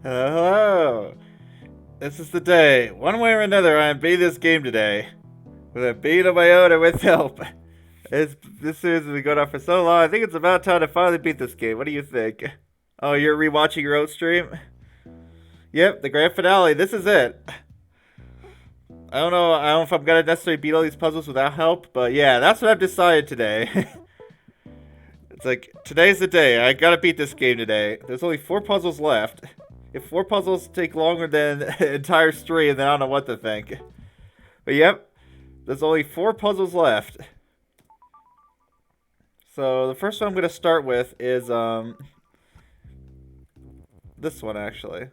Hello. This is the day. One way or another, I am beating this game today. With a beat of my own or with help. This series has been going on for so long. I think it's about time to finally beat this game. What do you think? Oh, you're rewatching your own stream? Yep, the grand finale. This is it. I don't know. I don't know if I'm gonna necessarily beat all these puzzles without help, but yeah, that's what I've decided today. It's like today's the day. I gotta beat this game today. There's only 4 puzzles left. If 4 puzzles take longer than an entire stream, then I don't know what to think. But yep, there's only 4 puzzles left. So the first one I'm gonna start with is this one actually.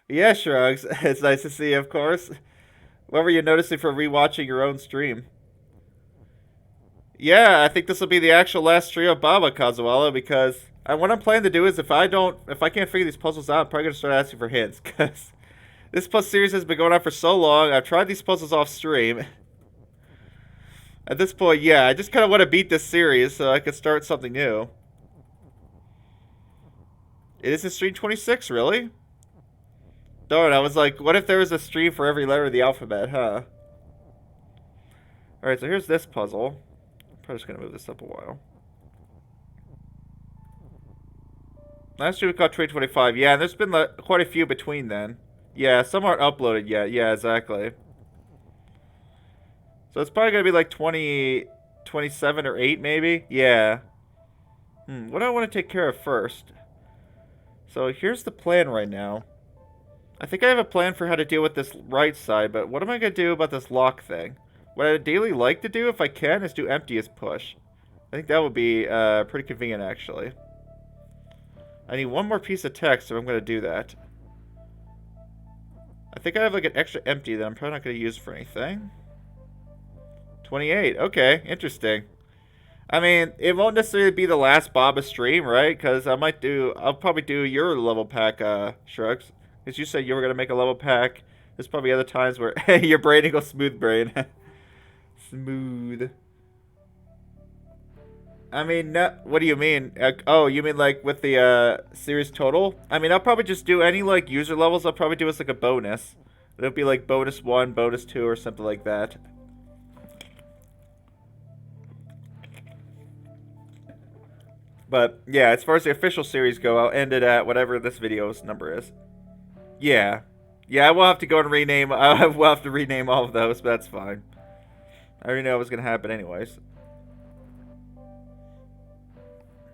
Yeah, Shrugs. It's nice to see you, of course. What were you noticing from rewatching your own stream? Yeah, I think this will be the actual last stream of Baba Kazuala because what I'm planning to do is if I can't figure these puzzles out, I'm probably gonna start asking for hints because this plus series has been going on for so long. I've tried these puzzles off stream. At this point, yeah, I just kind of want to beat this series so I can start something new. It is in stream 26, really? Darn, I was like, what if there was a stream for every letter of the alphabet, huh? Alright, so here's this puzzle. I'm probably just gonna move this up a while. Last stream we caught 2025. Yeah, and there's been quite a few between then. Yeah, some aren't uploaded yet. Yeah, exactly. So it's probably gonna be like 27 or 8 maybe? Yeah. What do I want to take care of first? So here's the plan right now. I think I have a plan for how to deal with this right side, but what am I gonna do about this lock thing? What I'd ideally like to do, if I can, is do empty as push. I think that would be pretty convenient, actually. I need one more piece of text if I'm gonna do that. I think I have like an extra empty that I'm probably not gonna use for anything. 28. Okay, interesting. I mean, it won't necessarily be the last Baba stream, right? Because I'll probably do your level pack, Shrugs. Because you said you were going to make a level pack. There's probably other times where your brain goes smooth brain. Smooth. I mean, no, what do you mean? Oh, you mean like with the series total? I mean, I'll probably just do any like user levels. I'll probably do as like a bonus. It'll be like bonus 1, bonus 2, or something like that. But yeah, as far as the official series go, I'll end it at whatever this video's number is. Yeah. Yeah, I will have to go and rename. I will have to rename all of those, but that's fine. I already know it was going to happen anyways.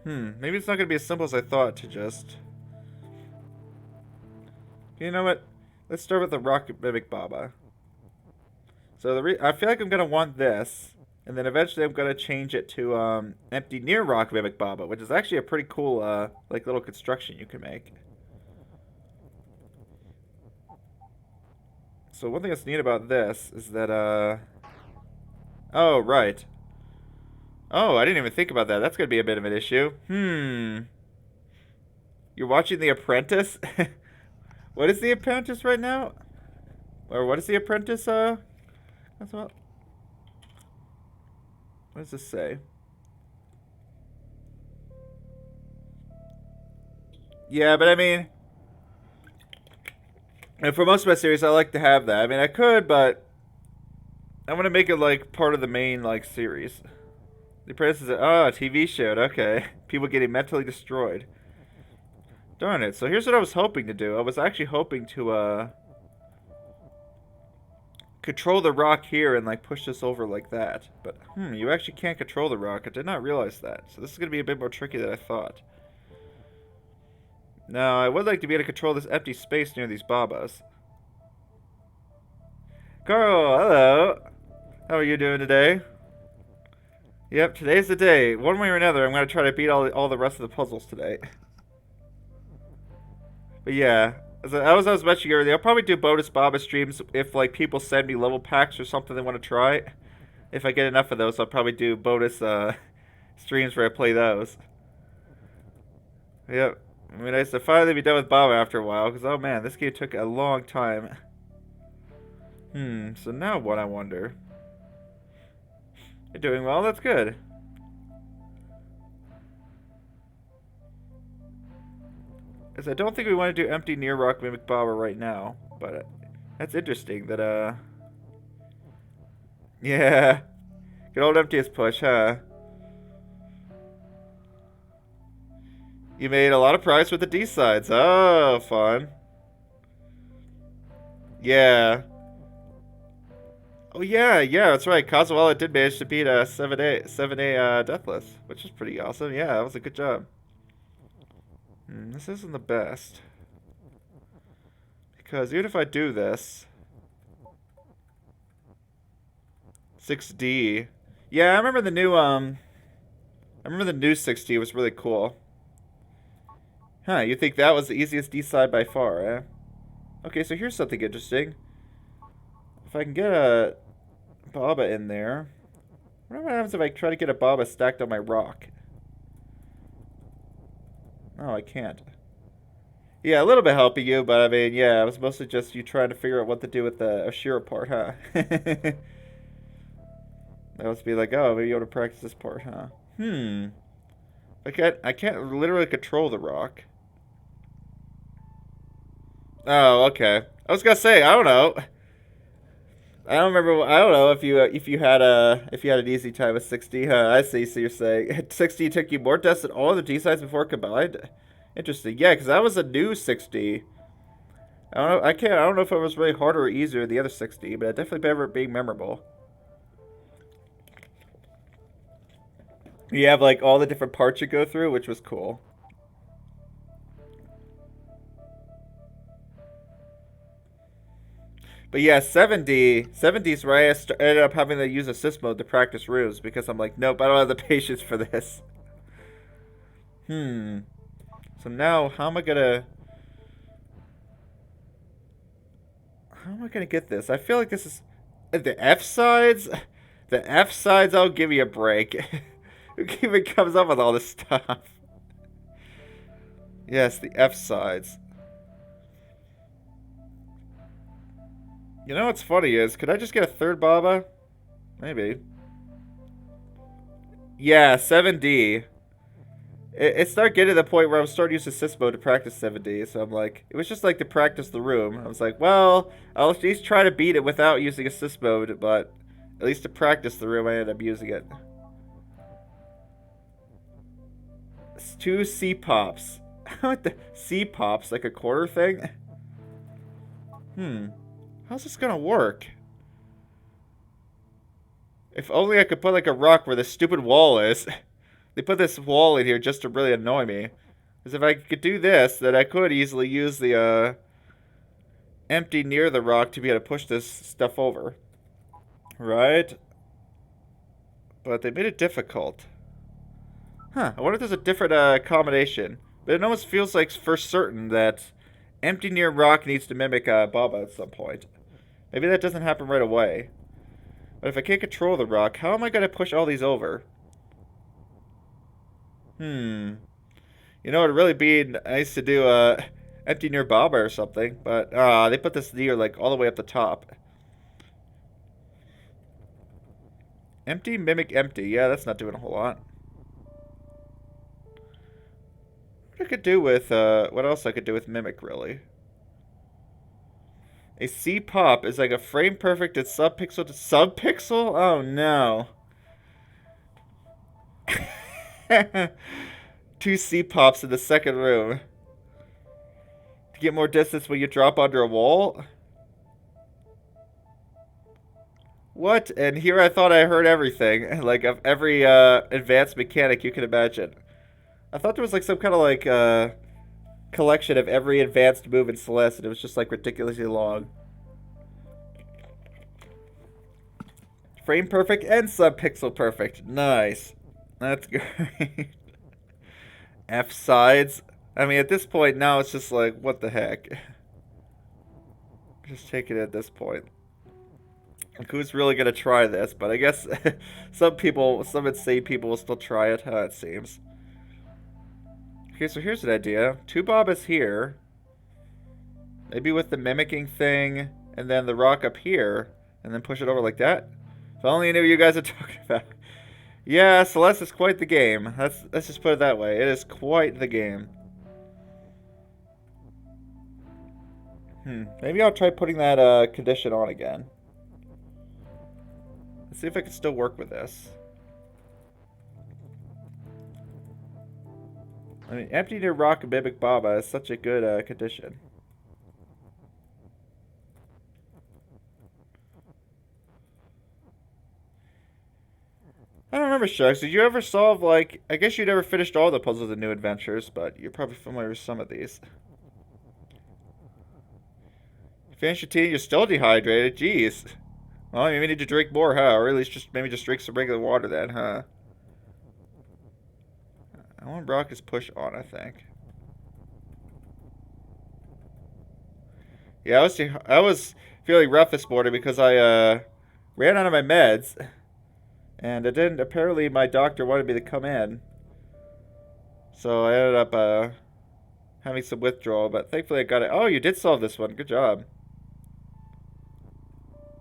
Maybe it's not going to be as simple as I thought to just... You know what? Let's start with the Rock Mimic Baba. So I feel like I'm going to want this. And then eventually I'm going to change it to empty near Rock Mimic Baba, which is actually a pretty cool like little construction you can make. So one thing that's neat about this is that oh, right. Oh, I didn't even think about that. That's going to be a bit of an issue. You're watching The Apprentice? What is The Apprentice right now? Or what is The Apprentice that's what does this say? Yeah, but I mean, and for most of my series, I like to have that. I mean, I could, but I want to make it like part of the main like series. The Apprentice is a TV show. Okay, people getting mentally destroyed. Darn it. So here's what I was hoping to do. I was actually hoping to control the rock here and like push this over like that. But you actually can't control the rock. I did not realize that. So this is gonna be a bit more tricky than I thought. Now, I would like to be able to control this empty space near these Babas. Carl, hello. How are you doing today? Yep, today's the day. One way or another, I'm going to try to beat all the rest of the puzzles today. But yeah, as I was mentioning earlier, I'll probably do bonus Baba streams if like people send me level packs or something they want to try. If I get enough of those, I'll probably do bonus streams where I play those. Yep. I mean, nice to finally be done with Baba after a while, because, oh man, this game took a long time. So now what, I wonder? You're doing well, that's good. is I don't think we want to do empty near rock mimic bobber right now, but that's interesting that yeah, good old emptiest push, huh? You made a lot of progress with the D sides. Oh, fun. Yeah. Oh yeah, that's right. Kazuela did manage to beat 7A Deathless, which is pretty awesome. Yeah, that was a good job. This isn't the best. Because even if I do this 6D. Yeah, I remember the new 6D was really cool. Huh, you think that was the easiest D side by far, eh? Okay, so here's something interesting. If I can get a Baba in there. What happens if I try to get a Baba stacked on my rock? Oh, I can't. Yeah, a little bit helping you, but I mean, yeah, it was mostly just you trying to figure out what to do with the Ashira part, huh? That must be like, oh, maybe you want to practice this part, huh? I can't literally control the rock. Oh, okay. I was gonna say, I don't know. I don't remember. I don't know if you had an easy time with 60. Huh? I see. So you're saying 60 took you more tests than all the D sides before combined. Interesting. Yeah, because that was a new 60. I don't know. I don't know if it was really harder or easier than the other 60, but it definitely better being memorable. You have like all the different parts you go through, which was cool. But yeah, 70's where I ended up having to use assist mode to practice runes because I'm like, nope, I don't have the patience for this. So now, how am I gonna get this? I feel like this is the F sides. The F sides, I'll give you a break. Who even comes up with all this stuff? Yes, the F sides. You know what's funny is, could I just get a third Baba? Maybe. Yeah, 7D. It started getting to the point where I was starting to use assist mode to practice 7D, so I'm like, it was just like to practice the room. I was like, well, I'll at least try to beat it without using assist mode, but at least to practice the room, I ended up using it. It's 2 C-pops. What the? C-pops? Like a quarter thing? How's this gonna work? If only I could put like a rock where the stupid wall is. They put this wall in here just to really annoy me. Because if I could do this, then I could easily use the empty near the rock to be able to push this stuff over. Right? But they made it difficult. Huh, I wonder if there's a different combination. But it almost feels like for certain that empty near rock needs to mimic Baba at some point. Maybe that doesn't happen right away. But if I can't control the rock, how am I going to push all these over? You know, it'd really be nice to do empty near Baba or something. But they put this near like all the way up the top. Empty, mimic, empty. Yeah, that's not doing a whole lot. What I could do with what else I could do with mimic really? A C-pop is like a frame perfect at subpixel to subpixel? Oh no. 2 C-pops in the second room. To get more distance when you drop under a wall? What? And here I thought I heard everything. Like, of every advanced mechanic you can imagine. I thought there was like some kind of like collection of every advanced move in Celeste, and it was just like ridiculously long. Frame perfect and subpixel perfect. Nice. That's great. F sides. I mean, at this point now, it's just like, what the heck? Just take it at this point. Like, who's really gonna try this? But I guess some insane people will still try it, huh, it seems. Okay, so here's an idea. 2 Babas here. Maybe with the mimicking thing, and then the rock up here, and then push it over like that. If only I knew what you guys are talking about. Yeah, Celeste is quite the game. Let's just put it that way. It is quite the game. Maybe I'll try putting that condition on again. Let's see if I can still work with this. I mean, empty near rock and mimic Baba is such a good condition. I don't remember, Shucks. Did you ever solve, like... I guess you never finished all the puzzles in New Adventures, but you're probably familiar with some of these. You finished your tea, you're still dehydrated? Jeez. Well, you may need to drink more, huh? Or at least maybe just drink some regular water then, huh? I want Rocket's push on, I think. Yeah, I was feeling rough this morning because I ran out of my meds. And it didn't. Apparently, my doctor wanted me to come in. So I ended up having some withdrawal, but thankfully I got it. Oh, you did solve this one. Good job.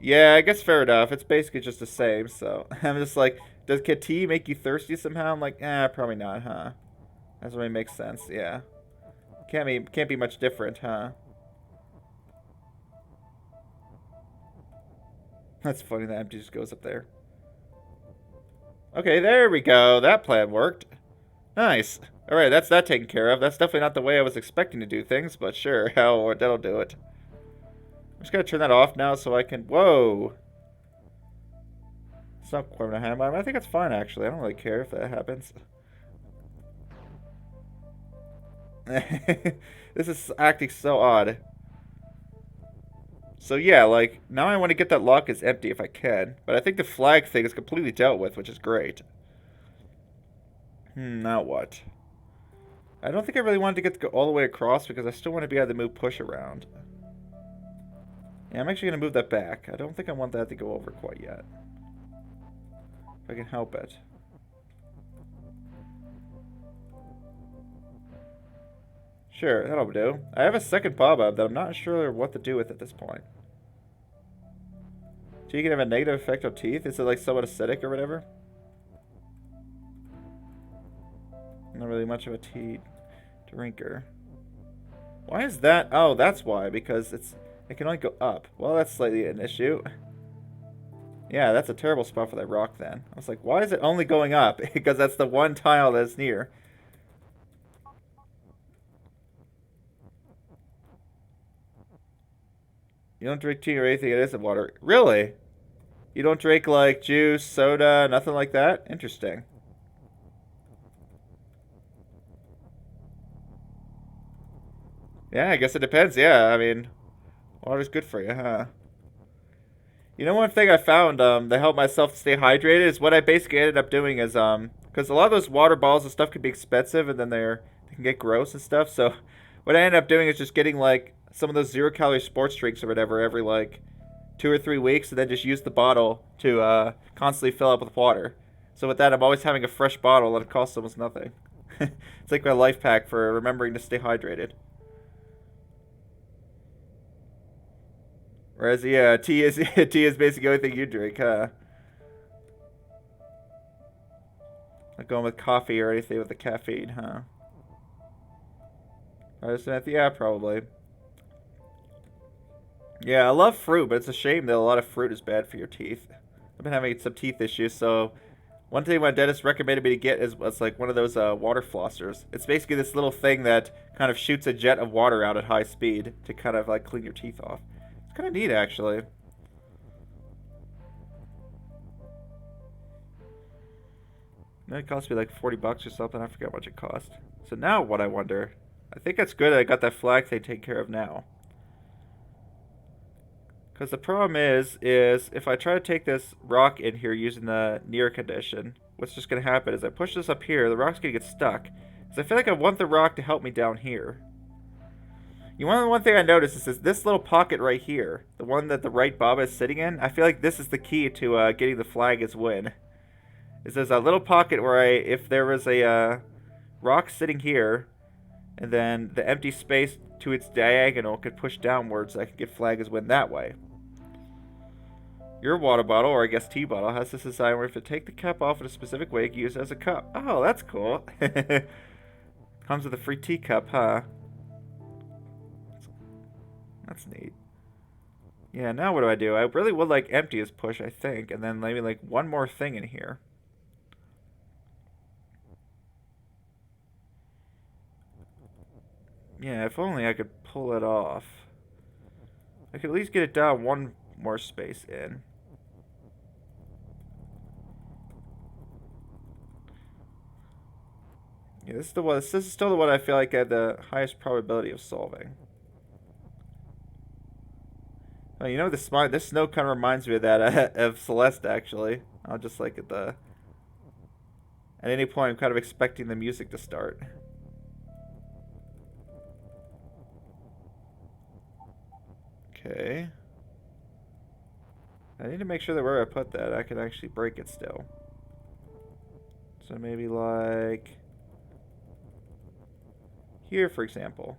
Yeah, I guess fair enough. It's basically just the same, so I'm just like, can tea make you thirsty somehow? I'm like, probably not, huh? That doesn't really make sense, yeah. Can't be much different, huh? That's funny, that empty just goes up there. Okay, there we go. That plan worked. Nice. Alright, that's that taken care of. That's definitely not the way I was expecting to do things, but sure, that'll do it. I'm just gonna turn that off now so I can... Whoa! It's not quite a hand bomb. I think it's fine, actually. I don't really care if that happens. This is acting so odd. So yeah, like, now I want to get that lock as empty if I can. But I think the flag thing is completely dealt with, which is great. Now what? I don't think I really wanted to get to go all the way across because I still want to be able to move push around. Yeah, I'm actually going to move that back. I don't think I want that to go over quite yet. If I can help it. Sure, that'll do. I have a second Bob-Up that I'm not sure what to do with at this point. So you can have a negative effect on teeth? Is it like somewhat acidic or whatever? Not really much of a tea drinker. Why is that? Oh, that's why. Because it can only go up. Well, that's slightly an issue. Yeah, that's a terrible spot for that rock then. I was like, why is it only going up? Because that's the one tile that's near. You don't drink tea or anything that isn't water. Really? You don't drink, like, juice, soda, nothing like that? Interesting. Yeah, I guess it depends. Yeah, I mean, water's good for you, huh? You know, one thing I found to help myself stay hydrated is what I basically ended up doing is because a lot of those water bottles and stuff can be expensive and then they can get gross and stuff. So what I ended up doing is just getting like some of those 0-calorie sports drinks or whatever every like 2 or 3 weeks, and then just use the bottle to constantly fill up with water. So with that, I'm always having a fresh bottle and it costs almost nothing. It's like my life hack for remembering to stay hydrated. Whereas, yeah, tea is tea is basically the only thing you drink, huh? Not going with coffee or anything with the caffeine, huh? Yeah, probably. Yeah, I love fruit, but it's a shame that a lot of fruit is bad for your teeth. I've been having some teeth issues, so one thing my dentist recommended me to get is like one of those water flossers. It's basically this little thing that kind of shoots a jet of water out at high speed to kind of like clean your teeth off. It's kind of neat, actually. It cost me like 40 bucks or something. I forget how much it cost. So now what, I wonder? I think it's good I got that flag thing taken care of now. Because the problem is if I try to take this rock in here using the near condition, what's just going to happen is I push this up here, the rock's going to get stuck. Because I feel like I want the rock to help me down here. You know, one thing I noticed is this little pocket right here, the one that the right Baba is sitting in, I feel like this is the key to getting the flag as win. Is there's a little pocket where if there was a rock sitting here, and then the empty space to its diagonal could push downwards, I could get flag as win that way. Your water bottle, or I guess tea bottle, has this design where if you take the cap off in a specific way, you can use it as a cup. Oh, that's cool. Comes with a free teacup, huh? That's neat. Yeah, now what do? I really would like empty as push, I think, and then maybe like one more thing in here. Yeah, if only I could pull it off. I could at least get it down one more space in. Yeah, this is the one. This is still the one I feel like I had the highest probability of solving. Oh, you know this snow kind of reminds me of that of Celeste actually. I'll just like at any point I'm kind of expecting the music to start. Okay. I need to make sure that where I put that I can actually break it still. So maybe like here, for example.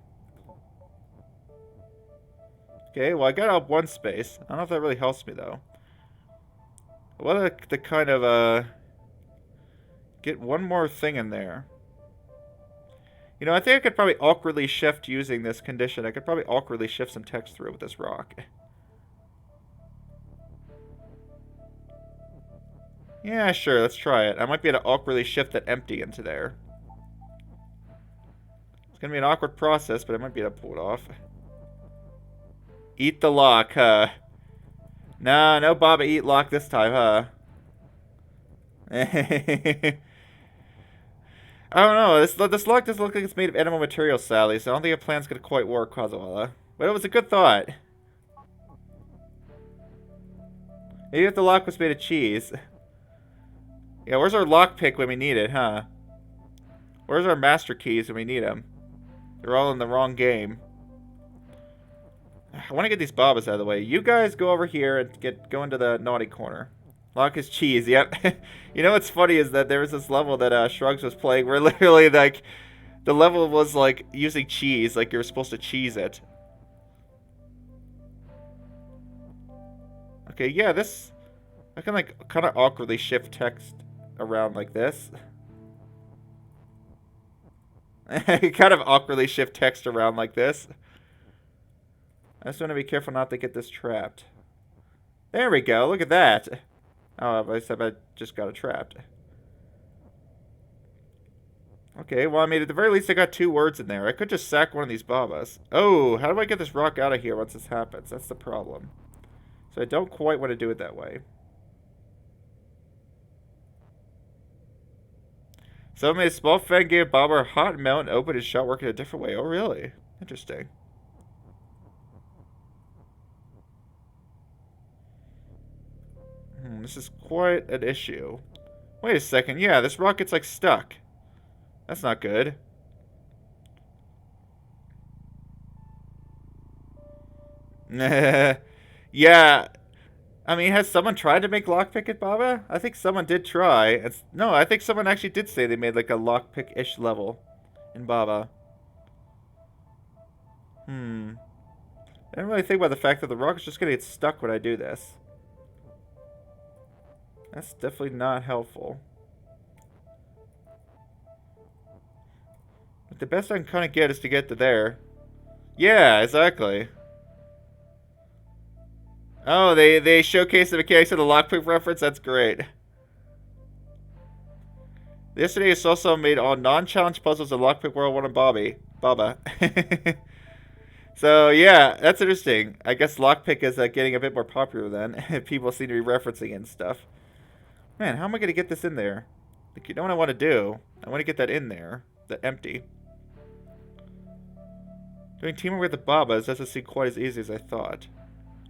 Okay, well I got up one space. I don't know if that really helps me though. What to kind of get one more thing in there. You know, I think I could probably awkwardly shift using this condition. I could probably awkwardly shift some text through with this rock. Yeah, sure, let's try it. I might be able to awkwardly shift that empty into there. It's gonna be an awkward process, but I might be able to pull it off. Eat the lock, huh? Nah, no Baba eat lock this time, huh? I don't know. This lock doesn't look like it's made of animal material, Sally, so I don't think your plan's gonna quite work, Kazuala. But it was a good thought. Maybe if the lock was made of cheese. Yeah, where's our lockpick when we need it, huh? Where's our master keys when we need them? They're all in the wrong game. I want to get these Babas out of the way. You guys go over here and go into the naughty corner. Lock is cheese, yep. You know what's funny is that there was this level that Shrugs was playing where literally, like, the level was, like, using cheese. Like, you were supposed to cheese it. Okay, yeah, this... I can, like, kind of awkwardly shift text around like this. Kind of awkwardly shift text around like this. I just want to be careful not to get this trapped. There we go, look at that. Oh, I said I just got it trapped. Okay, well, I mean, at the very least, I got 2 words in there. I could just sack one of these Babas. Oh, how do I get this rock out of here once this happens? That's the problem. So I don't quite want to do it that way. Someone made a small fan gave Baba a hot melt and opened his shot working a different way. Oh, really? Interesting. This is quite an issue. Wait a second. Yeah, this rocket's like stuck. That's not good. Yeah. I mean, has someone tried to make lockpick at Baba? I think someone did try. No, I think someone actually did say they made like a lockpick-ish level in Baba. I didn't really think about the fact that the rocket's just gonna get stuck when I do this. That's definitely not helpful. But the best I can kind of get is to get to there. Yeah, exactly. Oh, they showcased the mechanics of the lockpick reference? That's great. Yesterday is also made all non-challenge puzzles in Lockpick World 1 and Baba. So, yeah, that's interesting. I guess Lockpick is getting a bit more popular then. People seem to be referencing it and stuff. Man, how am I going to get this in there? Like, you know what I want to do? I want to get that in there. The empty. Doing teamwork with the Babas doesn't seem quite as easy as I thought.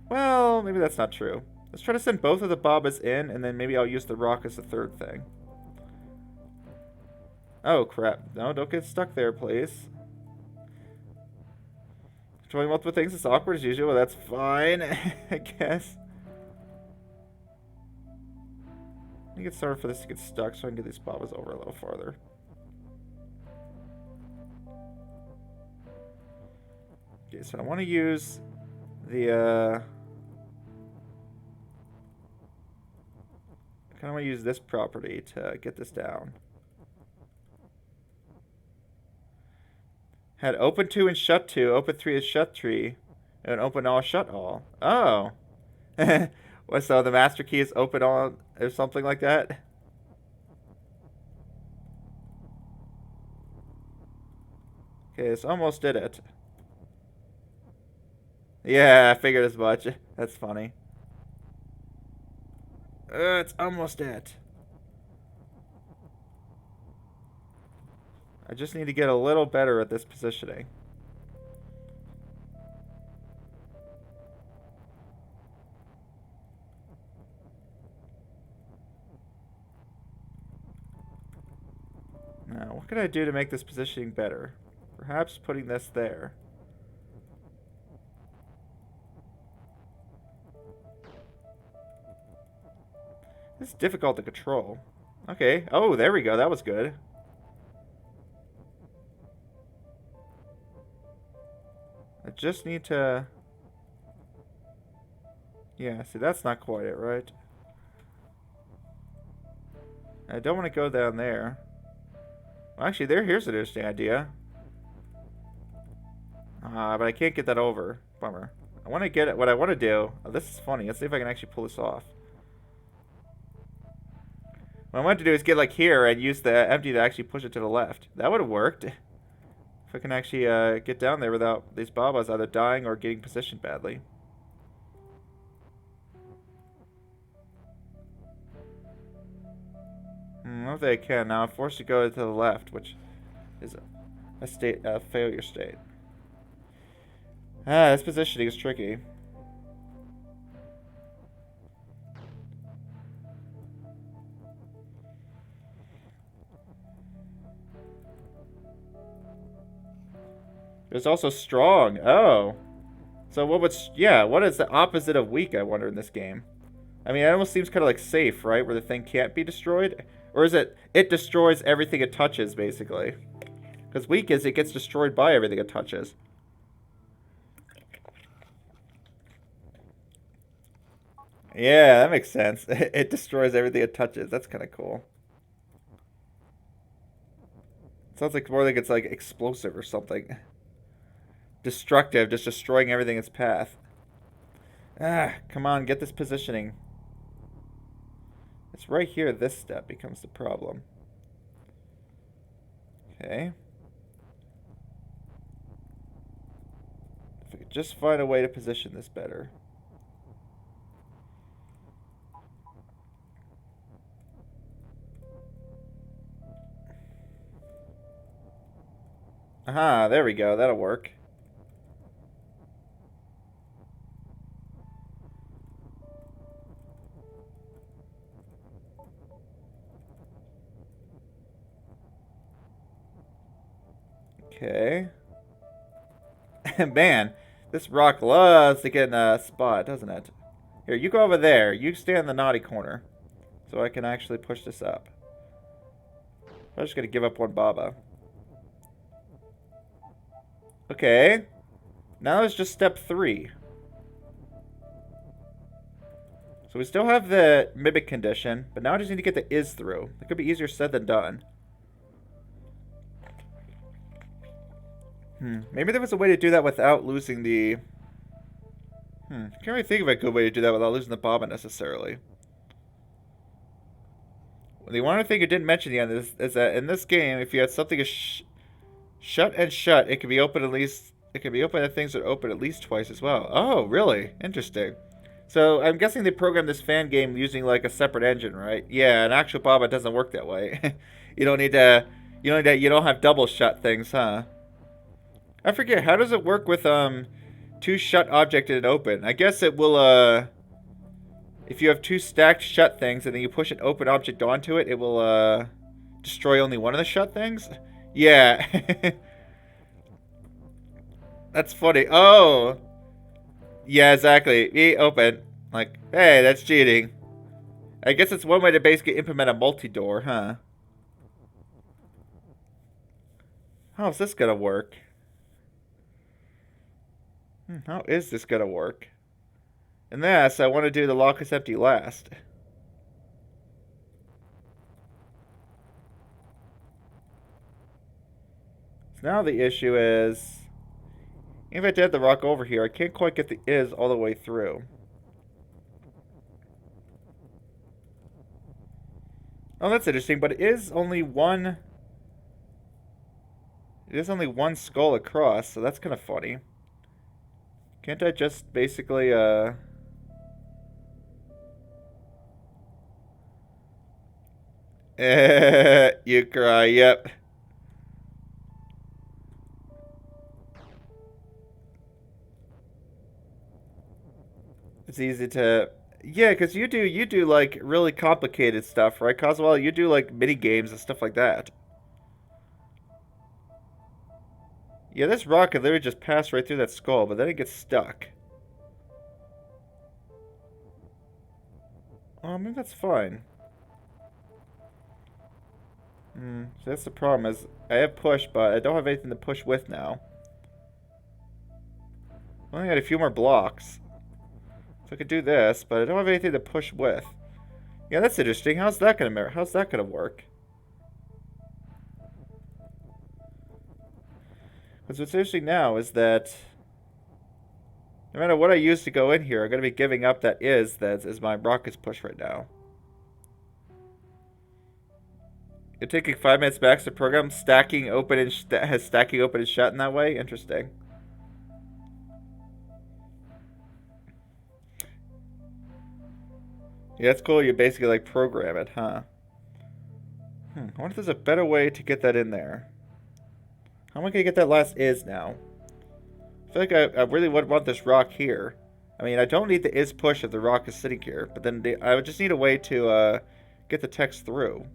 Well, maybe that's not true. Let's try to send both of the Babas in, and then maybe I'll use the rock as the third thing. Oh, crap. No, don't get stuck there, please. Trying multiple things is awkward as usual, but that's fine, I guess. I think it's sorry for this to get stuck so I can get these Babas over a little farther. Okay, so I want to use the, I kind of want to use this property to get this down. Had open 2 and shut 2. Open 3 is shut 3. And open all, shut all. Oh. What, so the master key is open all or something like that? Okay, it's almost did it. Yeah, I figured as much. That's funny. It's almost it. I just need to get a little better at this positioning. Now, what can I do to make this positioning better? Perhaps putting this there. This is difficult to control. Okay. Oh, there we go. That was good. I just need to... Yeah, see, that's not quite it, right? I don't want to go down there. Well, actually, here's an interesting idea. But I can't get that over. Bummer. I want to get it. What I want to do... Oh, this is funny. Let's see if I can actually pull this off. What I want to do is get like here and use the empty to actually push it to the left. That would have worked. If I can actually get down there without these Babas either dying or getting positioned badly. I don't know if I can. Now I'm forced to go to the left, which is a failure state. This positioning is tricky. There's also strong. Oh. So what would... Yeah, what is the opposite of weak, I wonder, in this game? I mean, it almost seems kind of like safe, right? Where the thing can't be destroyed. Or is it destroys everything it touches, basically? Because weak is it gets destroyed by everything it touches. Yeah, that makes sense. It destroys everything it touches. That's kind of cool. Sounds like more like it's like explosive or something. Destructive, just destroying everything in its path. Come on, get this positioning. It's right here, this step becomes the problem. Okay. If I could just find a way to position this better. Aha, there we go, that'll work. Okay. Man, this rock loves to get in a spot, doesn't it? Here, you go over there. You stay in the naughty corner. So I can actually push this up. I'm just going to give up one Baba. Okay. Now it's just step 3. So we still have the Mimic condition, but now I just need to get the is through. It could be easier said than done. Maybe there was a way to do that without losing the... Can't really think of a good way to do that without losing the Baba necessarily. The one other thing you didn't mention yet is that in this game, if you had something shut and shut, it can be open at least... It can be open at things that open at least twice as well. Oh, really? Interesting. So I'm guessing they programmed this fan game using like a separate engine, right? Yeah, an actual Baba doesn't work that way. You don't need to... You don't have double shut things, huh? I forget, how does it work with, 2 shut object and an open? I guess it will, if you have 2 stacked shut things and then you push an open object onto it, it will, destroy only one of the shut things? Yeah. That's funny. Oh. Yeah, exactly. Be open. Like, hey, that's cheating. I guess it's one way to basically implement a multi-door, huh? How's this gonna work? How is this gonna work? And this, I want to do the lock is empty last. So now the issue is... Even if I did the rock over here, I can't quite get the is all the way through. Oh, that's interesting, but it is only one... It is only one skull across, so that's kind of funny. Can't I just basically, you cry, yep. It's easy to... Yeah, because you do, like, really complicated stuff, right, Coswell? You do, like, mini games and stuff like that. Yeah, this rock could literally just pass right through that skull, but then it gets stuck. Oh, maybe that's fine. So that's the problem, is I have push, but I don't have anything to push with now. I only got a few more blocks. So I could do this, but I don't have anything to push with. Yeah, that's interesting. How's that gonna work? Because what's interesting now is that no matter what I use to go in here, I'm going to be giving up that is my rocket's push right now. You're taking 5 minutes max to program, stacking open and shut in that way? Interesting. Yeah, that's cool. You basically like program it, huh? I wonder if there's a better way to get that in there. How am I going to get that last is now? I feel like I really would want this rock here. I mean, I don't need the is push if the rock is sitting here, but then I would just need a way to get the text through.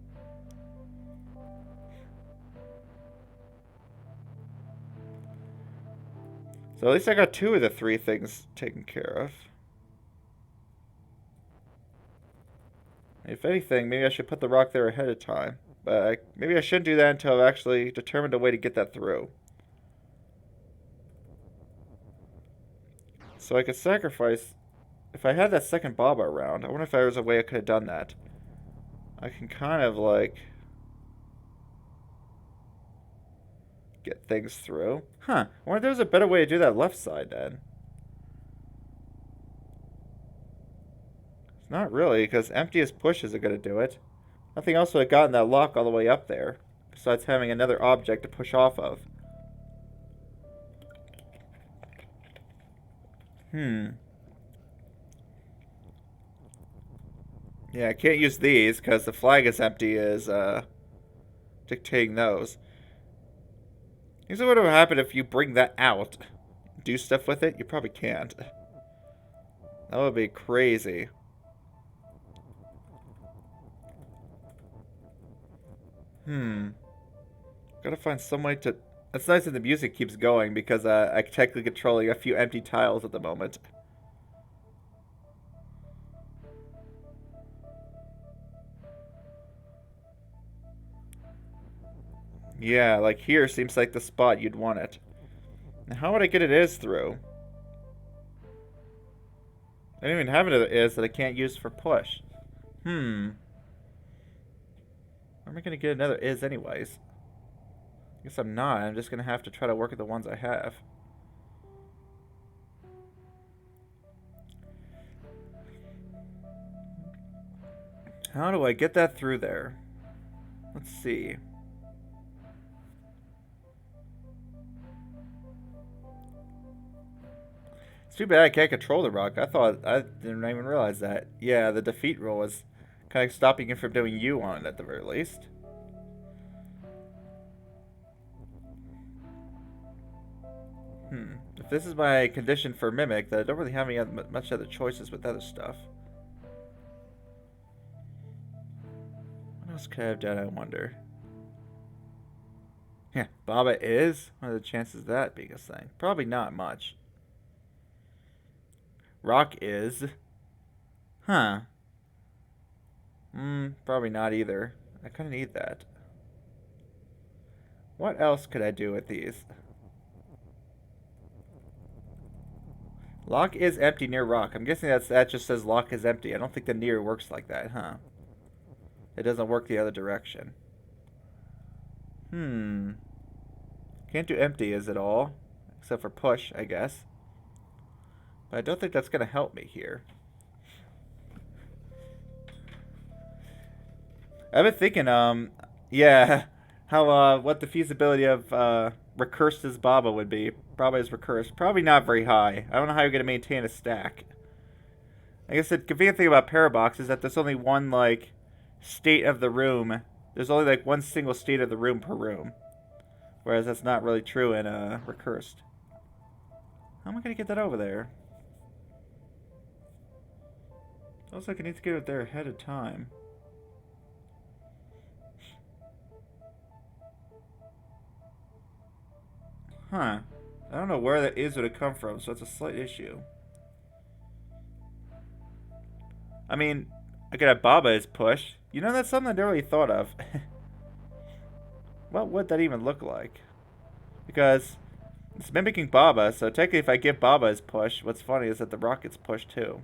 So at least I got 2 of the 3 things taken care of. If anything, maybe I should put the rock there ahead of time. But maybe I shouldn't do that until I've actually determined a way to get that through. So I could sacrifice... If I had that second Baba around, I wonder if there was a way I could have done that. I can kind of, like... get things through. Huh. I wonder if there's a better way to do that left side, then. It's not really, because empty as pushes are going to do it. Nothing else would have gotten that lock all the way up there, besides having another object to push off of. Yeah, I can't use these because the flag is empty is dictating those. Here's what would happen if you bring that out. Do stuff with it? You probably can't. That would be crazy. Gotta find some way to... It's nice that the music keeps going because I'm technically controlling a few empty tiles at the moment. Yeah, like here seems like the spot you'd want it. Now, how would I get it is through? I don't even have it is that I can't use for push. Where am I going to get another is anyways? I guess I'm not. I'm just going to have to try to work with the ones I have. How do I get that through there? Let's see. It's too bad I can't control the rock. I didn't even realize that. Yeah, the defeat rule was kind of stopping you from doing you on it at the very least. If this is my condition for Mimic, then I don't really have any much other choices with other stuff. What else could I have done, I wonder? Yeah, Baba is? What are the chances of that being a thing? Probably not much. Rock is. Huh. Probably not either. I kind of need that. What else could I do with these? Lock is empty near rock. I'm guessing that just says lock is empty. I don't think the near works like that, huh? It doesn't work the other direction. Can't do empty, is it all? Except for push, I guess. But I don't think that's going to help me here. I've been thinking, yeah, how, what the feasibility of, recursed as Baba would be. Probably as recursed. Probably not very high. I don't know how you're going to maintain a stack. I guess the convenient thing about Parabox is that there's only one, like, state of the room. There's only, like, one single state of the room per room. Whereas that's not really true in, recursed. How am I going to get that over there? Looks like I need to get it there ahead of time. Huh. I don't know where that is would have come from, so it's a slight issue. I mean, I could have Baba as push. You know, that's something I never really thought of. What would that even look like? Because it's mimicking Baba, so technically if I give Baba as push, what's funny is that the rock gets pushed too.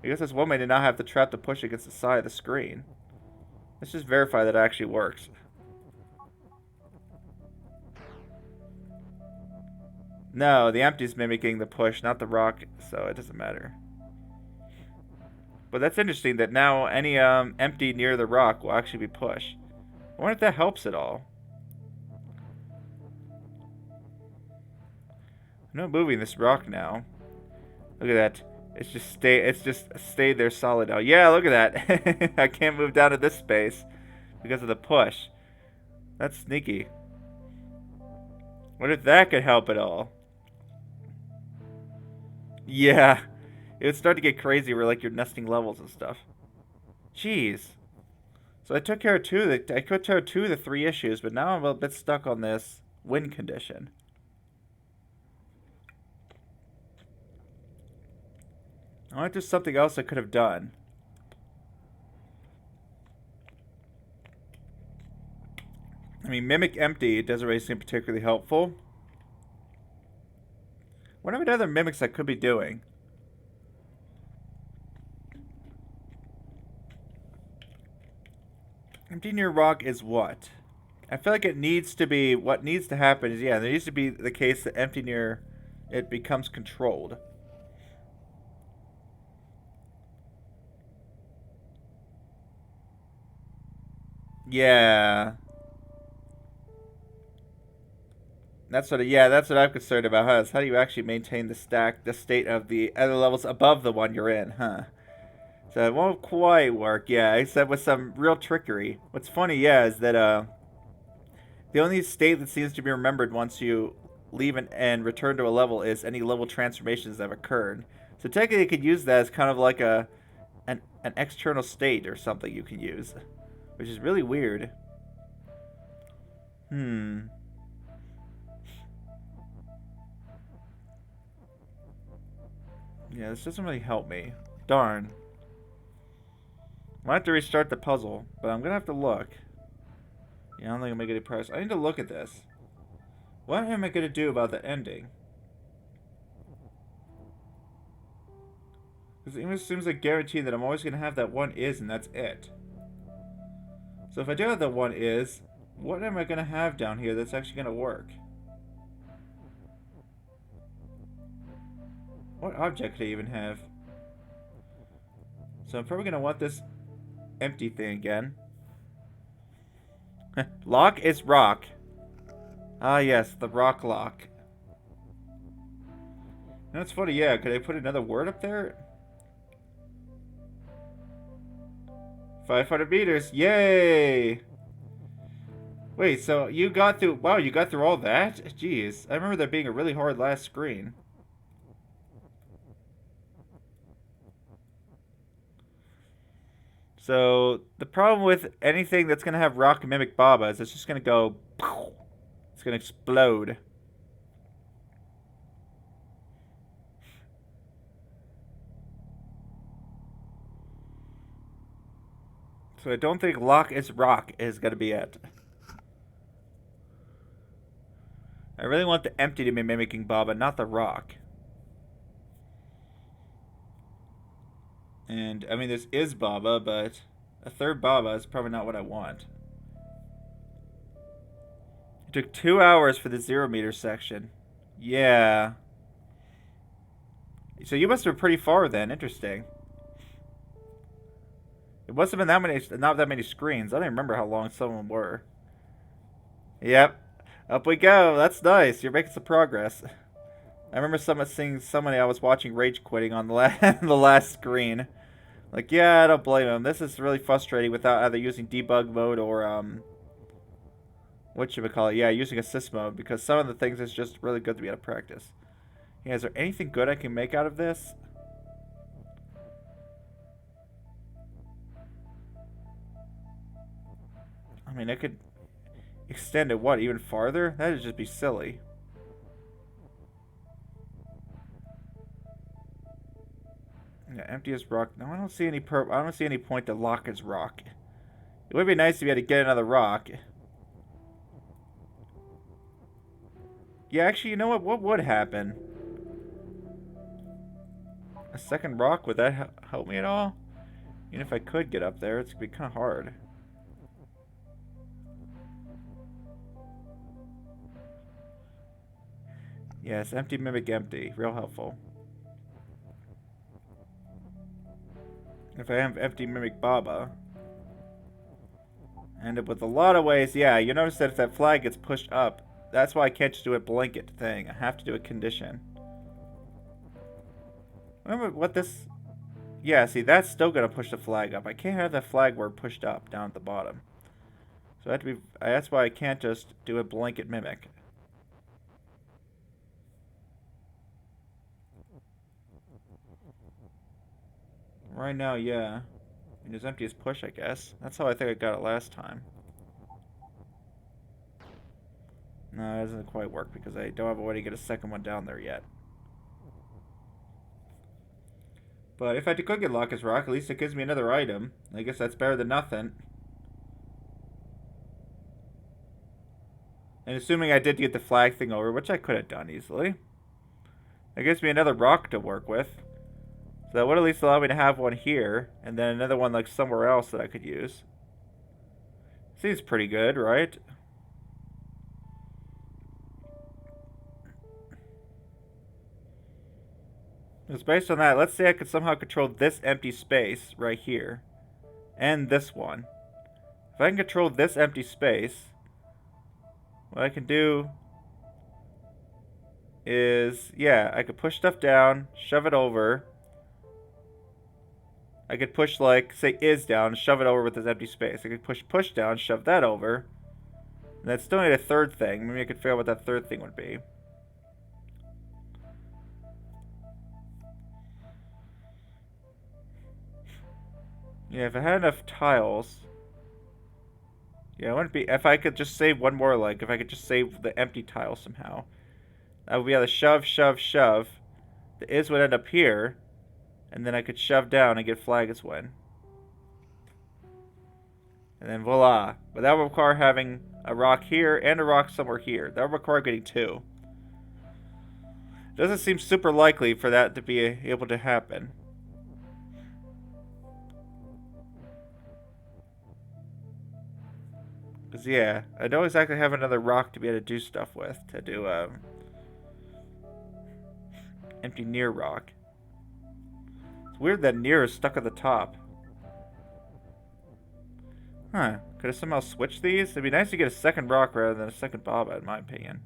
I guess there's one way to not have to trap the push against the side of the screen. Let's just verify that it actually works. No, the empty's mimicking the push, not the rock, so it doesn't matter. But that's interesting that now any empty near the rock will actually be push. I wonder if that helps at all. I'm not moving this rock now. Look at that. It's just stayed there solid now. Yeah, look at that. I can't move down to this space because of the push. That's sneaky. What if that could help at all? Yeah. It would start to get crazy where like you're nesting levels and stuff. Jeez. So I took care of two of the 3 issues, but now I'm a bit stuck on this win condition. I wonder if there's something else I could have done. I mean, Mimic Empty doesn't really seem particularly helpful. What are the other mimics I could be doing? Empty near rock is what? I feel like it needs to be, what needs to happen is, yeah, there needs to be the case that empty near it becomes controlled. Yeah. That's what, yeah, that's what I'm concerned about, huh? Is how do you actually maintain the state of the other levels above the one you're in, huh? So it won't quite work, yeah, except with some real trickery. What's funny, yeah, is that, the only state that seems to be remembered once you leave and return to a level is any level transformations that have occurred. So technically you could use that as kind of like an external state or something you can use. Which is really weird. Yeah, this doesn't really help me. Darn. I might have to restart the puzzle, but I'm gonna have to look. Yeah, I don't think I'm gonna get any progress. I need to look at this. What am I gonna do about the ending? Because it almost seems like guaranteed that I'm always gonna have that one is and that's it. So if I do have that one is, what am I gonna have down here that's actually gonna work? What object could I even have? So I'm probably gonna want this empty thing again. Lock is rock. Ah yes, the rock lock. And it's funny, yeah, could I put another word up there? 500 meters, yay! Wait, so you got through, wow, you got through all that? Jeez, I remember that being a really hard last screen. So, the problem with anything that's going to have rock mimic Baba is it's just going to go, it's going to explode. So I don't think lock is rock is going to be it. I really want the empty to be mimicking Baba, not the rock. And, I mean, this is Baba, but a third Baba is probably not what I want. It took 2 hours for the 0 meter section. Yeah. So you must have been pretty far then. Interesting. It must have been that many, not that many screens. I don't even remember how long some of them were. Yep. Up we go. That's nice. You're making some progress. I remember seeing somebody I was watching rage quitting on the the last screen. Like, yeah, I don't blame him. This is really frustrating without either using debug mode or what should we call it? Yeah, using assist mode, because some of the things is just really good to be able to practice. Yeah, is there anything good I can make out of this? I mean, I could extend it, what, even farther? That'd just be silly. Yeah, empty as rock. No, I don't see any I don't see any point to lock as rock. It would be nice if you had to get another rock. Yeah, actually, you know what? What would happen? A second rock? Would that help me at all? Even if I could get up there, it's gonna be kind of hard. Yes, empty mimic empty. Real helpful. If I have empty mimic Baba, I end up with a lot of ways. Yeah, you notice that if that flag gets pushed up, that's why I can't just do a blanket thing. I have to do a condition. Remember what this... Yeah, see, that's still going to push the flag up. I can't have the flag word pushed up down at the bottom. So I have to be... That's why I can't just do a blanket mimic. Right now, yeah. And as empty as push, I guess. That's how I think I got it last time. No, it doesn't quite work because I don't have a way to get a second one down there yet. But if I could get Locust Rock, at least it gives me another item. I guess that's better than nothing. And assuming I did get the flag thing over, which I could have done easily, it gives me another rock to work with. So that would at least allow me to have one here, and then another one like somewhere else that I could use. Seems pretty good, right? Because based on that, let's say I could somehow control this empty space right here. And this one. If I can control this empty space, what I can do is, yeah, I could push stuff down, shove it over. I could push, like, say is down, shove it over with this empty space. I could push down, shove that over. And then still need a third thing. Maybe I could figure out what that third thing would be. Yeah, if I had enough tiles... Yeah, it wouldn't be... If I could just save one more, like, if I could just save the empty tile somehow. That would be able to shove, shove, shove. The is would end up here. And then I could shove down and get flag as win. And then voila. But that would require having a rock here and a rock somewhere here. That would require getting two. Doesn't seem super likely for that to be able to happen. Because, yeah, I don't exactly have another rock to be able to do stuff with. To do, empty near rock. It's weird that near is stuck at the top. Huh. Could I somehow switch these? It'd be nice to get a second rock rather than a second Baba, in my opinion.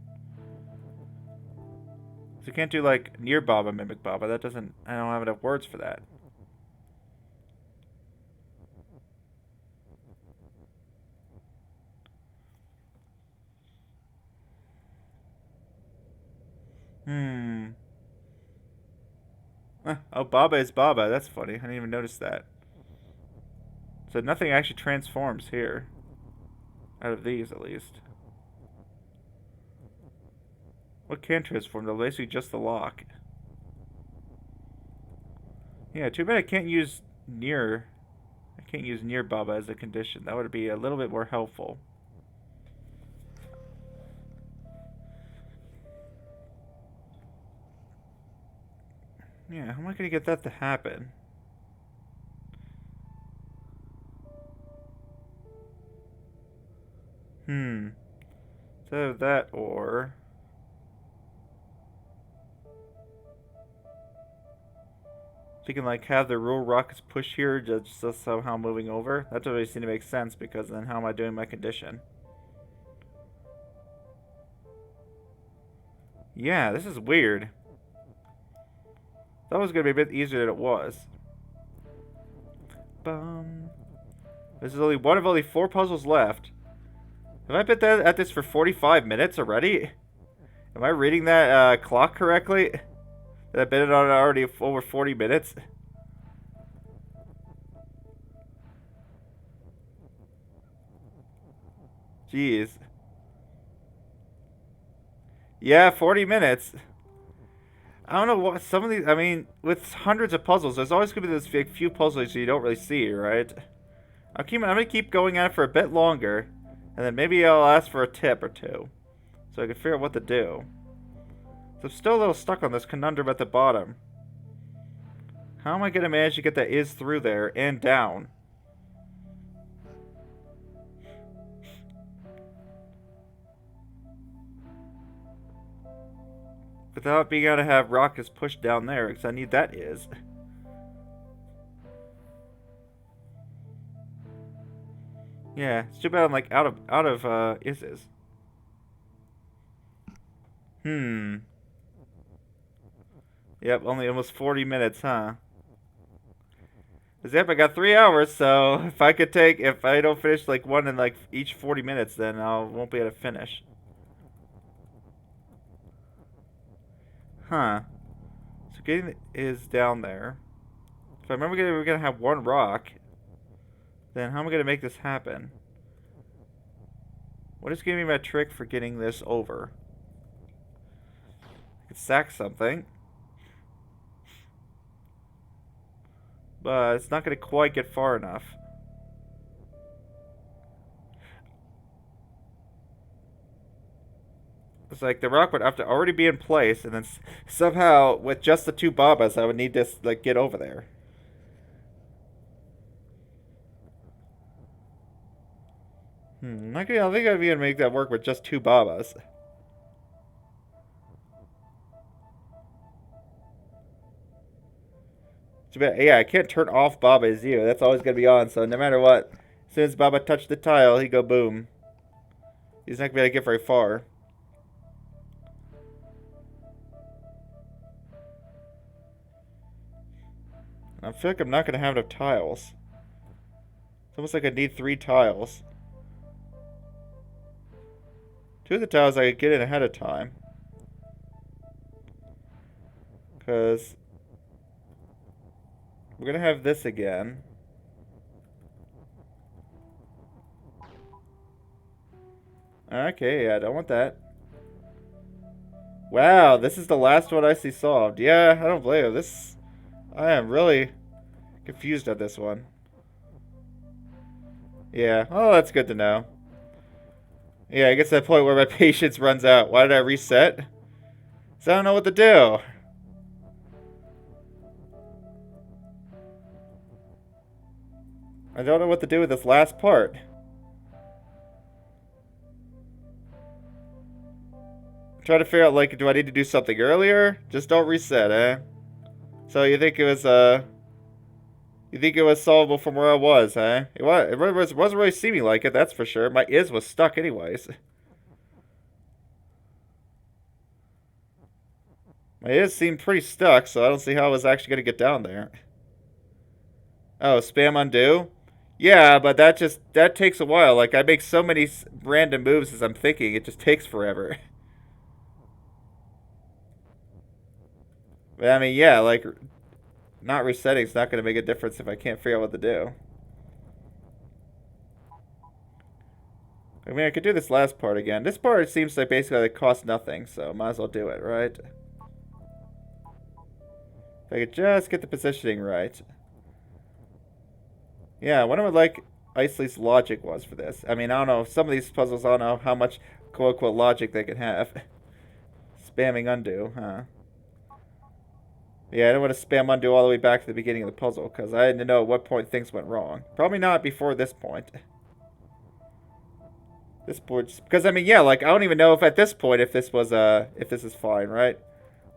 So you can't do, like, near Baba, mimic Baba. That doesn't... I don't have enough words for that. Oh, Baba is Baba. That's funny. I didn't even notice that. So nothing actually transforms here. Out of these, at least. What can transform? They're basically just the lock. Yeah, too bad I can't use near... I can't use near Baba as a condition. That would be a little bit more helpful. Yeah, how am I going to get that to happen? So that or... So you can like have the real rockets push here, just somehow moving over. That doesn't really seem to make sense because then how am I doing my condition? Yeah, this is weird. That was gonna be a bit easier than it was. This is only one of only 4 puzzles left. Have I been at this for 45 minutes already? Am I reading that clock correctly? That I've been on it already over 40 minutes? Jeez. Yeah, 40 minutes. I don't know what some of these. I mean, with hundreds of puzzles, there's always gonna be those few puzzles you don't really see, right? I'm gonna keep going at it for a bit longer, and then maybe I'll ask for a tip or two, so I can figure out what to do. So I'm still a little stuck on this conundrum at the bottom. How am I gonna manage to get that is through there and down? Without being able to have rockets pushed down there, because I need that is. Yeah, it's too bad I'm like out of is's. Yep, only almost 40 minutes, huh? Yep, I got 3 hours, so if I don't finish like one in like each 40 minutes, then I won't be able to finish. Huh. So getting is down there. If I remember we're gonna have 1 rock, then how am I gonna make this happen? What is gonna be my trick for getting this over? I could sack something. But it's not gonna quite get far enough. It's like the rock would have to already be in place, and then somehow with just the 2 Babas, I would need to like get over there. I think I'd be able to make that work with just 2 Babas. Yeah, I can't turn off Baba as you. That's always gonna be on. So no matter what, as soon as Baba touched the tile, he go boom. He's not gonna be able to get very far. I feel like I'm not gonna have enough tiles. It's almost like I need 3 tiles. 2 of the tiles I could get in ahead of time. Because we're gonna have this again. Okay, yeah, I don't want that. Wow, this is the last one I see solved. Yeah, I don't blame you. I am really confused at this one. Yeah, oh, that's good to know. Yeah, I guess that point where my patience runs out. Why did I reset? Because I don't know what to do. I don't know what to do with this last part. I'm trying to figure out, like, do I need to do something earlier? Just don't reset, eh? So you think it was, you think it was solvable from where I was, huh? It wasn't really seeming like it, that's for sure. My is was stuck anyways. My is seemed pretty stuck, so I don't see how I was actually going to get down there. Oh, spam undo? Yeah, but that takes a while. Like, I make so many random moves as I'm thinking, it just takes forever. But I mean, yeah, like, not resetting is not going to make a difference if I can't figure out what to do. I mean, I could do this last part again. This part seems like basically it costs nothing, so might as well do it, right? If I could just get the positioning right. Yeah, I wonder what, like, Isley's logic was for this. I mean, I don't know. Some of these puzzles, I don't know how much quote-unquote logic they can have. Spamming undo, huh? Yeah, I don't want to spam undo all the way back to the beginning of the puzzle, because I didn't know at what point things went wrong. Probably not before this point. This point, because I mean, yeah, like, I don't even know if at this point if this was, if this is fine, right?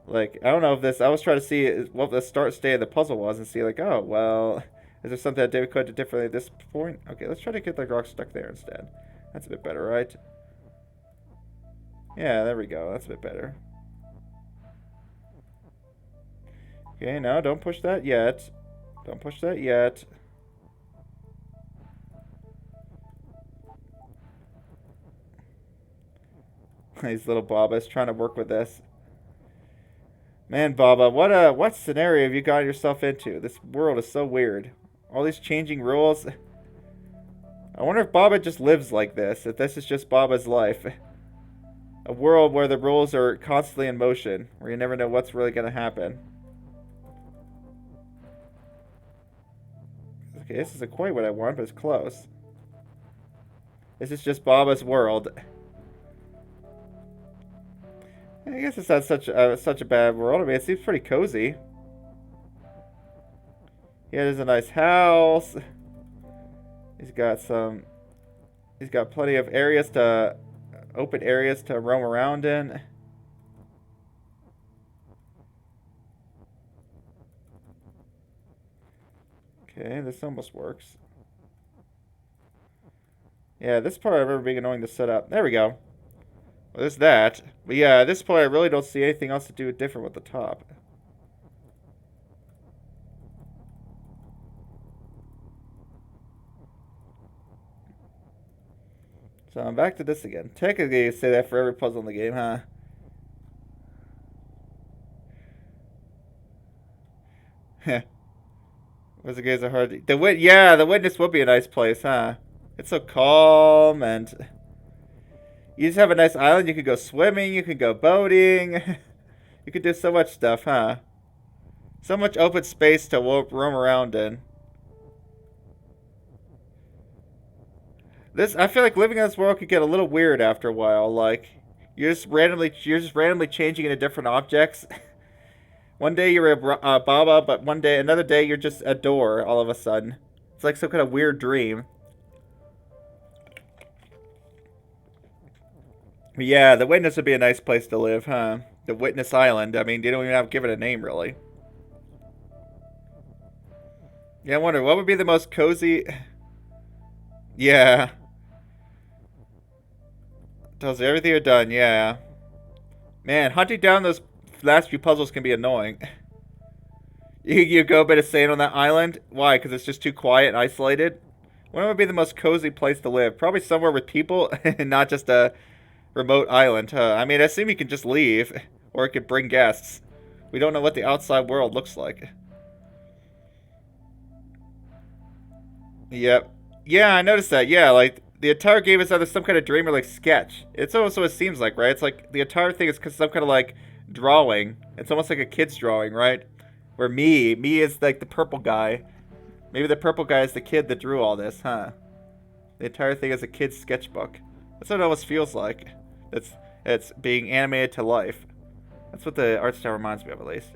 Like, I don't know if this... I was trying to see what the start state of the puzzle was and see, like, oh, well... Is there something that David could have done differently at this point? Okay, let's try to get the rock stuck there instead. That's a bit better, right? Yeah, there we go. That's a bit better. Okay, no, don't push that yet. Don't push that yet. These little Babas trying to work with this. Man, Baba, what scenario have you got yourself into? This world is so weird. All these changing rules. I wonder if Baba just lives like this. If this is just Baba's life. A world where the rules are constantly in motion. Where you never know what's really going to happen. Okay, this isn't quite what I want, but it's close. This is just Baba's world. I guess it's not such a bad world. I mean, it seems pretty cozy. Yeah, there's a nice house. He's got plenty of areas to, open areas to roam around in. Okay, this almost works. Yeah, this part I remember being annoying to set up. There we go. Well, there's that. But yeah, at this point I really don't see anything else to do different with the top. So I'm back to this again. Technically, you say that for every puzzle in the game, huh? What's the games are hard? Yeah, the witness would be a nice place, huh? It's so calm and you just have a nice island. You could go swimming. You could go boating. You could do so much stuff, huh? So much open space to roam around in. I feel like living in this world could get a little weird after a while. Like, you're just randomly changing into different objects. One day you're a Baba, but another day you're just a door. All of a sudden, it's like some kind of weird dream. But yeah, the Witness would be a nice place to live, huh? The Witness Island. I mean, you don't even have to give it a name, really. Yeah, I wonder, what would be the most cozy... Yeah. Tells you everything you're done, yeah. Man, hunting down those last few puzzles can be annoying. You go a bit insane on that island? Why? Because it's just too quiet and isolated? When would be the most cozy place to live? Probably somewhere with people and not just a remote island, huh? I mean, I assume you can just leave. Or it could bring guests. We don't know what the outside world looks like. Yep. Yeah, I noticed that. Yeah, like, the entire game is either some kind of dream or, like, sketch. It's almost what it seems like, right? It's like, the entire thing is some kind of, like, drawing. It's almost like a kid's drawing, right? Where me is, like, the purple guy. Maybe the purple guy is the kid that drew all this, huh? The entire thing is a kid's sketchbook. That's what it almost feels like. It's being animated to life. That's what the art style reminds me of, at least.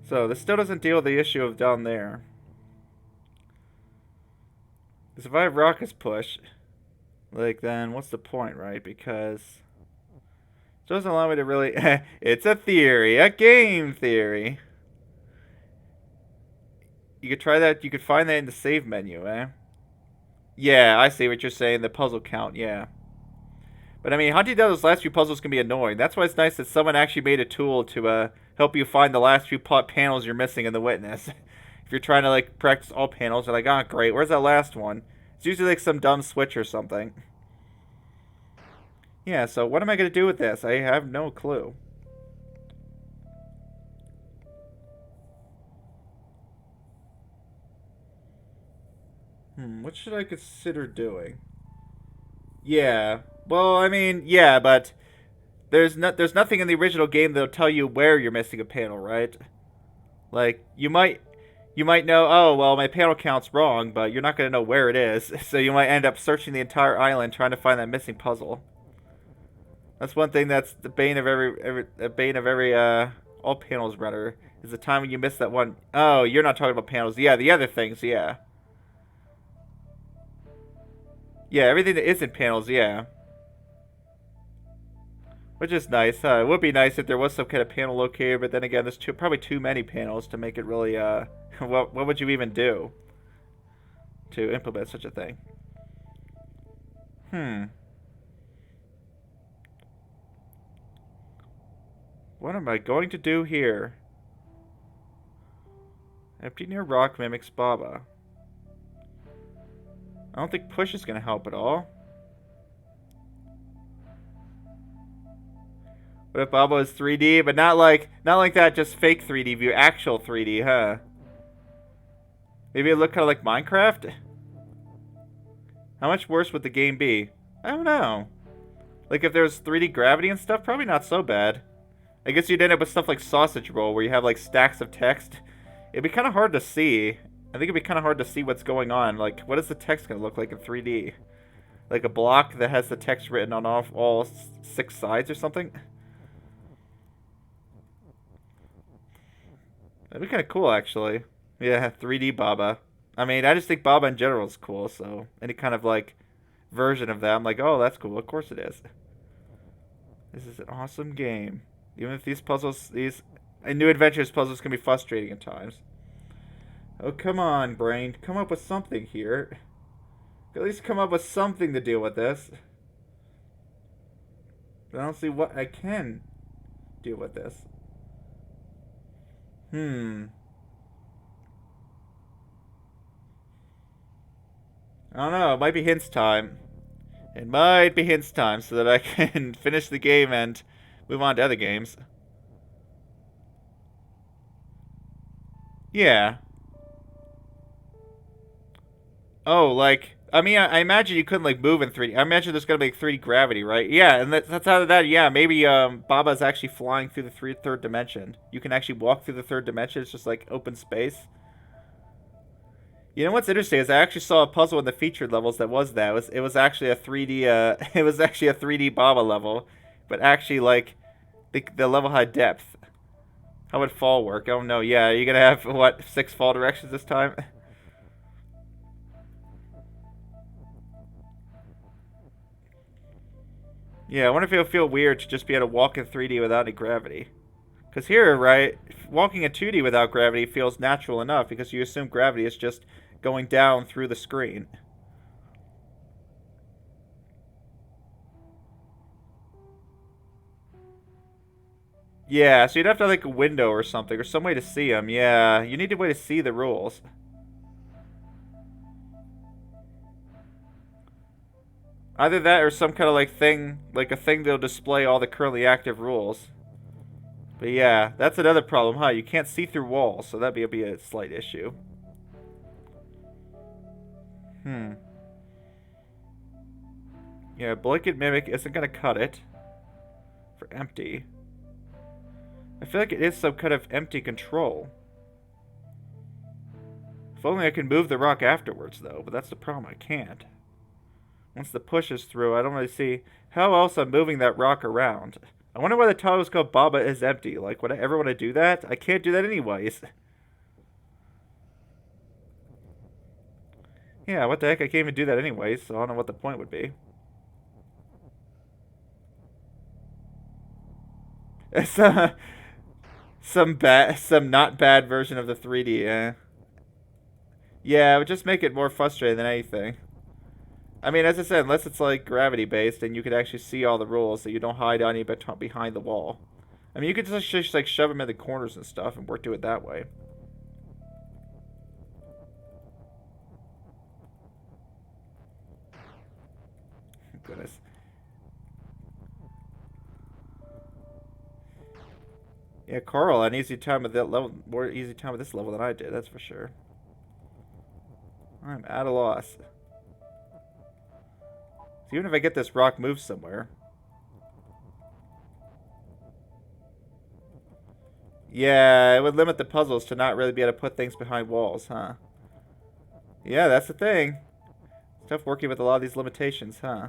So, this still doesn't deal with the issue of down there. Because if I have rockets push, like, then what's the point, right? Because it doesn't allow me to really... It's a theory, a game theory. You could try that, you could find that in the save menu, eh? Yeah, I see what you're saying, the puzzle count, yeah. But I mean, hunting down those last few puzzles can be annoying. That's why it's nice that someone actually made a tool to help you find the last few panels you're missing in the Witness. If you're trying to, like, practice all panels, you're like, oh, great, where's that last one? It's usually, like, some dumb switch or something. Yeah, so what am I going to do with this? I have no clue. What should I consider doing? Yeah. Well, I mean, yeah, but there's nothing in the original game that'll tell you where you're missing a panel, right? Like, you might know, oh, well, my panel count's wrong, but you're not going to know where it is. So you might end up searching the entire island trying to find that missing puzzle. That's one thing that's the bane of every all panels runner, is the time when you miss that one. Oh, you're not talking about panels. Yeah, the other things, yeah. Yeah, everything that isn't panels, yeah. Which is nice, huh? It would be nice if there was some kind of panel locator, but then again, there's probably too many panels to make it really, what would you even do to implement such a thing? What am I going to do here? Empty near rock mimics Baba. I don't think push is going to help at all. What if Baba is 3D, but not like that, just fake 3D view, actual 3D, huh? Maybe it looked kind of like Minecraft? How much worse would the game be? I don't know. Like if there was 3D gravity and stuff, probably not so bad. I guess you'd end up with stuff like Sausage Roll, where you have like stacks of text. It'd be kind of hard to see. I think it'd be kind of hard to see what's going on. Like, what is the text going to look like in 3D? Like a block that has the text written on all 6 sides or something? That'd be kind of cool, actually. Yeah, 3D Baba. I mean, I just think Baba in general is cool, so any kind of, like, version of that, I'm like, oh, that's cool. Of course it is. This is an awesome game. Even if these puzzles, these New Adventures puzzles can be frustrating at times. Oh, come on, brain. Come up with something here. At least come up with something to deal with this. I don't see what I can deal with this. I don't know. It might be hints time. It might be hints time so that I can finish the game and move on to other games. Yeah. Oh, like, I mean, I imagine you couldn't, like, move in 3D. I imagine there's gonna be, like, 3D gravity, right? Yeah, and that's out of that, yeah, maybe, Baba's actually flying through the third dimension. You can actually walk through the third dimension. It's just, like, open space. You know what's interesting is I actually saw a puzzle in the featured levels that was that. It was actually a 3D, it was actually a 3D Baba level. But actually, like, the level had depth. How would fall work? Oh, no, yeah, you're gonna have, what, 6 fall directions this time? Yeah, I wonder if it'll feel weird to just be able to walk in 3D without any gravity. Because here, right, walking in 2D without gravity feels natural enough because you assume gravity is just going down through the screen. Yeah, so you'd have to have like a window or something, or some way to see them. Yeah, you need a way to see the rules. Either that or some kind of like thing, like a thing that'll display all the currently active rules. But yeah, that's another problem, huh? You can't see through walls, so that'd be a slight issue. Yeah, Blanket Mimic isn't gonna cut it. For empty. I feel like it is some kind of empty control. If only I can move the rock afterwards, though, but that's the problem, I can't. Once the push is through, I don't really see how else I'm moving that rock around. I wonder why the title is called Baba is Empty. Like, would I ever want to do that? I can't do that anyways. Yeah, what the heck? I can't even do that anyways, so I don't know what the point would be. It's some not bad version of the 3D, eh? Yeah, it would just make it more frustrating than anything. I mean, as I said, unless it's like gravity based and you could actually see all the rules so you don't hide any behind the wall. I mean, you could just like shove them in the corners and stuff and work to it that way. Goodness. Yeah, Carl had an easy time with that level, more easy time with this level than I did. That's for sure. I'm at a loss. So even if I get this rock moved somewhere. Yeah, it would limit the puzzles to not really be able to put things behind walls, huh? Yeah, that's the thing. It's tough working with a lot of these limitations, huh?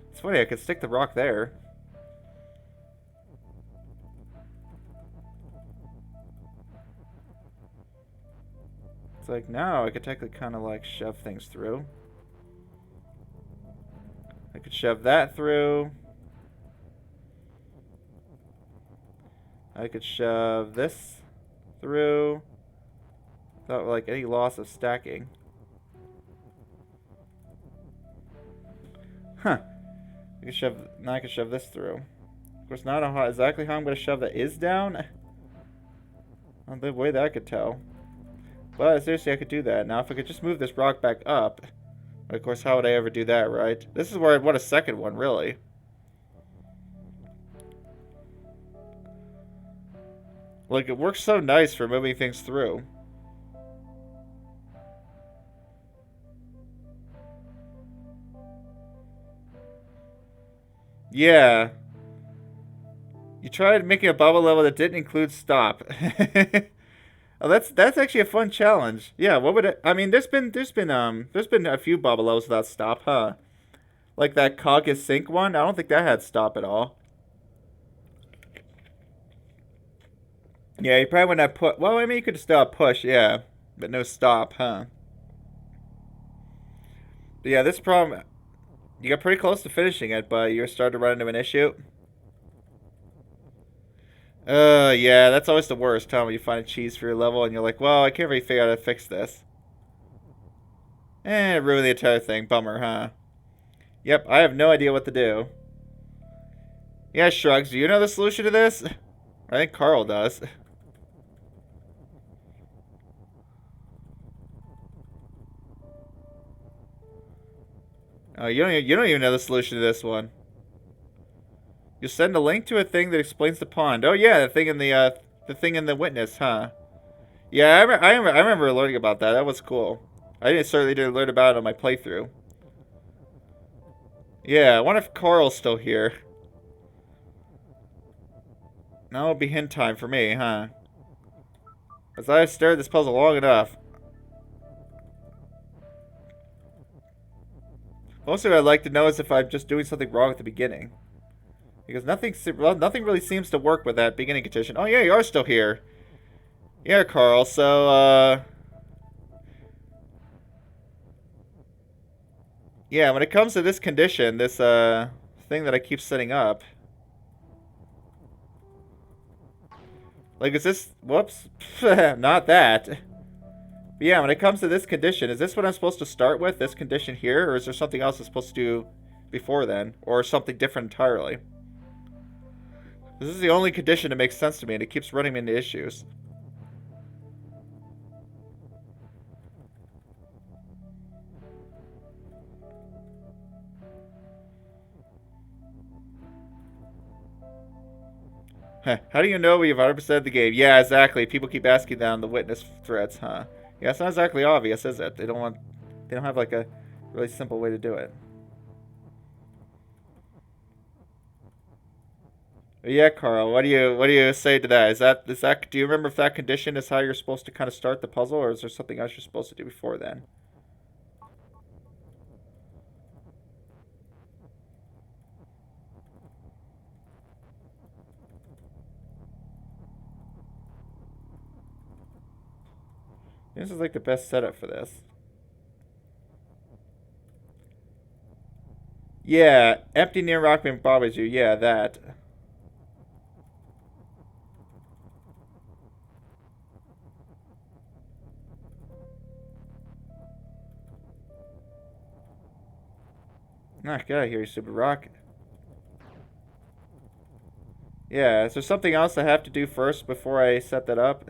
It's funny, I could stick the rock there. It's like, no, I could technically kind of like shove things through. I could shove that through. I could shove this through without like any loss of stacking. Huh. Now I can shove this through. Of course, not exactly how I'm going to shove that is down. Not the way that I could tell. But seriously, I could do that. Now, if I could just move this rock back up. But of course, how would I ever do that, right? This is where I'd want a second one, really. Like, it works so nice for moving things through. Yeah. You tried making a bubble level that didn't include stop. Oh, that's actually a fun challenge. Yeah, what would it? I mean, there's been a few bubble levels without stop, huh? Like that Caucus Sync one. I don't think that had stop at all. Yeah, you probably wouldn't have put. Well, I mean, you could still have push, yeah, but no stop, huh? But yeah, this problem. You got pretty close to finishing it, but you started to run into an issue. Yeah, that's always the worst, huh? When you find a cheese for your level and you're like, well, I can't really figure out how to fix this. Eh, ruin the entire thing. Bummer, huh? Yep, I have no idea what to do. Yeah, Shrugs, do you know the solution to this? I think Carl does. Oh, you don't even know the solution to this one. You send a link to a thing that explains the pond. Oh yeah, the thing in the witness, huh? Yeah, I remember learning about that. That was cool. Certainly didn't learn about it on my playthrough. Yeah, I wonder if Carl's still here. Now it'll be hint time for me, huh? As I've stared at this puzzle long enough. Mostly what I'd like to know is if I'm just doing something wrong at the beginning. Because nothing really seems to work with that beginning condition. Oh yeah, you are still here. Yeah, Carl, so, yeah, when it comes to this condition, this, thing that I keep setting up. Like, is this... Whoops. Not that. But yeah, when it comes to this condition, is this what I'm supposed to start with? This condition here? Or is there something else I'm supposed to do before then? Or something different entirely? This is the only condition that makes sense to me, and it keeps running me into issues. How do you know we've 100% the game? Yeah, exactly. People keep asking that on the witness threads, huh? Yeah, it's not exactly obvious, is it? They don't have like a really simple way to do it. But yeah, Carl, what do you say to that? Do you remember if that condition is how you're supposed to kind of start the puzzle, or is there something else you're supposed to do before then? This is like the best setup for this. Yeah, empty near Rockman bothers you. Yeah, that. Nah, get out of here, you stupid rock. Yeah, is there something else I have to do first before I set that up?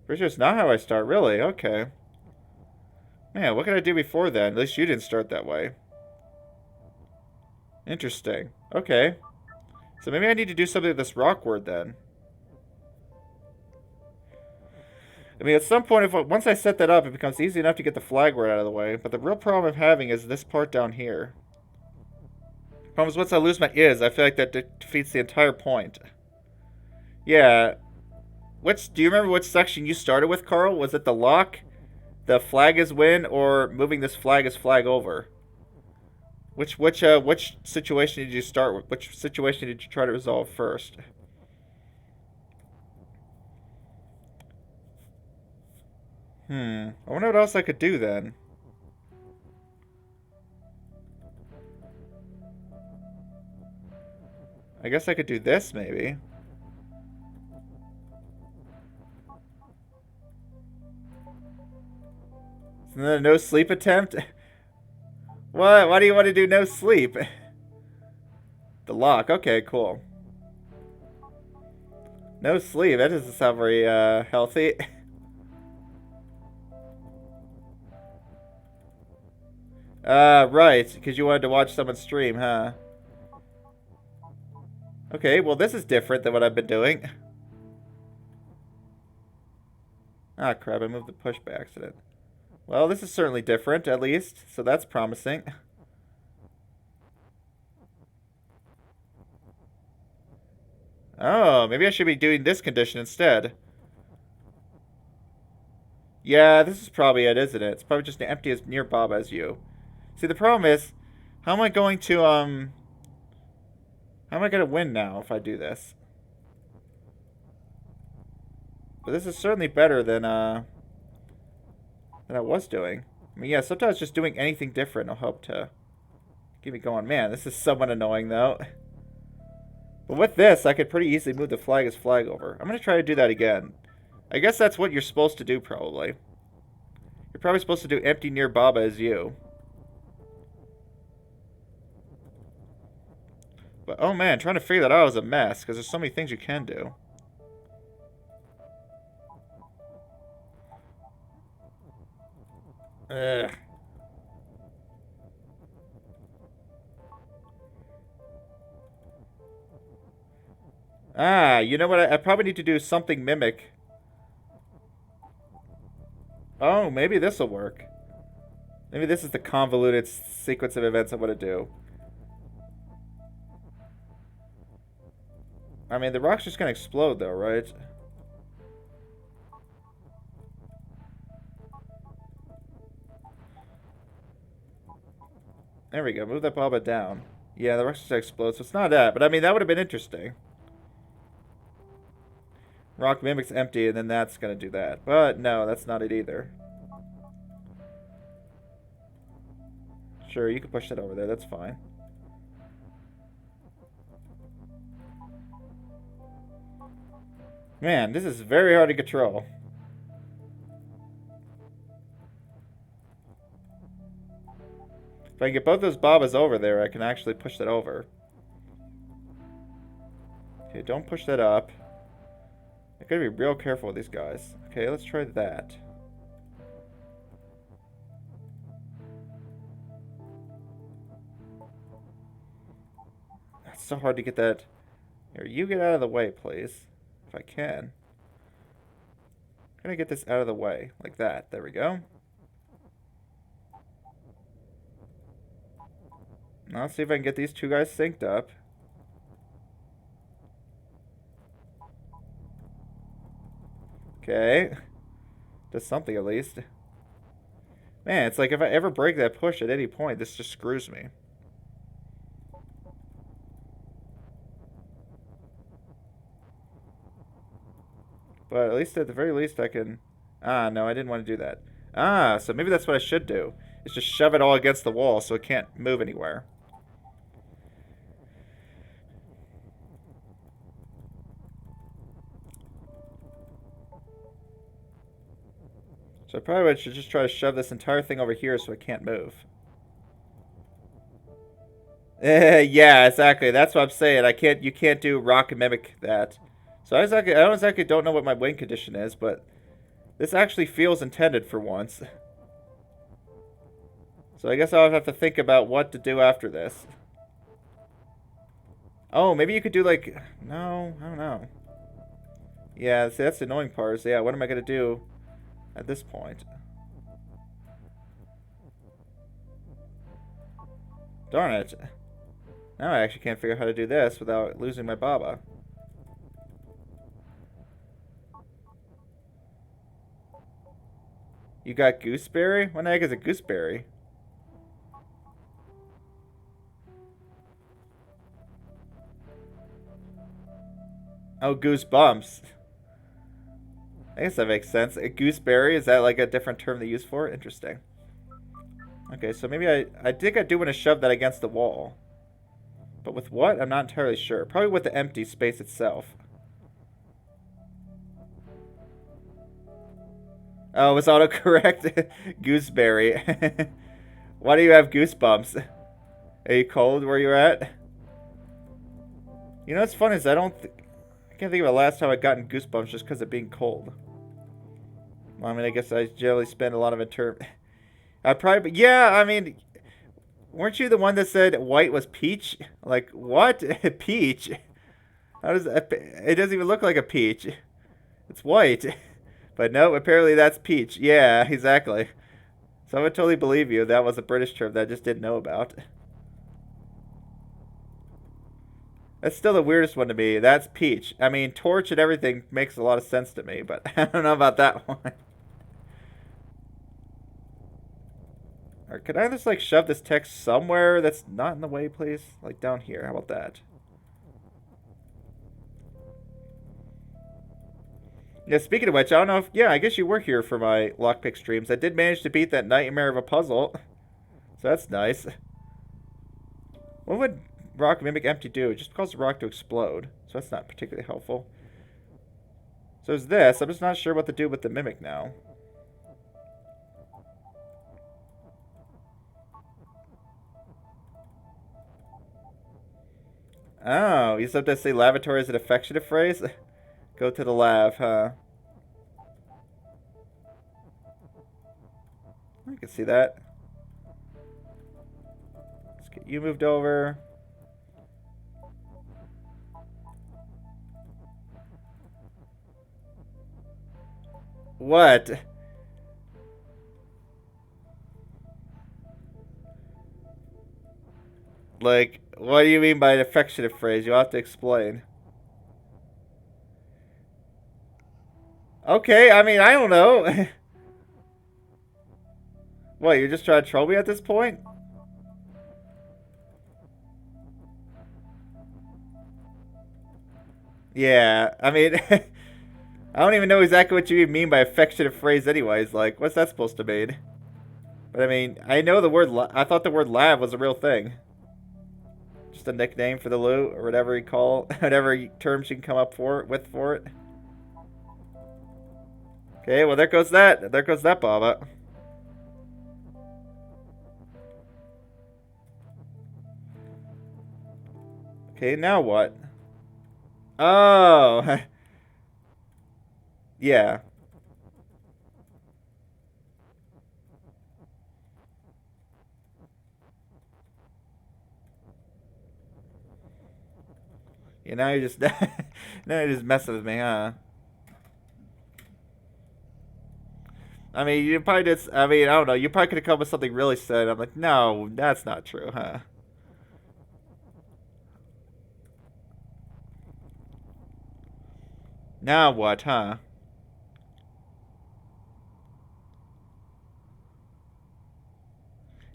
Pretty sure it's not how I start, really. Okay. Man, what can I do before then? At least you didn't start that way. Interesting. Okay. So maybe I need to do something with this rock word then. I mean, at some point, once I set that up, it becomes easy enough to get the flag word out of the way. But the real problem I'm having is this part down here. The problem is once I lose my is, I feel like that defeats the entire point. Yeah. Do you remember which section you started with, Carl? Was it the lock, the flag is win, or moving this flag over? Which situation did you start with? Which situation did you try to resolve first? I wonder what else I could do then. I guess I could do this, maybe. Isn't that a no sleep attempt? What? Why do you want to do no sleep? The lock. Okay, cool. No sleep. That doesn't sound very healthy. Right. Because you wanted to watch someone stream, huh? Okay, well this is different than what I've been doing. Ah, crap. I moved the push by accident. Well, this is certainly different, at least. So that's promising. Oh, maybe I should be doing this condition instead. Yeah, this is probably it, isn't it? It's probably just empty as near Bob as you. See, the problem is, how am I going to, how am I going to win now if I do this? But this is certainly better than I was doing. I mean, yeah, sometimes just doing anything different will help to keep me going. Man, this is somewhat annoying, though. But with this, I could pretty easily move the flag as flag over. I'm going to try to do that again. I guess that's what you're supposed to do, probably. You're probably supposed to do empty near Baba as you. But, oh man, trying to figure that out is a mess, because there's so many things you can do. Ugh. Ah, you know what? I probably need to do something mimic. Oh, maybe this will work. Maybe this is the convoluted sequence of events I want to do. I mean, the rock's just going to explode, though, right? There we go. Move that Baba down. Yeah, the rock's just going to explode, so it's not that. But, I mean, that would have been interesting. Rock mimics empty, and then that's going to do that. But, no, that's not it either. Sure, you can push that over there. That's fine. Man, this is very hard to control. If I can get both those Babas over there, I can actually push that over. Okay, don't push that up. I gotta be real careful with these guys. Okay, let's try that. It's so hard to get that. Here, you get out of the way, please. If I can. I'm gonna get this out of the way. Like that. There we go. Now let's see if I can get these two guys synced up. Okay. Does something at least. Man, it's like if I ever break that push at any point, this just screws me. But at least, at the very least, I can... Ah, no, I didn't want to do that. Ah, so maybe that's what I should do. Is just shove it all against the wall so it can't move anywhere. So I probably should just try to shove this entire thing over here so it can't move. Yeah, exactly. That's what I'm saying. You can't do rock and mimic that. So I don't know what my win condition is, but this actually feels intended for once. So I guess I'll have to think about what to do after this. Oh, maybe you could do like... No, I don't know. Yeah, see, that's the annoying part. So yeah, what am I going to do at this point? Darn it. Now I actually can't figure out how to do this without losing my Baba. You got gooseberry? What the heck is a gooseberry? Oh, goosebumps. I guess that makes sense. A gooseberry, is that like a different term they use for it? Interesting. Okay, so maybe I think I do want to shove that against the wall. But with what? I'm not entirely sure. Probably with the empty space itself. Oh, it's autocorrect. Gooseberry. Why do you have goosebumps? Are you cold where you're at? You know what's funny is I can't think of the last time I gotten goosebumps just because of being cold. Well, I mean, I guess I generally spend a lot of it I probably, yeah, I mean, weren't you the one that said white was peach? Like, what? Peach? How does that, it doesn't even look like a peach. It's white. But no, apparently that's peach. Yeah, exactly. So I would totally believe you. That was a British term that I just didn't know about. That's still the weirdest one to me. That's peach. I mean, torch and everything makes a lot of sense to me, but I don't know about that one. Or could I just, like, shove this text somewhere that's not in the way, please? Like, down here. How about that? Yeah, speaking of which, I don't know if... Yeah, I guess you were here for my lockpick streams. I did manage to beat that nightmare of a puzzle. So that's nice. What would rock mimic empty do? It just causes the rock to explode. So that's not particularly helpful. So there's this. I'm just not sure what to do with the mimic now. Oh, you sometimes say lavatory is an affectionate phrase? Go to the lav, huh? I can see that. Let's get you moved over. What? Like, what do you mean by an affectionate phrase? You'll have to explain. Okay, I mean, I don't know. What, you're just trying to troll me at this point? Yeah, I mean, I don't even know exactly what you mean by affectionate phrase anyways. Like, what's that supposed to mean? But I mean, I know the word, I thought the word lab was a real thing. Just a nickname for the loot, or whatever you call, whatever terms you can come up with for it. Okay, well there goes that. There goes that Baba. Okay, now what? Oh. Yeah. Yeah, now you're just now you're just messing with me, huh? I mean, you probably just, I mean, I don't know. You probably could have come up with something really sad. I'm like, no, that's not true, huh? Now what, huh?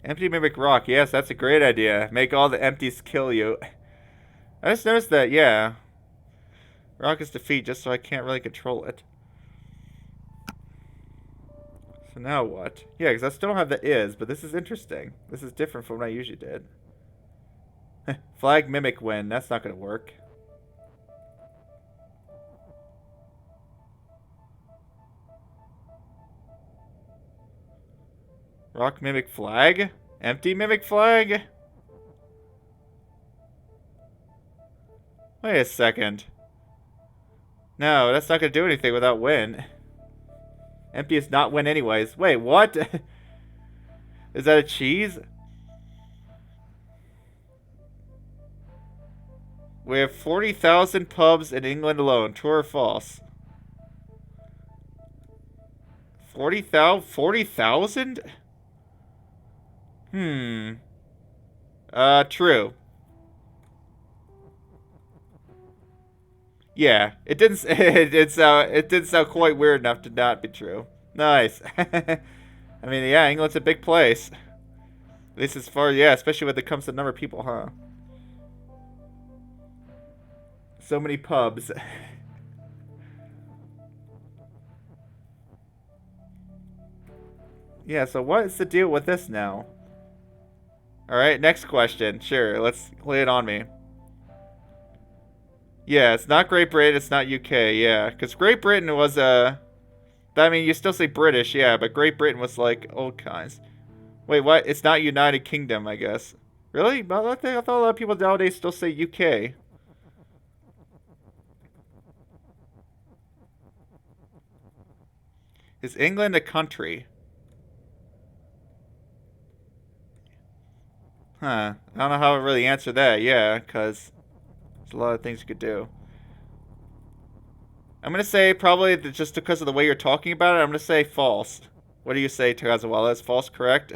Empty mimic rock. Yes, that's a great idea. Make all the empties kill you. I just noticed that, yeah. Rock is defeat just so I can't really control it. So now what? Yeah, because I still don't have the is, but this is interesting. This is different from what I usually did. Flag mimic win. That's not going to work. Rock mimic flag? Empty mimic flag? Wait a second. No, that's not going to do anything without win. Empty is not win anyways. Wait, what? Is that a cheese? We have 40,000 pubs in England alone. True or false? 40,000? 40,000? True. Yeah, it didn't. It did sound quite weird enough to not be true. Nice. I mean, yeah, England's a big place. At least as far, yeah, especially when it comes to the number of people, huh? So many pubs. Yeah, so what is the deal with this now? Alright, next question. Sure, let's lay it on me. Yeah, it's not Great Britain, it's not UK, yeah. Because Great Britain was, I mean, you still say British, yeah, but Great Britain was like old kinds. Wait, what? It's not United Kingdom, I guess. Really? I thought a lot of people nowadays still say UK. Is England a country? Huh. I don't know how to really answer that, yeah, because there's a lot of things you could do. I'm gonna say probably just because of the way you're talking about it, I'm gonna say false. What do you say, Tagazawa? Is false correct?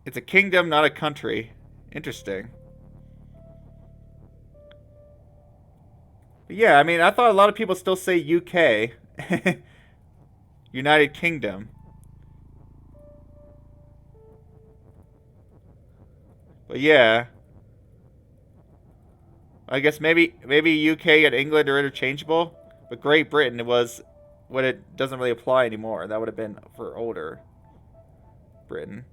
It's a kingdom, not a country. Interesting. But yeah, I mean, I thought a lot of people still say UK. United Kingdom. But yeah, I guess maybe UK and England are interchangeable, but Great Britain was what it doesn't really apply anymore. That would have been for older Britain.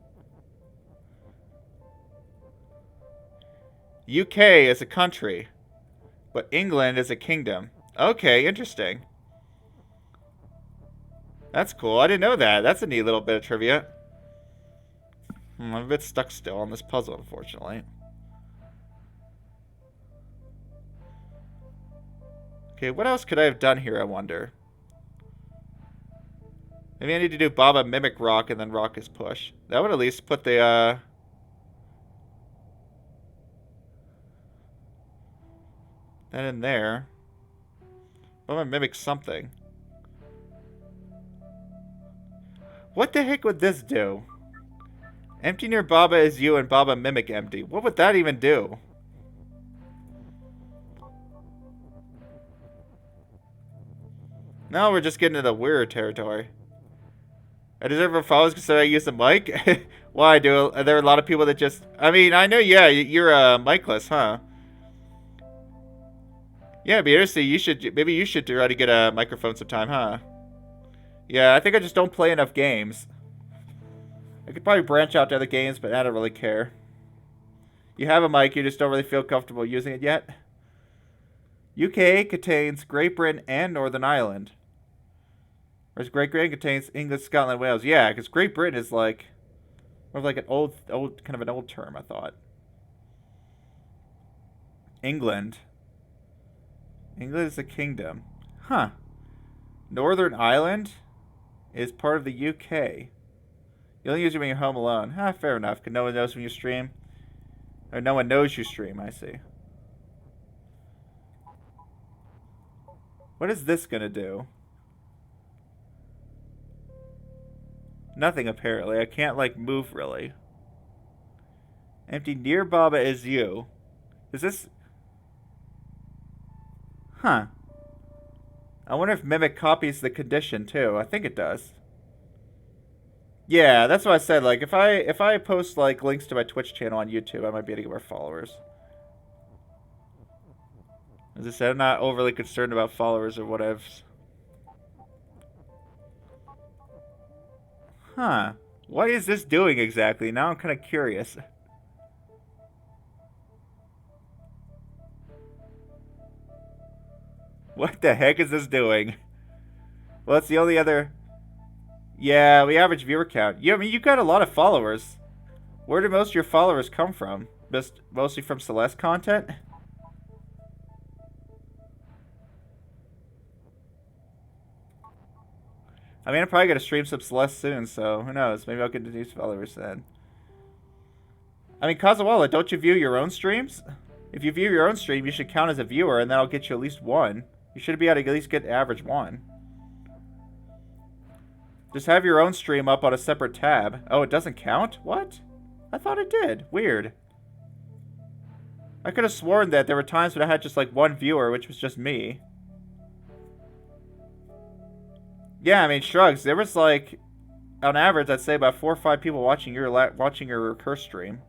UK is a country, but England is a kingdom. Okay, interesting. That's cool. I didn't know that. That's a neat little bit of trivia. I'm a bit stuck still on this puzzle, unfortunately. Okay, what else could I have done here, I wonder? Maybe I need to do Baba Mimic Rock and then Rock is Push. That would at least put the, that in there. Baba Mimic something. What the heck would this do? Empty near Baba is you and Baba Mimic empty. What would that even do? Now we're just getting into the weird territory. I deserve a follows because I use the mic? Why, are there a lot of people that just... I mean, I know, yeah, you're micless, huh? Yeah, but seriously, maybe you should try to get a microphone sometime, huh? Yeah, I think I just don't play enough games. I could probably branch out to other games, but I don't really care. You have a mic, you just don't really feel comfortable using it yet? UK contains Great Britain and Northern Ireland. Whereas Great Britain contains England, Scotland, Wales. Yeah, because Great Britain is like more of like an old, kind of an old term, I thought. England. England is a kingdom. Huh. Northern Ireland is part of the UK. You only use it when you're home alone. Ah, fair enough. Because no one knows when you stream. Or no one knows you stream, I see. What is this gonna do? Nothing, apparently. I can't, like, move, really. Empty near Baba is you. Is this... Huh. I wonder if Mimic copies the condition, too. I think it does. Yeah, that's what I said. Like, if I post, like, links to my Twitch channel on YouTube, I might be able to get more followers. As I said, I'm not overly concerned about followers or whatever. Huh. What is this doing exactly? Now I'm kind of curious. What the heck is this doing? Well, it's the only other... Yeah, we average viewer count. Yeah, I mean, you got a lot of followers. Where do most of your followers come from? Just mostly from Celeste content? I mean, I'm probably going to stream some Celeste soon, so who knows? Maybe I'll get new followers then. I mean, Kazawala, don't you view your own streams? If you view your own stream, you should count as a viewer, and that'll get you at least one. You should be able to at least get average one. Just have your own stream up on a separate tab. Oh, it doesn't count? What? I thought it did. Weird. I could have sworn that there were times when I had just like one viewer, which was just me. Yeah, I mean, Shrugs, there was like, on average, I'd say about 4 or 5 people watching your curse stream.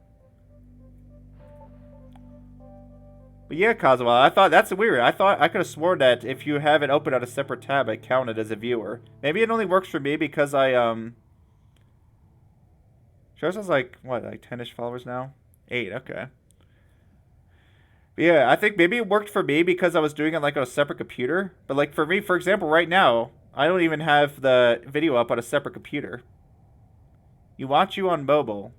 But yeah, Kazuha, I thought that's weird. I could have sworn that if you have it open on a separate tab, it counted as a viewer. Maybe it only works for me because I Shows us like, what, like 10-ish followers now? 8, okay. But yeah, I think maybe it worked for me because I was doing it like on a separate computer. But like for me, for example, right now, I don't even have the video up on a separate computer. You watch you on mobile.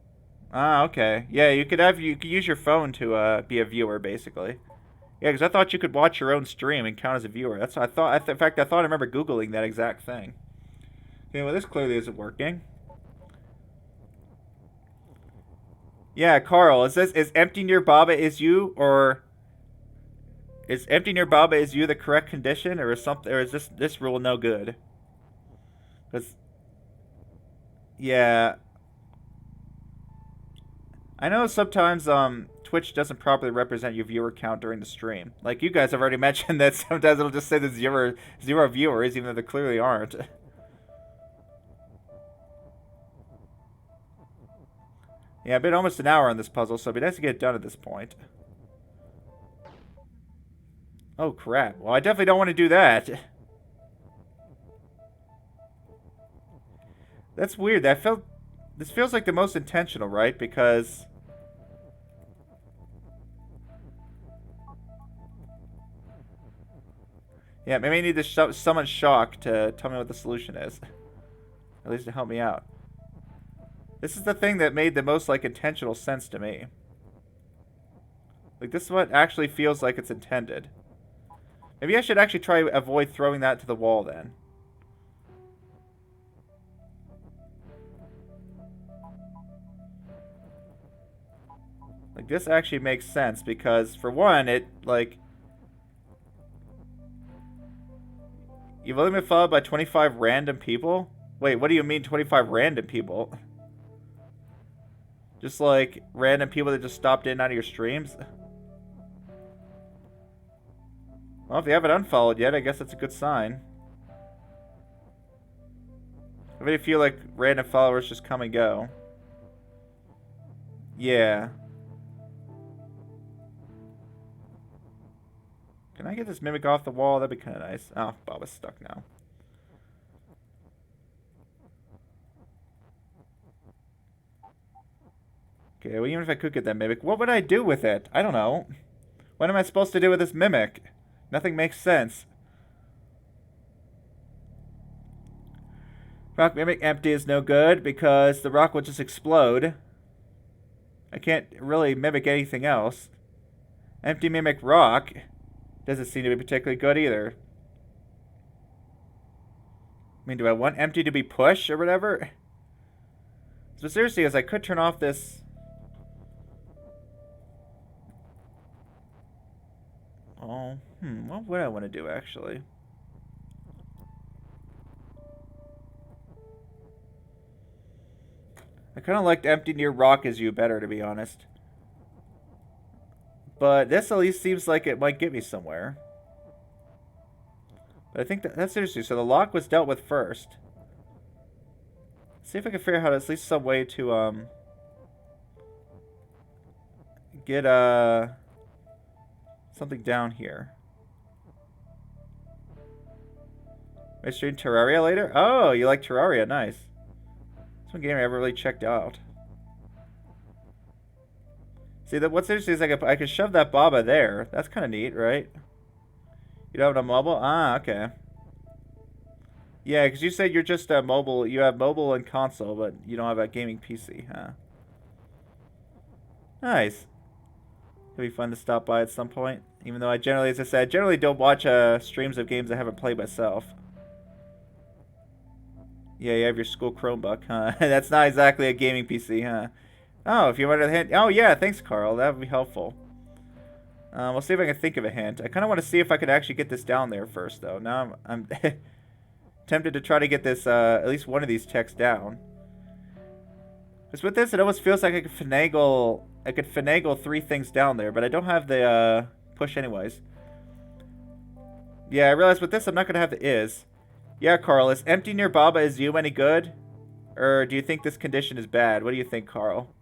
Ah, okay. Yeah, you could use your phone to be a viewer, basically. Yeah, because I thought you could watch your own stream and count as a viewer. That's what I thought. In fact, I thought I remember Googling that exact thing. Okay, well, this clearly isn't working. Yeah, Carl, is empty near Baba is you, or is empty near Baba is you the correct condition, or is something, or is this rule no good? Because yeah, I know sometimes Twitch doesn't properly represent your viewer count during the stream. Like you guys have already mentioned that sometimes it'll just say the zero viewers, even though there clearly aren't. Yeah, I've been almost an hour on this puzzle, so it'd be nice to get it done at this point. Oh crap! Well, I definitely don't want to do that. That's weird. This feels like the most intentional, right? Because yeah, maybe I need to summon Shock to tell me what the solution is. At least to help me out. This is the thing that made the most, like, intentional sense to me. Like, this is what actually feels like it's intended. Maybe I should actually try to avoid throwing that to the wall, then. Like, this actually makes sense, because, for one, it, like... You've only been followed by 25 random people? Wait, what do you mean 25 random people? Just like random people that just stopped in out of your streams? Well, if you haven't unfollowed yet, I guess that's a good sign. I really feel like random followers just come and go. Yeah. Can I get this mimic off the wall? That'd be kind of nice. Oh, Bob is stuck now. Okay, well, even if I could get that mimic, what would I do with it? I don't know. What am I supposed to do with this mimic? Nothing makes sense. Rock mimic empty is no good because the rock will just explode. I can't really mimic anything else. Empty mimic rock doesn't seem to be particularly good either. I mean, do I want empty to be push or whatever? So seriously, as I could turn off this... Oh, what would I want to do, actually? I kind of liked empty near rock as you better, to be honest. But this at least seems like it might get me somewhere. But I think that's seriously. So the lock was dealt with first. See if I can figure out at least some way to get something down here. Am I stream Terraria later? Oh, you like Terraria? Nice. It's one game I ever really checked out. See, what's interesting is I could shove that Baba there. That's kind of neat, right? You don't have a mobile? Ah, okay. Yeah, because you said you're just mobile. You have mobile and console, but you don't have a gaming PC, huh? Nice. It'll be fun to stop by at some point. Even though I generally, as I said, generally don't watch streams of games I haven't played myself. Yeah, you have your school Chromebook, huh? That's not exactly a gaming PC, huh? Oh, if you wanted a hint. Oh, yeah, thanks, Carl. That would be helpful. We'll see if I can think of a hint. I kind of want to see if I could actually get this down there first, though. Now I'm tempted to try to get this, at least one of these checks down. Because with this, it almost feels like I could finagle 3 things down there, but I don't have the, push anyways. Yeah, I realize with this, I'm not going to have the is. Yeah, Carl, is empty near Baba is you any good? Or do you think this condition is bad? What do you think, Carl?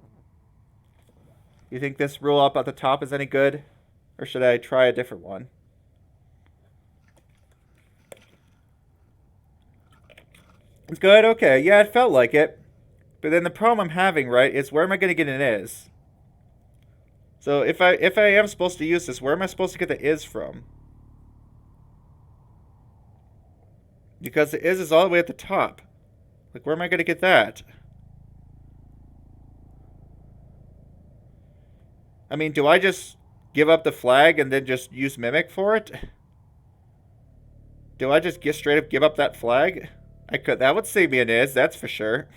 You think this rule up at the top is any good? Or should I try a different one? It's good? Okay. Yeah, it felt like it. But then the problem I'm having, right, is where am I going to get an is? So if I am supposed to use this, where am I supposed to get the is from? Because the is all the way at the top. Like, where am I going to get that? I mean, do I just give up the flag and then just use mimic for it? Do I just straight up give up that flag? I could. That would save me an is, that's for sure.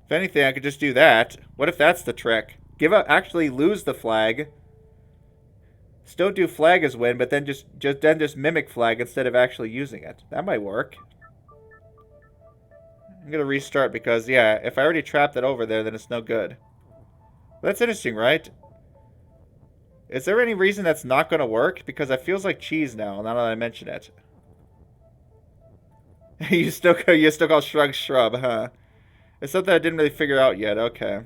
If anything, I could just do that. What if that's the trick? Actually lose the flag. Still do flag as win, but then just mimic flag instead of actually using it. That might work. I'm gonna restart because, yeah, if I already trapped it over there, then it's no good. That's interesting, right? Is there any reason that's not gonna work? Because it feels like cheese now that I mention it. you still call shrug shrub, huh? It's something I didn't really figure out yet. Okay.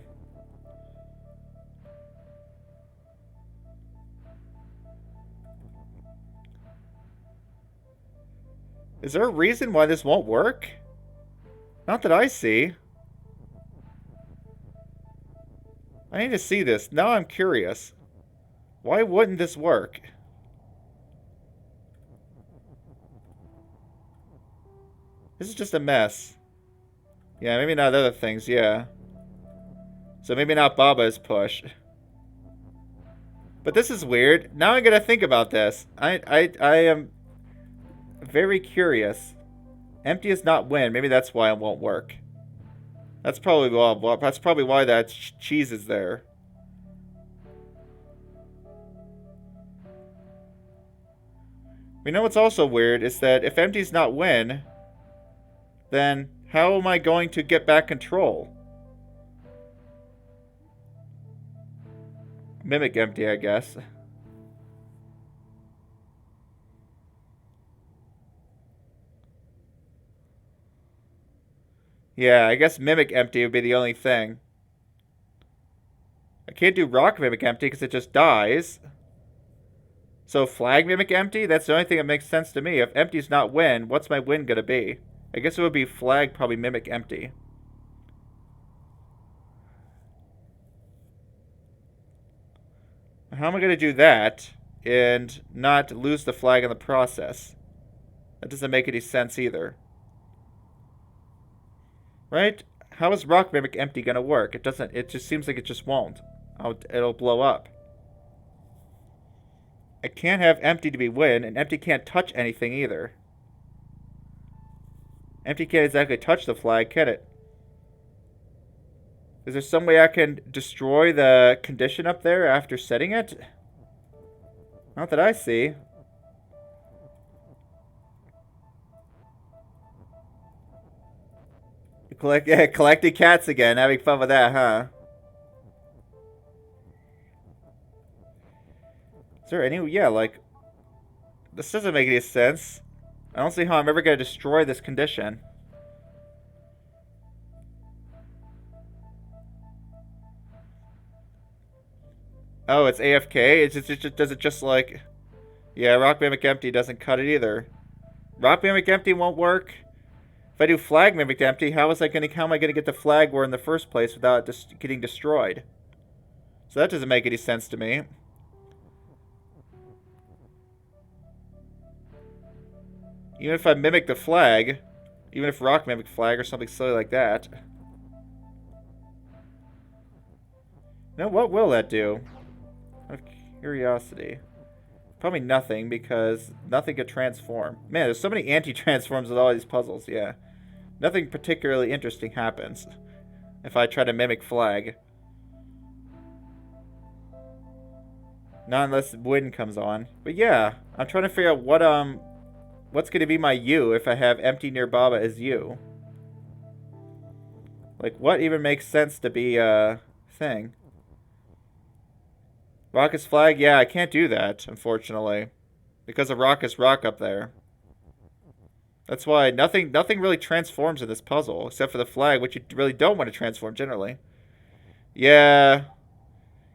Is there a reason why this won't work? Not that I see. I need to see this. Now I'm curious. Why wouldn't this work? This is just a mess. Yeah, maybe not other things, yeah. So maybe not Baba's push. But this is weird. Now I'm gonna think about this. I am very curious. Empty is not win. Maybe that's why it won't work. That's probably why that cheese is there. We know what's also weird is that if empty's not win, then how am I going to get back control? Mimic empty, I guess. Yeah, I guess mimic empty would be the only thing. I can't do rock mimic empty because it just dies. So flag mimic empty? That's the only thing that makes sense to me. If empty's not win, what's my win gonna be? I guess it would be flag, probably mimic empty. How am I gonna do that and not lose the flag in the process? That doesn't make any sense either. Right? How is rock mimic empty gonna work? It doesn't. It just seems like it just won't. It'll blow up. I can't have empty to be win, and empty can't touch anything either. Empty can't exactly touch the flag, can it? Is there some way I can destroy the condition up there after setting it? Not that I see. Collecting cats again, having fun with that, huh? Is there any... Yeah, like... This doesn't make any sense. I don't see how I'm ever going to destroy this condition. Oh, it's AFK? Does it just like... Yeah, Rock Mimic Empty doesn't cut it either. Rock Mimic Empty won't work. If I do Flag Mimic Empty, how am I gonna get the flag where in the first place without it just getting destroyed? So that doesn't make any sense to me. Even if I mimic the flag, even if Rock Mimic Flag or something silly like that. Now, what will that do? Out of curiosity. Probably nothing, because nothing could transform. Man, there's so many anti-transforms with all these puzzles, yeah. Nothing particularly interesting happens if I try to mimic flag. Not unless wind comes on. But yeah, I'm trying to figure out what's going to be my U if I have empty near Baba as U. Like, what even makes sense to be a thing? Raucous flag? Yeah, I can't do that, unfortunately. Because of Raucous Rock up there. That's why nothing really transforms in this puzzle, except for the flag, which you really don't want to transform generally. Yeah.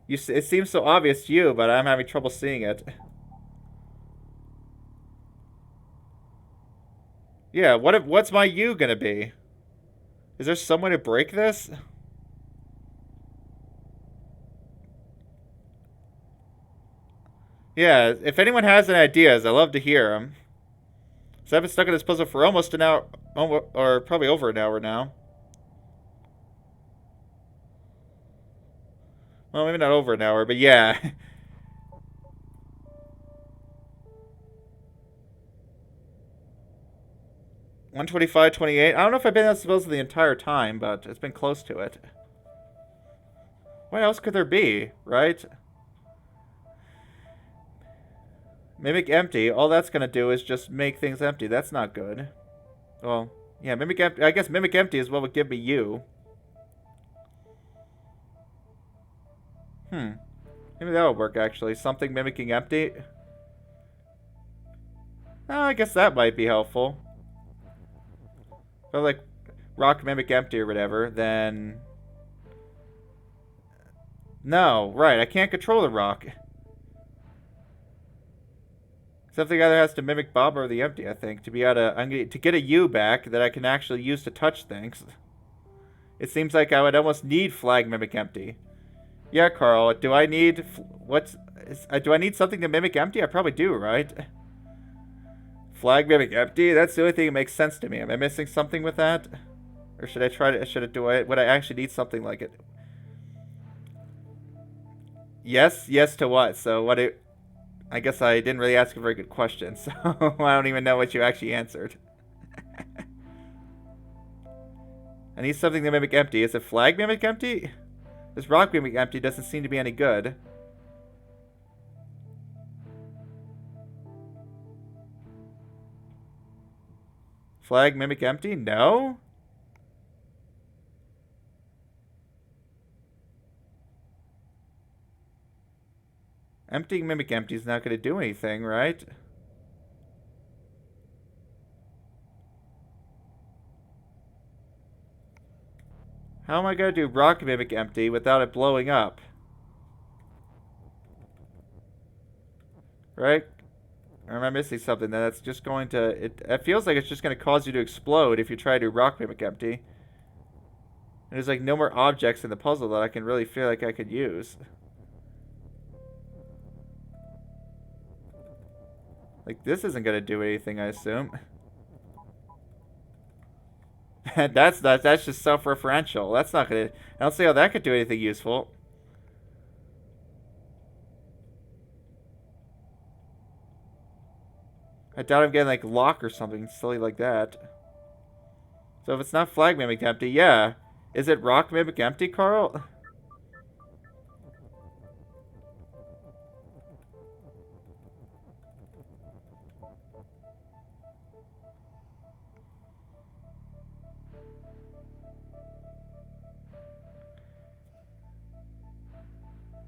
It seems so obvious to you, but I'm having trouble seeing it. Yeah, what's my U gonna be? Is there some way to break this? Yeah, if anyone has any ideas, I love to hear them. So I've been stuck in this puzzle for almost an hour, or probably over an hour now. Well, maybe not over an hour, but yeah. 125.28. I don't know if I've been at this puzzle the entire time, but it's been close to it. What else could there be, right? Mimic empty. All that's gonna do is just make things empty. That's not good. Well, yeah, mimic empty. I guess mimic empty is what would give me U. Maybe that would work actually. Something mimicking empty. Oh, I guess that might be helpful. But like rock mimic empty or whatever, then no, right? I can't control the rock. Something either has to mimic Bob or the empty, I think, to be able to get a U back that I can actually use to touch things. It seems like I would almost need flag mimic empty. Yeah, Carl. Do I need do I need something to mimic empty? I probably do, right? Flag mimic empty. That's the only thing that makes sense to me. Am I missing something with that, or should I try to? Would I actually need something like it? Yes. Yes to what? So what? I guess I didn't really ask a very good question, so I don't even know what you actually answered. I need something to mimic empty. Is it flag mimic empty? This rock mimic empty doesn't seem to be any good. Flag mimic empty? No? Emptying mimic empty is not going to do anything, right? How am I going to do rock mimic empty without it blowing up? Right? Or am I missing something that's just going to... It feels like it's just going to cause you to explode if you try to do rock mimic empty. And there's like no more objects in the puzzle that I can really feel like I could use. Like this isn't going to do anything, I assume. that's just self-referential. That's not going to... I don't see how that could do anything useful. I doubt I'm getting like lock or something silly like that. So if it's not flag mimic empty, yeah. Is it rock mimic empty, Carl?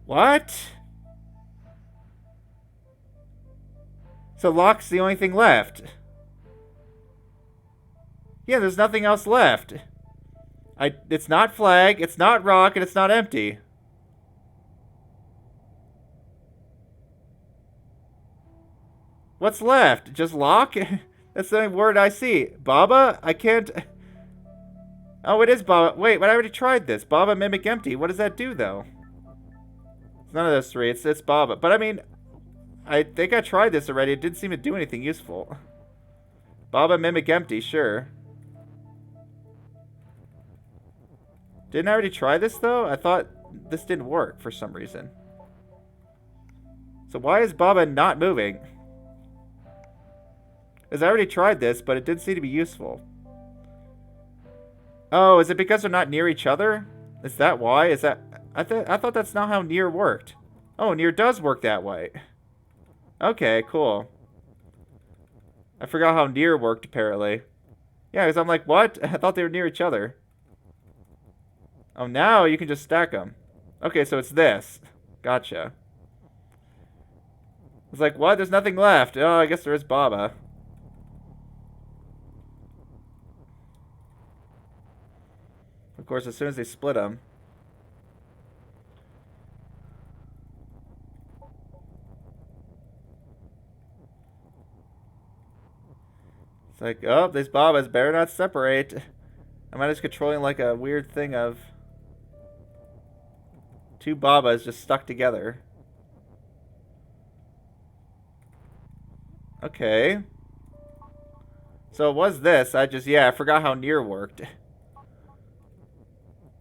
What? So lock's the only thing left. Yeah, there's nothing else left. It's not flag, it's not rock, and it's not empty. What's left? Just lock? That's the only word I see. Baba? I can't... Oh, it is Baba. Wait, but I already tried this. Baba mimic empty. What does that do, though? It's none of those three. It's Baba. But, I mean... I think I tried this already. It didn't seem to do anything useful. Baba mimic empty, sure. Didn't I already try this, though? I thought this didn't work for some reason. So why is Baba not moving? Because I already tried this, but it did seem to be useful. Oh, is it because they're not near each other? Is that why? Is that... I thought that's not how near worked. Oh, near does work that way. Okay, cool. I forgot how near worked, apparently. Yeah, because I'm like, what? I thought they were near each other. Oh, now you can just stack them. Okay, so it's this. Gotcha. It's like, what? There's nothing left. Oh, I guess there is Baba. Of course, as soon as they split them. It's like, oh, these Babas better not separate. Am I just controlling like a weird thing of two Babas just stuck together? Okay. So it was this. I forgot how near worked.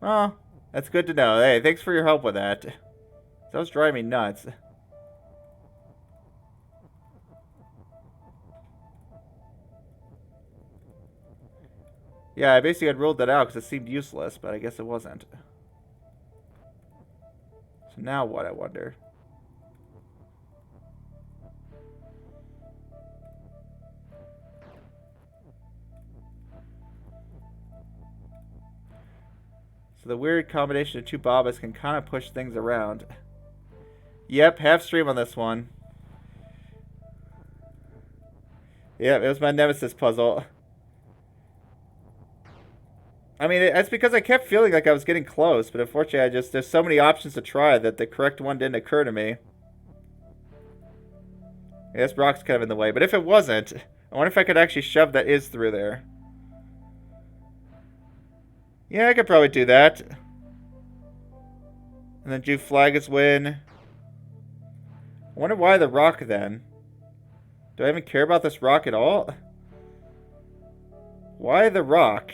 Oh, that's good to know. Hey, thanks for your help with that. That was driving me nuts. Yeah, I basically had ruled that out because it seemed useless, but I guess it wasn't. So now what, I wonder? So the weird combination of two Babas can kind of push things around. Yep, half stream on this one. Yep, it was my Nemesis puzzle. I mean, it's because I kept feeling like I was getting close, but unfortunately there's so many options to try that the correct one didn't occur to me. Yeah, this rock's kind of in the way, but if it wasn't, I wonder if I could actually shove that is through there. Yeah, I could probably do that. And then do flag as win. I wonder why the rock then. Do I even care about this rock at all? Why the rock?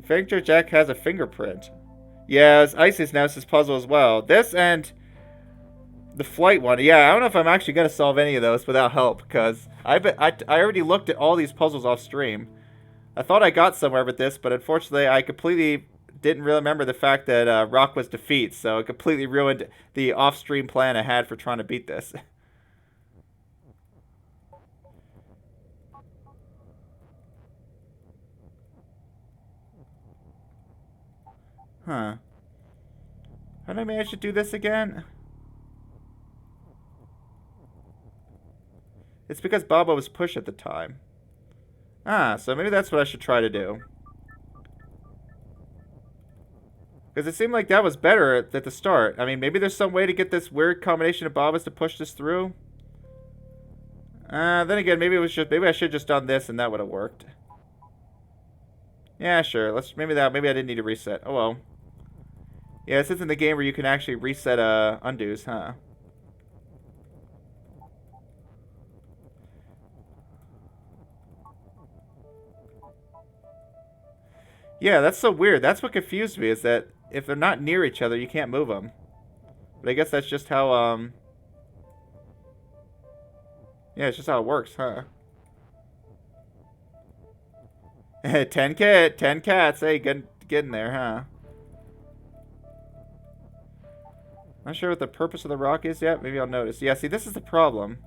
Finger Jack has a fingerprint. Yeah, it's Icy's Nemesis puzzle as well. This and the flight one. Yeah, I don't know if I'm actually going to solve any of those without help, because I already looked at all these puzzles off stream. I thought I got somewhere with this, but unfortunately I completely didn't really remember the fact that rock was defeat, so it completely ruined the off-stream plan I had for trying to beat this. Huh. How did I manage to do this again? It's because Baba was pushed at the time. Ah, so maybe that's what I should try to do. Because it seemed like that was better at the start. I mean, maybe there's some way to get this weird combination of Babas to push this through. Then again, maybe I should have just done this and that would have worked. Yeah, sure. Maybe I didn't need to reset. Oh well. Yeah, this isn't the game where you can actually reset undos, huh? Yeah, that's so weird. That's what confused me, is that if they're not near each other, you can't move them. But I guess that's just how, yeah, it's just how it works, huh? 10 cats. Hey, get in there, huh? Not sure what the purpose of the rock is yet. Maybe I'll notice. Yeah, see, this is the problem.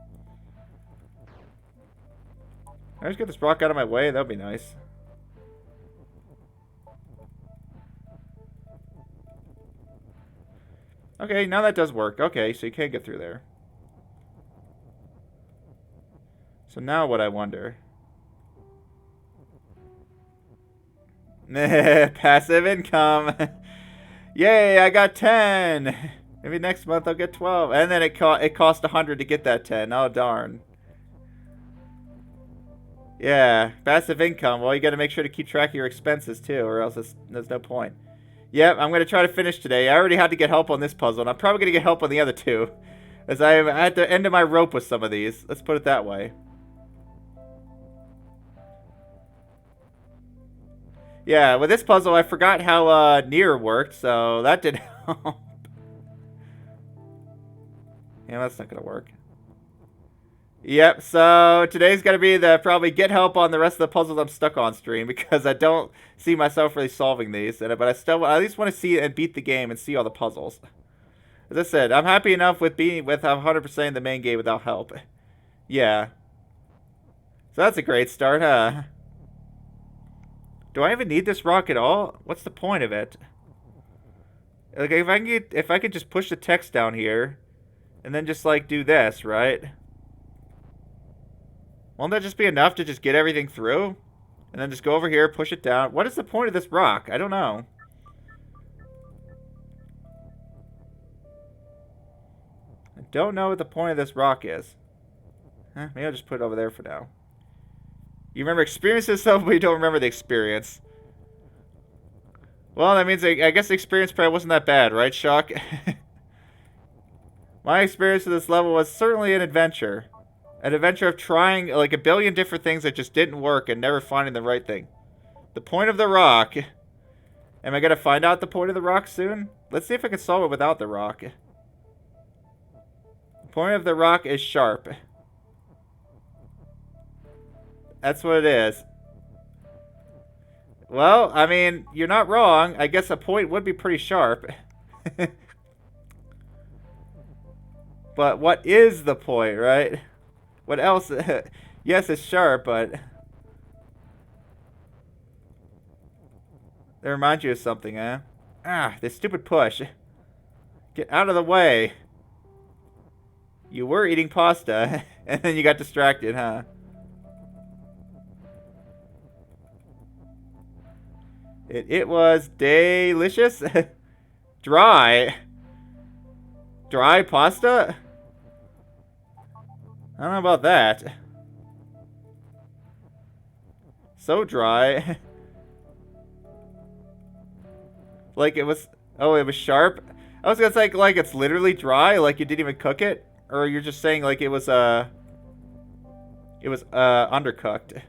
Can I just get this rock out of my way? That would be nice. Okay, now that does work. Okay, so you can't get through there. So now what, I wonder? Passive income. Yay, I got 10. Maybe next month I'll get 12. And then it cost 100 to get that 10. Oh, darn. Yeah, passive income. Well, you got to make sure to keep track of your expenses, too, or else there's no point. Yep, I'm going to try to finish today. I already had to get help on this puzzle, and I'm probably going to get help on the other two, as I'm at the end of my rope with some of these. Let's put it that way. Yeah, with this puzzle, I forgot how near worked, so that didn't help. Yeah, that's not going to work. Yep, so today's going to be the probably get help on the rest of the puzzles I'm stuck on stream, because I don't see myself really solving these, but I at least want to see and beat the game and see all the puzzles. As I said, I'm happy enough with 100% in the main game without help. Yeah. So that's a great start, huh? Do I even need this rock at all? What's the point of it? Like, if I could just push the text down here, and then just like do this, right? Won't that just be enough to just get everything through? And then just go over here, push it down. What is the point of this rock? I don't know. I don't know what the point of this rock is. Maybe I'll just put it over there for now. You remember experiences, though, but you don't remember the experience. Well, that means I guess the experience probably wasn't that bad, right, Shock? My experience of this level was certainly an adventure. An adventure of trying like a billion different things that just didn't work and never finding the right thing. The point of the rock. Am I going to find out the point of the rock soon? Let's see if I can solve it without the rock. The point of the rock is sharp. That's what it is. Well, I mean, you're not wrong. I guess a point would be pretty sharp. But what is the point, right? What else? Yes, it's sharp, but... That reminds you of something, huh? Ah, this stupid push. Get out of the way. You were eating pasta, and then you got distracted, huh? It was delicious. Dry. Dry pasta? I don't know about that. So dry. Like it was... Oh, it was sharp? I was gonna say, like it's literally dry? Like you didn't even cook it? Or you're just saying like it was, undercooked?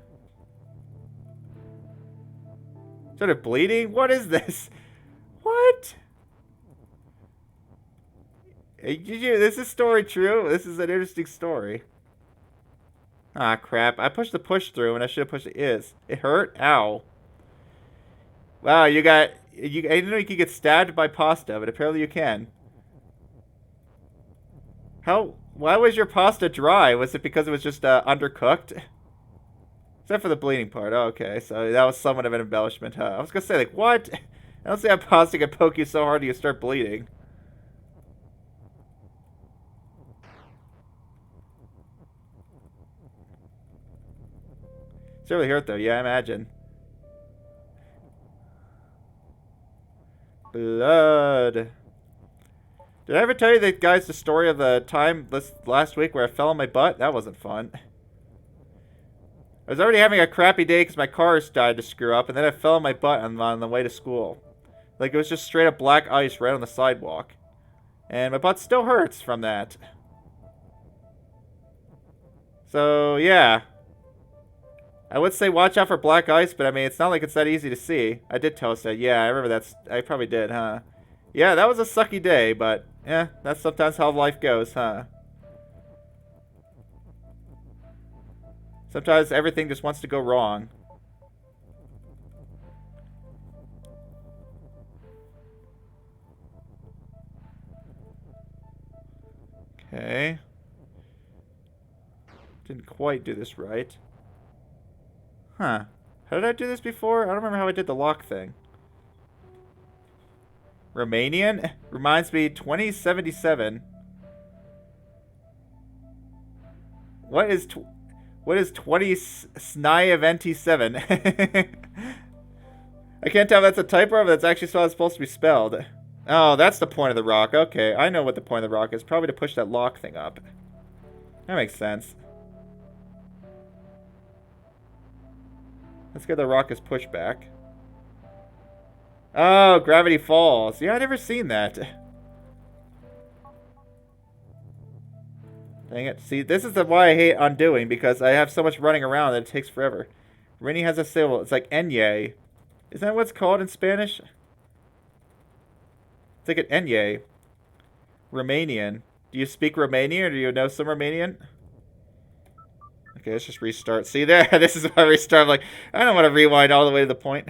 Sort of bleeding? What is this? What? Is this story true? This is an interesting story. Ah, crap. I pushed the push through and I should have pushed the is. It hurt? Ow. Wow, I didn't know you could get stabbed by pasta, but apparently you can. Why was your pasta dry? Was it because it was just undercooked? Except for the bleeding part. Oh, okay, so that was somewhat of an embellishment, huh? I was gonna say, like, what? I don't see how pasta can poke you so hard you start bleeding. It's really hurt, though. Yeah, I imagine. Blood. Did I ever tell you that, guys, the story of the time last week where I fell on my butt? That wasn't fun. I was already having a crappy day because my car started to screw up, and then I fell on my butt on the way to school. Like, it was just straight up black ice right on the sidewalk. And my butt still hurts from that. So, yeah. I would say watch out for black ice, but I mean, it's not like it's that easy to see. I did toast that. Yeah, I remember that. I probably did, huh? Yeah, that was a sucky day, but, yeah, that's sometimes how life goes, huh? Sometimes everything just wants to go wrong. Okay. Didn't quite do this right. Huh. How did I do this before? I don't remember how I did the lock thing. Romanian? Reminds me, 2077. What is 20 Snyaventi7? I can't tell if that's a typo or if that's actually how it's supposed to be spelled. Oh, that's the point of the rock. Okay, I know what the point of the rock is. Probably to push that lock thing up. That makes sense. Let's get the rock as pushback. Oh, Gravity Falls. Yeah, I've never seen that. Dang it. See, this is why I hate undoing, because I have so much running around that it takes forever. Rini has a syllable. It's like enye. Isn't that what it's called in Spanish? It's like an enye. Romanian. Do you speak Romanian, or do you know some Romanian? Okay, let's just restart. See there? This is why I restart. I'm like, I don't want to rewind all the way to the point.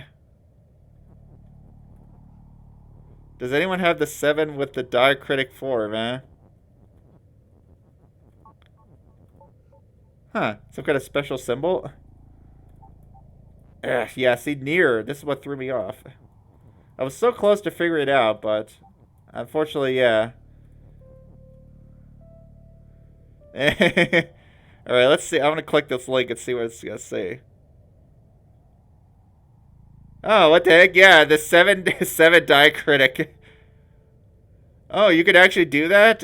Does anyone have the 7 with the diacritic form, man? Huh. Some kind of special symbol? Ugh, yeah, see, near. This is what threw me off. I was so close to figuring it out, but... Unfortunately, yeah. Alright, let's see. I'm going to click this link and see what it's going to say. Oh, what the heck? Yeah, the 7 diacritic. Oh, you could actually do that?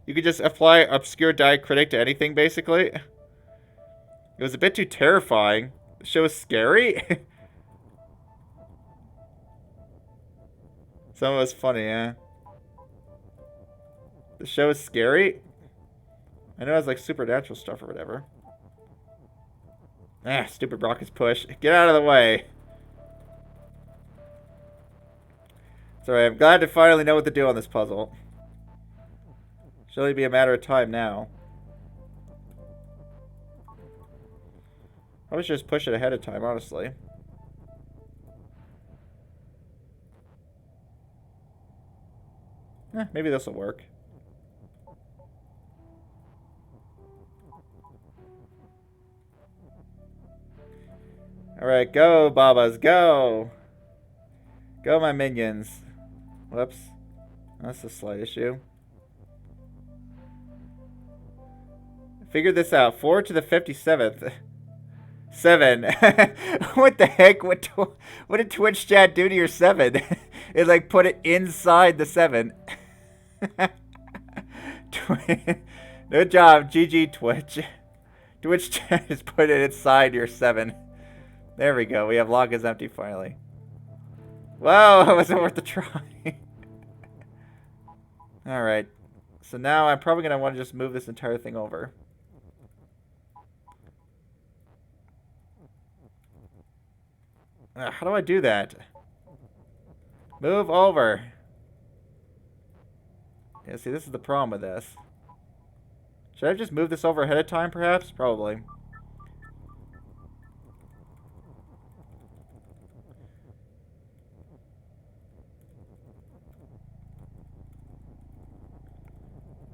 You could just apply obscure diacritic to anything, basically? It was a bit too terrifying. The show was scary. Some of it's funny, yeah. The show is scary. I know it has like supernatural stuff or whatever. Ah, stupid rockets push. Get out of the way. It's alright, I'm glad to finally know what to do on this puzzle. Should only be a matter of time now. I should just push it ahead of time, honestly. Maybe this will work. Alright, go, Babas, go! Go, my minions. Whoops. That's a slight issue. Figured this out. 4 to the 57th. 7. What the heck? What did Twitch chat do to your 7? It like put it inside the 7. Good job, GG Twitch. Twitch chat has put it inside your 7. There we go. We have log is empty finally. Whoa, it wasn't worth the try. Alright. So now I'm probably going to want to just move this entire thing over. How do I do that? Move over. Yeah, see, this is the problem with this. Should I just move this over ahead of time, perhaps? Probably.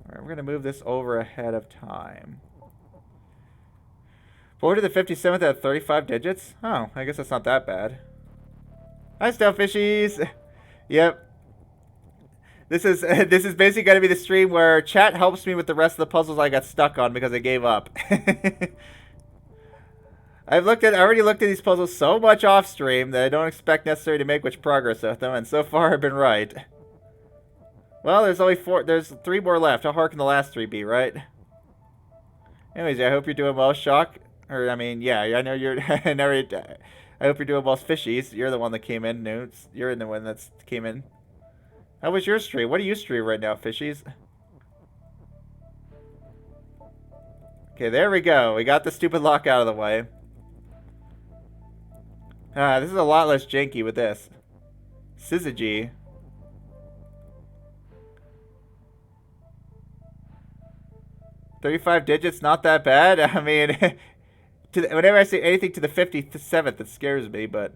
Alright, we're going to move this over ahead of time. 4 to the 57th at 35 digits? Oh, I guess that's not that bad. Hi, Stellfishies! Yep. This is basically going to be the stream where chat helps me with the rest of the puzzles I got stuck on because I gave up. I already looked at these puzzles so much off stream that I don't expect necessarily to make much progress with them, and so far I've been right. Well, there's 3 more left. How hard can the last 3 be, right? Anyways, I hope you're doing well, Shock. Or, I mean, yeah, I know you're... I hope you're doing well, Fishies. You're the one that came in, Newts. You're the one that came in. How was your stream? What do you stream right now, Fishies? Okay, there we go. We got the stupid lock out of the way. This is a lot less janky with this. Syzygy. $35 digits, not that bad. I mean, whenever I say anything to the 57th, it scares me, but...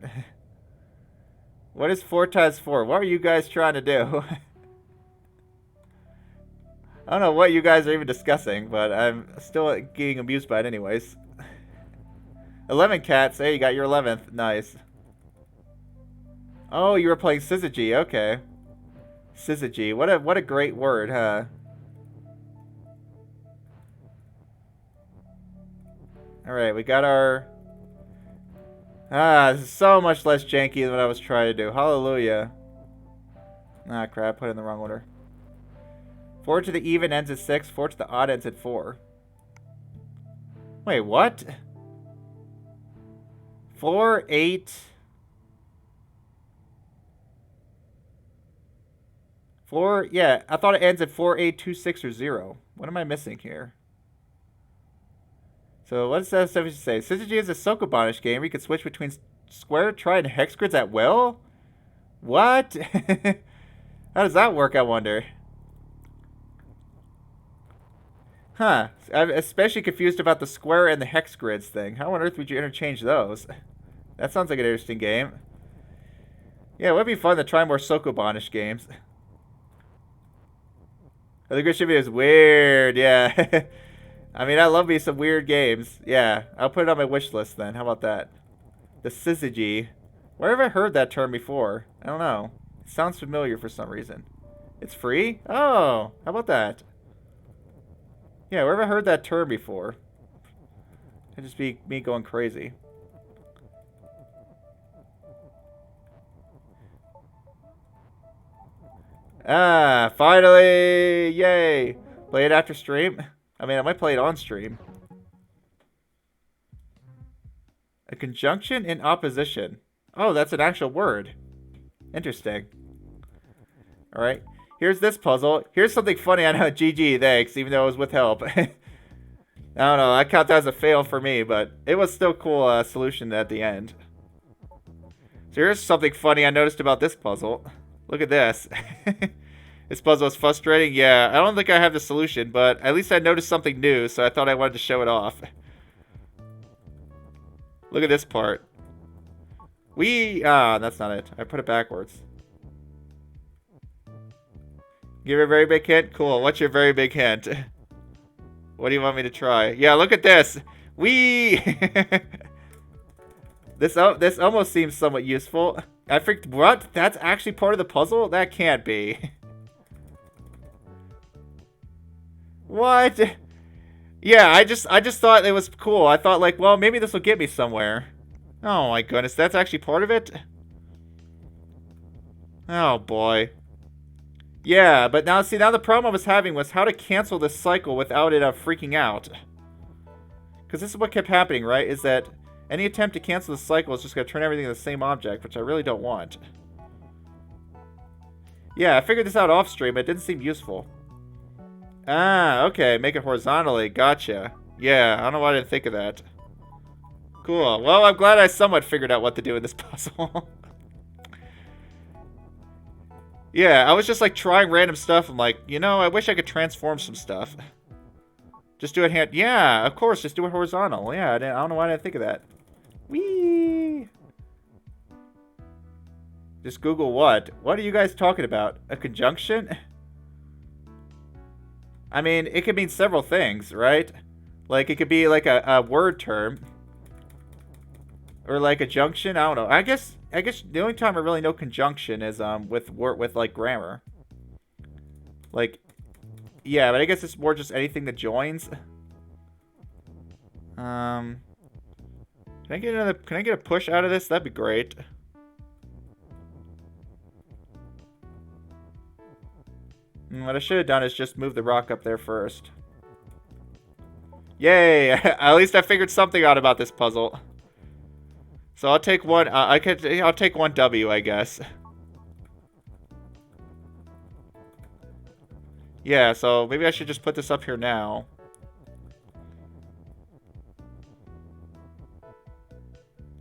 What is 4 times 4? What are you guys trying to do? I don't know what you guys are even discussing, but I'm still getting amused by it anyways. 11 cats. Hey, you got your 11th. Nice. Oh, you were playing Syzygy. Okay. Syzygy. What a great word, huh? Alright, we got our... this is so much less janky than what I was trying to do. Hallelujah. Ah, crap. Put it in the wrong order. 4 to the even ends at 6. 4 to the odd ends at 4. Wait, what? 4, 8... 4... Yeah, I thought it ends at 4, 8, 2, 6, or 0. What am I missing here? So what does that stuff say? Syzygy is a Sokobanish game where you can switch between square, tri, and hex grids at will? What? How does that work, I wonder? Huh. I'm especially confused about the square and the hex grids thing. How on earth would you interchange those? That sounds like an interesting game. Yeah, it would be fun to try more Sokobanish games. The good shimmy is weird, yeah. I mean, I love me some weird games. Yeah, I'll put it on my wish list then. How about that? The Syzygy. Where have I heard that term before? I don't know. It sounds familiar for some reason. It's free? Oh, how about that? Yeah, where have I heard that term before? It'd just be me going crazy. Ah, finally! Yay! Play it after stream? I mean, I might play it on stream. A conjunction in opposition. Oh, that's an actual word. Interesting. Alright. Here's this puzzle. Here's something funny on how GG, thanks, even though it was with help. I don't know, I count that as a fail for me, but it was still cool solution at the end. So here's something funny I noticed about this puzzle. Look at this. This puzzle is frustrating. Yeah, I don't think I have the solution, but at least I noticed something new, so I thought I wanted to show it off. Look at this part. That's not it. I put it backwards. Give a very big hint? Cool. What's your very big hint? What do you want me to try? Yeah, look at this. This almost seems somewhat useful. I freaked. What? That's actually part of the puzzle? That can't be. What? Yeah, I just thought it was cool. I thought like, well, maybe this will get me somewhere. Oh my goodness, that's actually part of it? Oh boy. Yeah, but now see, now the problem I was having was how to cancel this cycle without it freaking out. Because this is what kept happening, right? Is that any attempt to cancel the cycle is just going to turn everything into the same object, which I really don't want. Yeah, I figured this out off stream, but it didn't seem useful. Ah, okay, make it horizontally, gotcha. Yeah, I don't know why I didn't think of that. Cool, well, I'm glad I somewhat figured out what to do in this puzzle. Yeah, I was just like trying random stuff. I'm like, you know, I wish I could transform some stuff. Just do it hand. Yeah, of course, just do it horizontal. Yeah, I don't know why I didn't think of that. Whee! Just Google what? What are you guys talking about? A conjunction? I mean, it could mean several things, right? Like, it could be like a word term. Or like a junction. I don't know. I guess the only time I really know conjunction is with like grammar. Like, yeah, but I guess it's more just anything that joins. Can I get a push out of this? That'd be great. What I should have done is just move the rock up there first. Yay! At least I figured something out about this puzzle. So I'll take one. I'll take one W, I guess. Yeah. So maybe I should just put this up here now.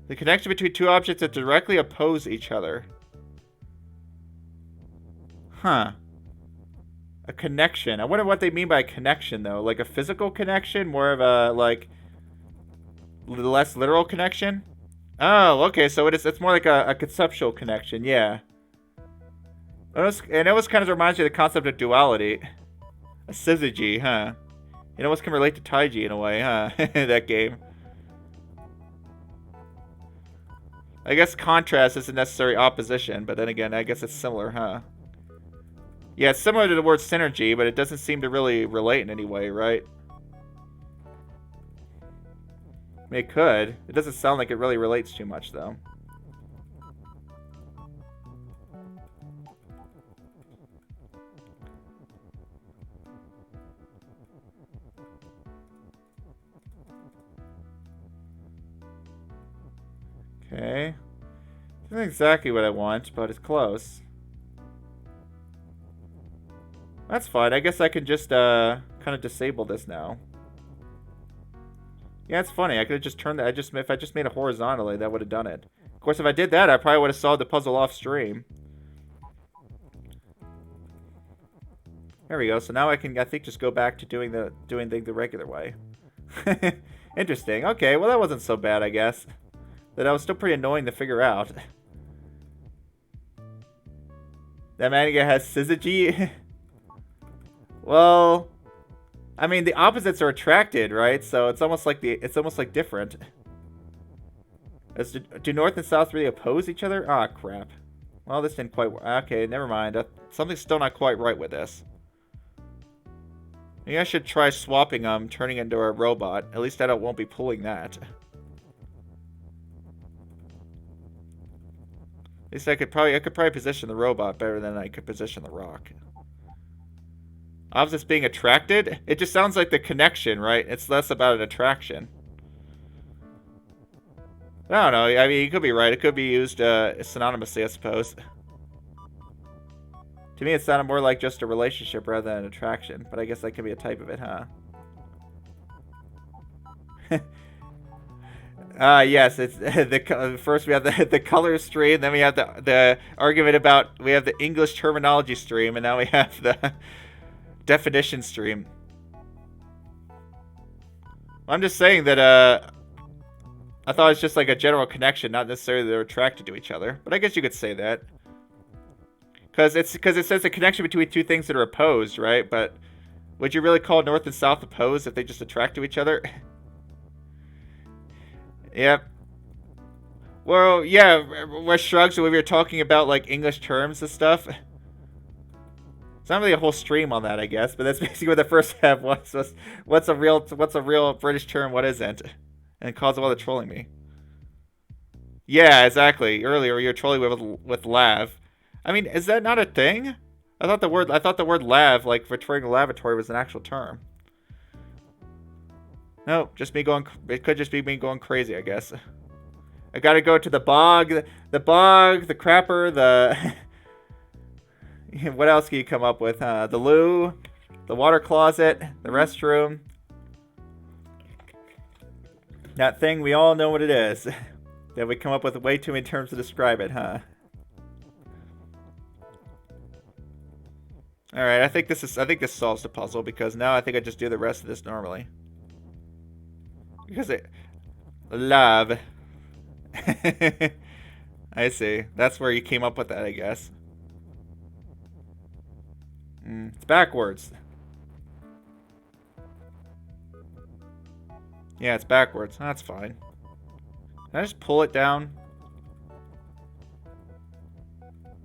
The connection between two objects that directly oppose each other. Huh. A connection. I wonder what they mean by a connection, though. Like a physical connection? More of a, like, less literal connection? Oh, okay, so it's more like a conceptual connection, yeah. And it almost kind of reminds me of the concept of duality. A syzygy, huh? It almost can relate to Taiji in a way, huh? That game. I guess contrast isn't necessarily opposition, but then again, I guess it's similar, huh? Yeah, it's similar to the word synergy, but it doesn't seem to really relate in any way, right? I mean, it could. It doesn't sound like it really relates too much, though. Okay. It's not exactly what I want, but it's close. That's fine. I guess I can just, kind of disable this now. Yeah, it's funny. I could have just turned that. If I just made it horizontally, that would have done it. Of course, if I did that, I probably would have solved the puzzle off stream. There we go. So now I can, I think, just go back to doing things the regular way. Interesting. Okay, well, that wasn't so bad, I guess. But that was still pretty annoying to figure out. That manga has syzygy. Well, I mean, the opposites are attracted, right? So it's almost like different. Do North and South really oppose each other? Ah, crap. Well, this didn't quite work. Okay, never mind. Something's still not quite right with this. Maybe I should try swapping turning into a robot. At least I won't be pulling that. At least I could probably position the robot better than I could position the rock. Opposites being attracted? It just sounds like the connection, right? It's less about an attraction. I don't know. I mean, you could be right. It could be used synonymously, I suppose. To me, it sounded more like just a relationship rather than an attraction. But I guess that could be a type of it, huh? Yes, it's first we have the color stream, then we have the argument about we have the English terminology stream, and now we have the definition stream. I'm just saying that I thought it's just like a general connection, not necessarily they're attracted to each other. But I guess you could say that because it says a connection between two things that are opposed, right? But would you really call North and South opposed if they just attract to each other? Yep. Well, yeah, we're shrugs when we were talking about like English terms and stuff. It's not really a whole stream on that, I guess, but that's basically what the first half was. What's a real British term? What isn't? And it caused a lot of trolling me. Yeah, exactly. Earlier you were trolling with lav. I mean, is that not a thing? I thought the word lav, like referring to lavatory, was an actual term. No, just me going. It could just be me going crazy, I guess. I gotta go to the bog, the crapper, the. What else can you come up with? The loo, the water closet, the restroom. That thing we all know what it is. That we come up with way too many terms to describe it, huh? All right, I think this solves the puzzle because now I think I just do the rest of this normally. Because it... Love. I see. That's where you came up with that, I guess. It's backwards. Yeah, it's backwards. That's fine. Can I just pull it down?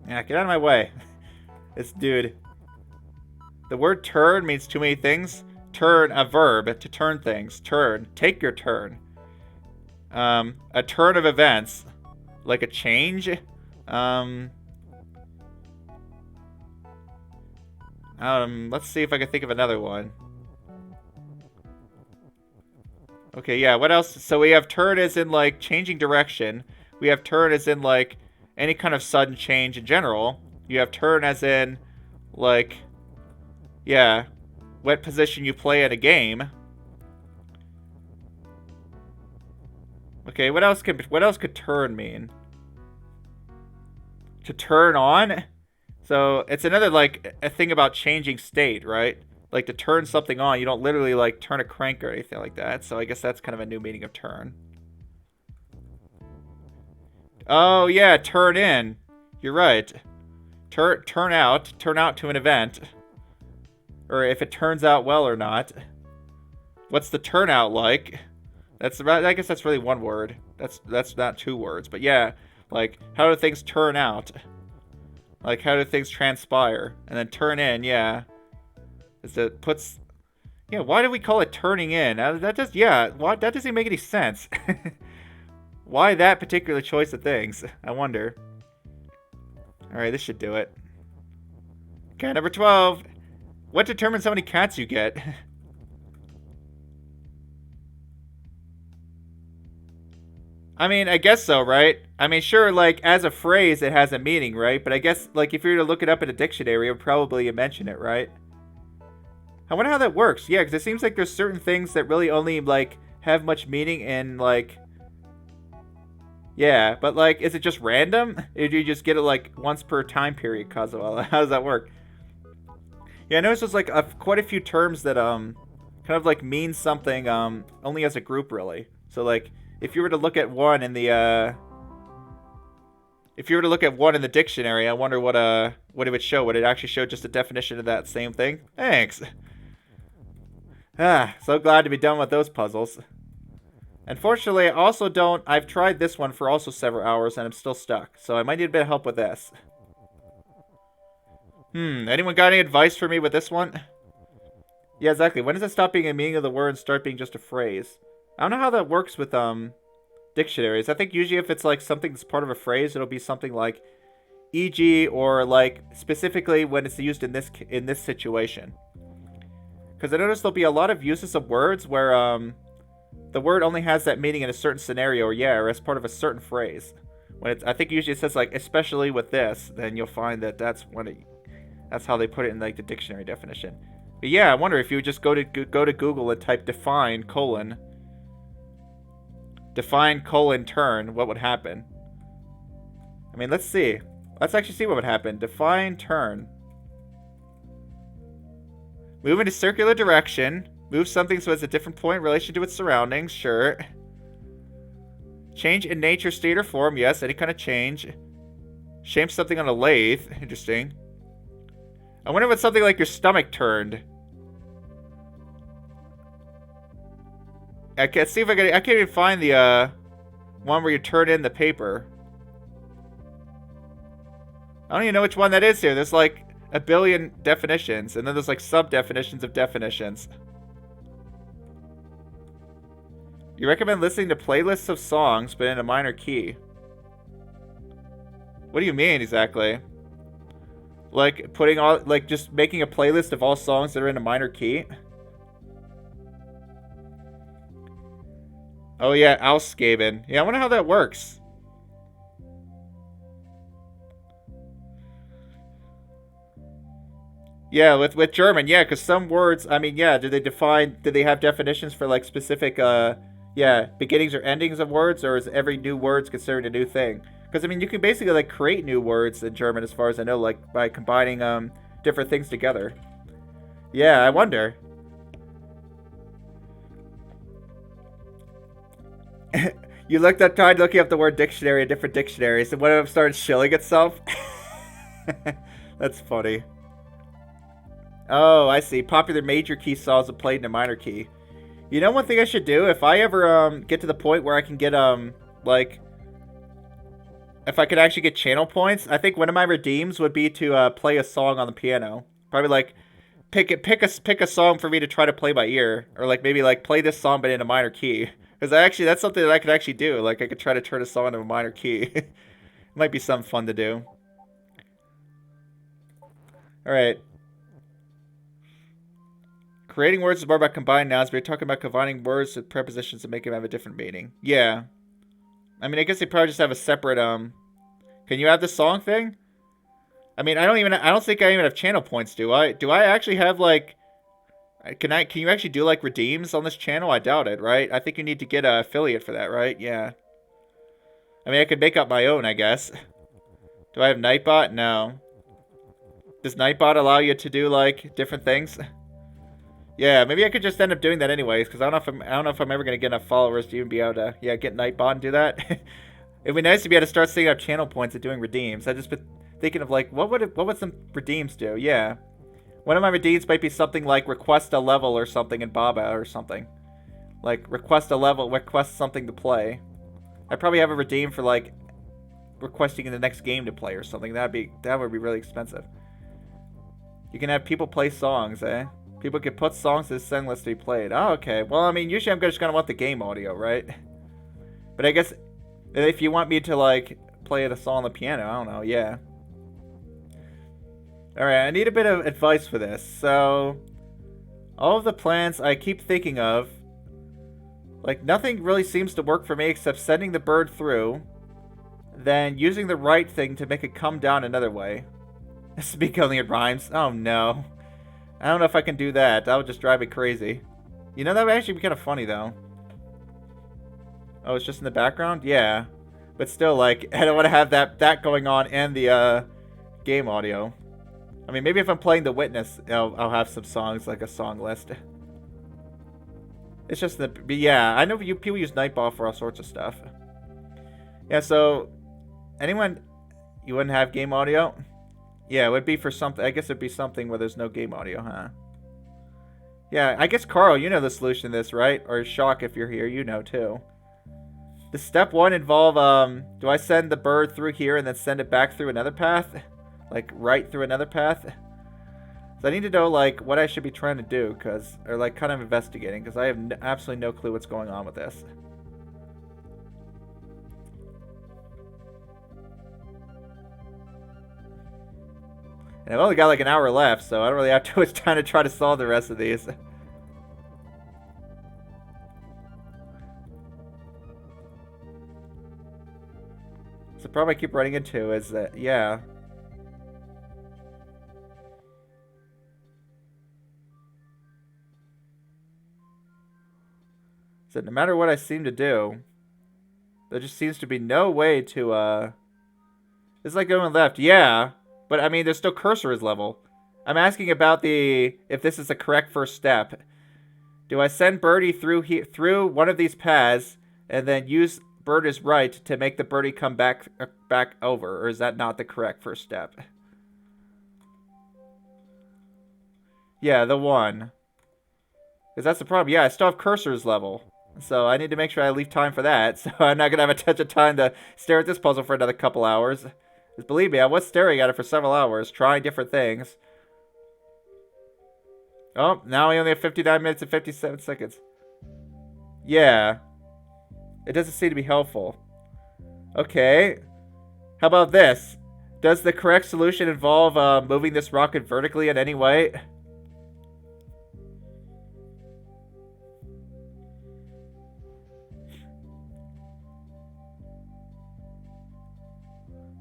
Yeah, get out of my way. It's... Dude. The word turn means too many things. Turn, a verb, to turn things. Turn. Take your turn. A turn of events. Like a change. Let's see if I can think of another one. Okay, yeah, what else? So we have turn as in, like, changing direction. We have turn as in, like, any kind of sudden change in general. You have turn as in, like, yeah, what position you play at a game. Okay, what else could turn mean? To turn on? So it's another, like, a thing about changing state, right? Like, to turn something on, you don't literally, like, turn a crank or anything like that. So I guess that's kind of a new meaning of turn. Oh, yeah, turn in. You're right. Turn out to an event. Or if it turns out well or not. What's the turnout like? I guess that's really one word. That's not two words. But yeah, like, how do things turn out? Like, how do things transpire? And then turn in, yeah. It puts... Yeah, why do we call it turning in? That doesn't make any sense. Why that particular choice of things? I wonder. Alright, this should do it. Okay, number 12. What determines how many cats you get? I mean, I guess so, right? I mean, sure, like, as a phrase, it has a meaning, right? But I guess, like, if you were to look it up in a dictionary, it would probably mention it, right? I wonder how that works. Yeah, because it seems like there's certain things that really only, like, have much meaning in, like... Yeah, but, like, is it just random? Or do you just get it, like, once per time period, Kazuela? How does that work? Yeah, I noticed there's, like, quite a few terms that, kind of, like, mean something, only as a group, really. So, like, if you were to look at one in the, if you were to look at one in the dictionary, I wonder what it would show. Would it actually show just a definition of that same thing? Thanks. So glad to be done with those puzzles. Unfortunately, I also don't... I've tried this one for also several hours, and I'm still stuck. So I might need a bit of help with this. Anyone got any advice for me with this one? Yeah, exactly. When does it stop being a meaning of the word and start being just a phrase? I don't know how that works with, dictionaries. I think usually if it's, like, something that's part of a phrase, it'll be something like e.g. or, like, specifically when it's used in this situation. Because I noticed there'll be a lot of uses of words where, the word only has that meaning in a certain scenario, or as part of a certain phrase. When it's, I think usually it says like, especially with this, then you'll find that that's how they put it in like the dictionary definition. But yeah, I wonder if you would just go to Google and type define colon turn, what would happen? I mean, let's see. Let's actually see what would happen. Define turn. Move in a circular direction. Move something so it's a different point in relation to its surroundings. Sure. Change in nature, state, or form. Yes, any kind of change. Shape something on a lathe. Interesting. I wonder if it's something like your stomach turned. I can't see if I can't even find the one where you turn in the paper. I don't even know which one that is here. There's like a billion definitions, and then there's like sub-definitions of definitions. You recommend listening to playlists of songs, but in a minor key. What do you mean exactly? Like putting all, like just making a playlist of all songs that are in a minor key? Oh yeah, Ausgeben. Yeah, I wonder how that works. Yeah, with German, yeah, because some words, I mean, yeah, do they have definitions for like specific, yeah, beginnings or endings of words, or is every new word's considered a new thing? Because, I mean, you can basically like create new words in German as far as I know, like by combining different things together. Yeah, I wonder. You tried looking up the word dictionary in different dictionaries, and one of them started shilling itself. That's funny. Oh, I see. Popular major key songs are played in a minor key. You know one thing I should do? If I ever get to the point where I can get like, if I could actually get channel points, I think one of my redeems would be to play a song on the piano. Probably like pick a song for me to try to play by ear, or like maybe like play this song but in a minor key. Because that's something that I could actually do. Like I could try to turn a song into a minor key. It might be something fun to do. All right. Creating words is more about combined nouns, but you're talking about combining words with prepositions to make them have a different meaning. Yeah. I mean, I guess they probably just have a separate, Can you add the song thing? I mean, I don't think I even have channel points, do I? Do I actually have, like... Can you actually do, like, redeems on this channel? I doubt it, right? I think you need to get an affiliate for that, right? Yeah. I mean, I could make up my own, I guess. Do I have Nightbot? No. Does Nightbot allow you to do, like, different things? Yeah, maybe I could just end up doing that anyways, because I don't know if I'm ever gonna get enough followers to even be able to, yeah, get Nightbot and do that. It'd be nice to be able to start setting up channel points and doing redeems. I just been thinking of like, what would some redeems do? Yeah, one of my redeems might be something like request a level or something in Baba or something. Like request a level, request something to play. I probably have a redeem for like requesting in the next game to play or something. That would be really expensive. You can have people play songs, eh? People can put songs to the send list to be played. Oh, okay. Well, I mean, usually I'm just gonna want the game audio, right? But I guess if you want me to like play a song on the piano, I don't know. Yeah. All right. I need a bit of advice for this. So, all of the plans I keep thinking of, like nothing really seems to work for me except sending the bird through, then using the right thing to make it come down another way. Speak only in rhymes. Oh no. I don't know if I can do that. That would just drive me crazy. You know, that would actually be kind of funny, though. Oh, it's just in the background? Yeah. But still, like, I don't want to have that going on and the game audio. I mean, maybe if I'm playing The Witness, I'll have some songs, like a song list. It's just but yeah, I know people use Nightball for all sorts of stuff. Yeah, so, anyone, you wouldn't have game audio? Yeah, it would be for something. I guess it'd be something where there's no game audio, huh? Yeah, I guess Carl, you know the solution to this, right? Or Shock, if you're here, you know too. Does step one involve, do I send the bird through here and then send it back through another path? Like, right through another path? So I need to know, like, what I should be trying to do, or like, kind of investigating, because I have absolutely no clue what's going on with this. And I've only got like an hour left, so I don't really have too much time to try to solve the rest of these. problem I keep running into is that, yeah. So no matter what I seem to do, there just seems to be no way to, it's like going left, yeah. But, I mean, there's still cursor is level. I'm asking about if this is the correct first step. Do I send Birdie through one of these paths and then use Bird is right to make the birdie come back over, or is that not the correct first step? Yeah, the one. Because that's the problem. Yeah, I still have cursors level. So I need to make sure I leave time for that. So I'm not going to have a touch of time to stare at this puzzle for another couple hours. Because believe me, I was staring at it for several hours, trying different things. Oh, now we only have 59 minutes and 57 seconds. Yeah. It doesn't seem to be helpful. Okay. How about this? Does the correct solution involve moving this rocket vertically in any way?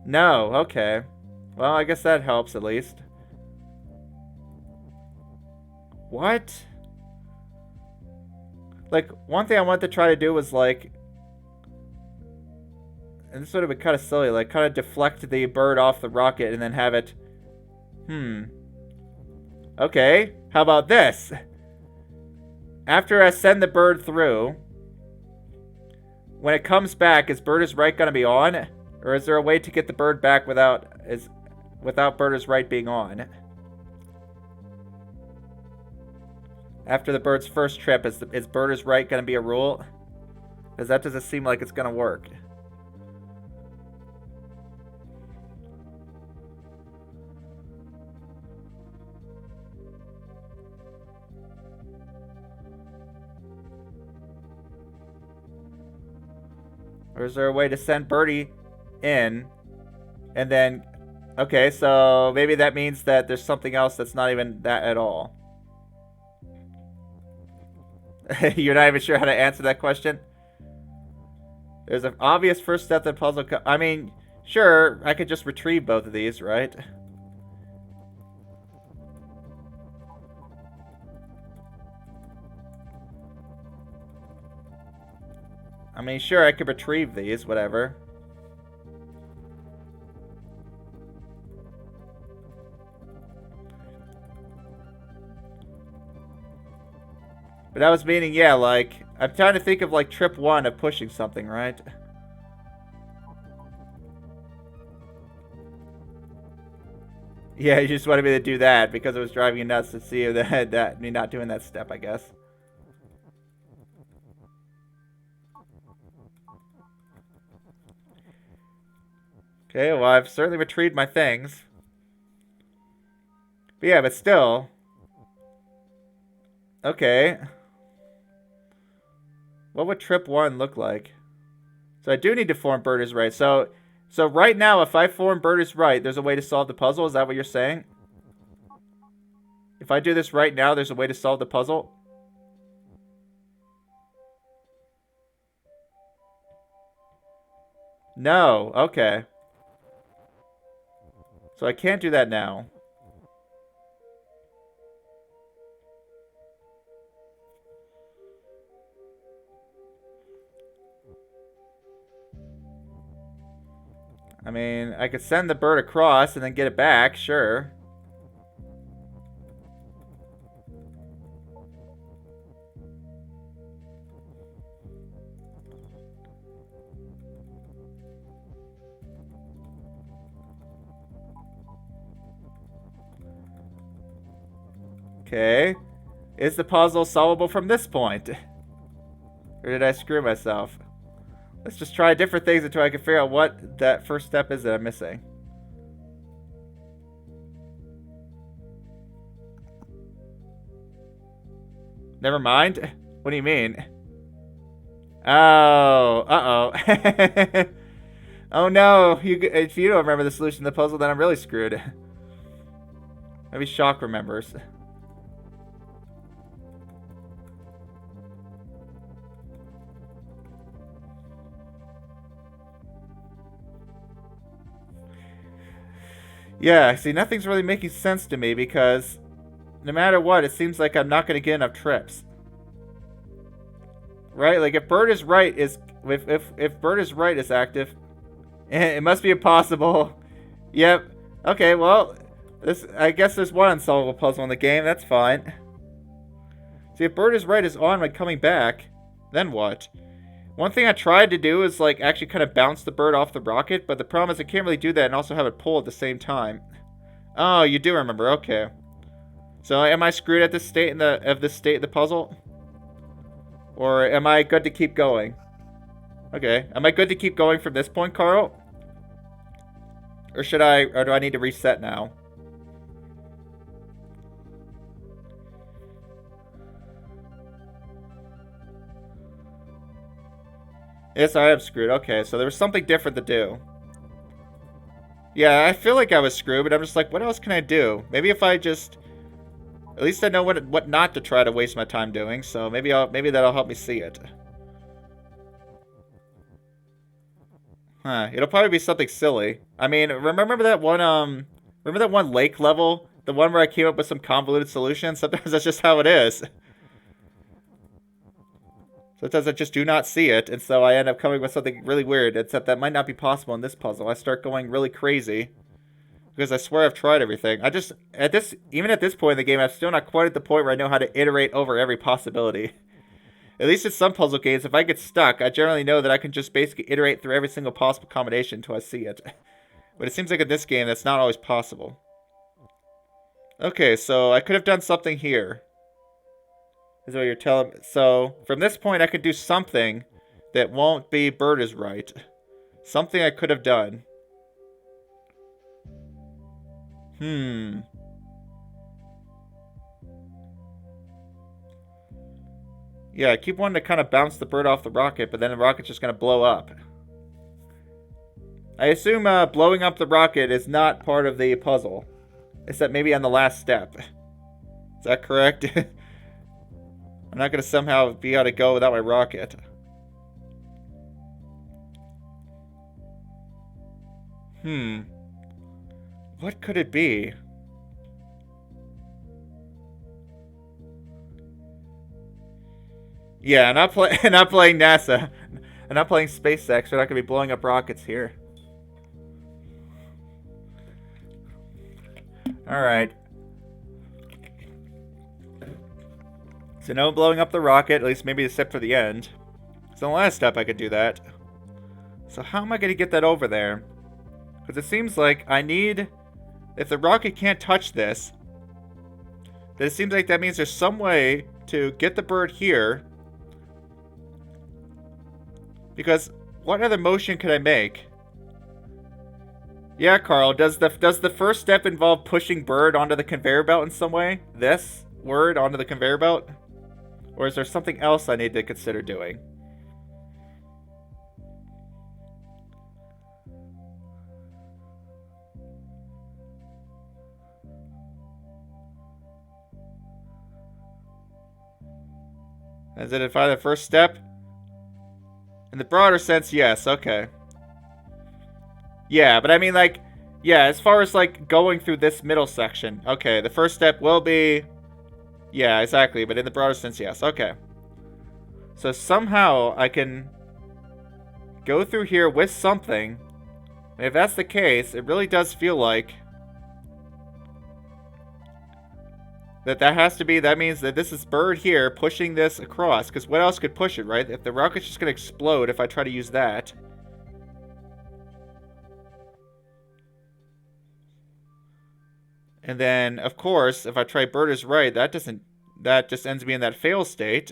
No, okay. Well, I guess that helps at least. What? Like, one thing I wanted to try to do was, like... And this would have been kind of silly. Like, kind of deflect the bird off the rocket and then have it... Okay. How about this? After I send the bird through... When it comes back, is Bird is Right going to be on? Or is there a way to get the bird back without Bird is Right being on? After the bird's first trip, is Bird is Right going to be a rule? Because that doesn't seem like it's going to work. Or is there a way to send Birdie in and then... Okay, so maybe that means that there's something else that's not even that at all. You're not even sure how to answer that question? There's an obvious first step that puzzle... I mean, sure, I could just retrieve both of these, right? I mean, sure, I could retrieve these, whatever. But I was meaning, yeah, like, I'm trying to think of, like, trip one of pushing something, right? Yeah, you just wanted me to do that because it was driving you nuts to see that me not doing that step, I guess. Okay, well, I've certainly retrieved my things. But yeah, but still. Okay. What would trip one look like? So I do need to form Bird is Right. So right now, if I form Bird is Right, there's a way to solve the puzzle? Is that what you're saying? If I do this right now, there's a way to solve the puzzle? No. Okay. So I can't do that now. I mean, I could send the bird across and then get it back, sure. Okay. Is the puzzle solvable from this point? Or did I screw myself? Let's just try different things until I can figure out what that first step is that I'm missing. Never mind? What do you mean? Oh, uh-oh. Oh no, if you don't remember the solution to the puzzle, then I'm really screwed. Maybe Shock remembers. Yeah, see, nothing's really making sense to me because no matter what, it seems like I'm not going to get enough trips. Right? Like, if Bird is right is... If Bird is right is active, it must be impossible. Yep. Okay, well, I guess there's one unsolvable puzzle in the game. That's fine. See, if Bird is right is on when coming back, then what? One thing I tried to do is, like, actually kind of bounce the bird off the rocket, but the problem is I can't really do that and also have it pull at the same time. Oh, you do remember. Okay. So, am I screwed at this state of this state of the puzzle? Or am I good to keep going? Okay. Am I good to keep going from this point, Carl? Or do I need to reset now? Yes, I am screwed. Okay, so there was something different to do. Yeah, I feel like I was screwed, but I'm just like, what else can I do? Maybe if I just... At least I know what not to try to waste my time doing, so maybe that'll help me see it. Huh, it'll probably be something silly. I mean, remember that one lake level? The one where I came up with some convoluted solution? Sometimes that's just how it is. Sometimes I just do not see it, and so I end up coming with something really weird, except that might not be possible in this puzzle. I start going really crazy. Because I swear I've tried everything. Even at this point in the game, I'm still not quite at the point where I know how to iterate over every possibility. At least in some puzzle games, if I get stuck, I generally know that I can just basically iterate through every single possible combination until I see it. But it seems like in this game, that's not always possible. Okay, so I could have done something here. Is what you're telling me. So, from this point, I could do something that won't be Bird is right. Something I could have done. Yeah, I keep wanting to kind of bounce the bird off the rocket, but then the rocket's just going to blow up. I assume blowing up the rocket is not part of the puzzle. Except maybe on the last step. Is that correct? I'm not going to somehow be able to go without my rocket. What could it be? Yeah, I'm not playing NASA. I'm not playing SpaceX. We're not going to be blowing up rockets here. Alright. So no blowing up the rocket, at least maybe except for the end. So the last step I could do that. So how am I going to get that over there? Because it seems like I need... If the rocket can't touch this, then it seems like that means there's some way to get the bird here. Because what other motion could I make? Yeah, Carl, does the first step involve pushing bird onto the conveyor belt in some way? This word onto the conveyor belt? Or is there something else I need to consider doing? Is it if I the first step? In the broader sense, yes, okay. Yeah, but I mean, like, yeah, as far as, like, going through this middle section, okay, the first step will be... Yeah, exactly, but in the broader sense, yes, okay. So somehow I can go through here with something. And if that's the case, it really does feel like that has to be, that means that this is bird here pushing this across, because what else could push it, right? If the rocket's just going to explode if I try to use that. And then, of course, if I try bird is right, that just ends me in that fail state.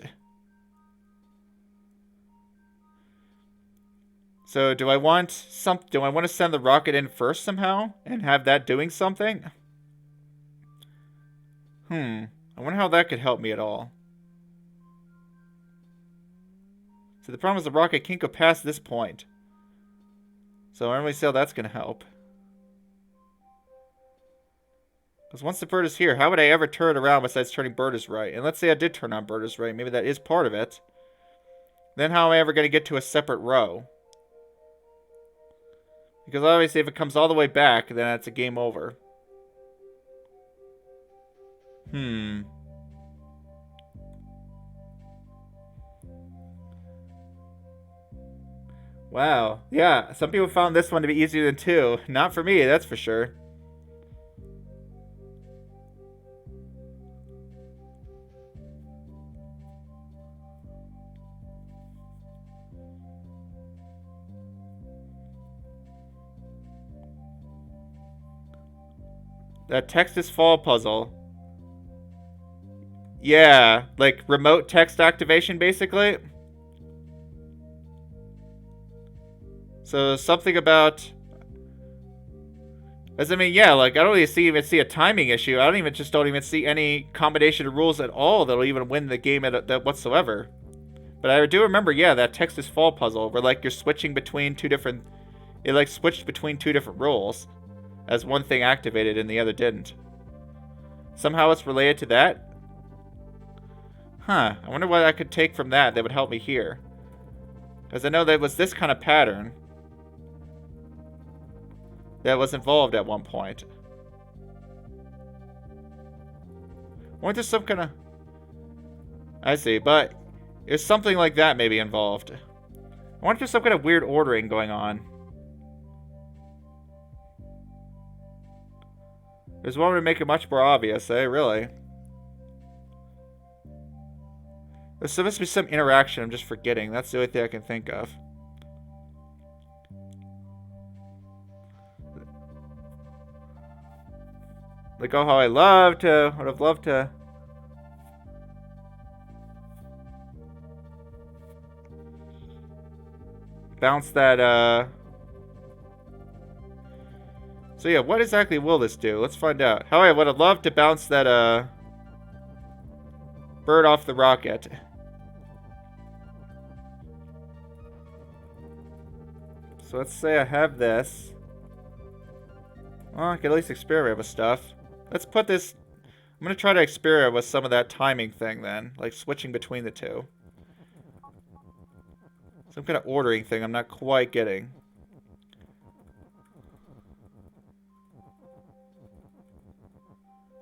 So do I want to send the rocket in first somehow and have that doing something? I wonder how that could help me at all. So the problem is the rocket can't go past this point. So I don't really see how that's going to help. Because once the bird is here, how would I ever turn it around besides turning bird is right? And let's say I did turn on bird is right. Maybe that is part of it. Then how am I ever going to get to a separate row? Because obviously if it comes all the way back, then it's a game over. Wow. Yeah, some people found this one to be easier than 2. Not for me, that's for sure. That Texas Fall puzzle. Yeah, like remote text activation, basically. So something about, as I mean, yeah, like I don't even see a timing issue. I don't even see any combination of rules at all that'll even win the game that whatsoever. But I do remember, yeah, that Texas Fall puzzle where like you're switching between two different, it like switched between 2 different rules, as one thing activated and the other didn't. Somehow it's related to that. Huh, I wonder what I could take from that would help me here. Because I know there was this kind of pattern that was involved at one point. Weren't there some kind of... I see, but there's something like that maybe involved. I wonder if there's some kind of weird ordering going on. There's one to make it much more obvious, eh? Really? There's supposed to be some interaction I'm just forgetting. That's the only thing I can think of. Like, oh, how I would have loved to... bounce that, So yeah, what exactly will this do? Let's find out. How I would have loved to bounce that, bird off the rocket. So let's say I have this. Well, I can at least experiment with stuff. Let's put this... I'm going to try to experiment with some of that timing thing then. Like switching between the 2. Some kind of ordering thing I'm not quite getting.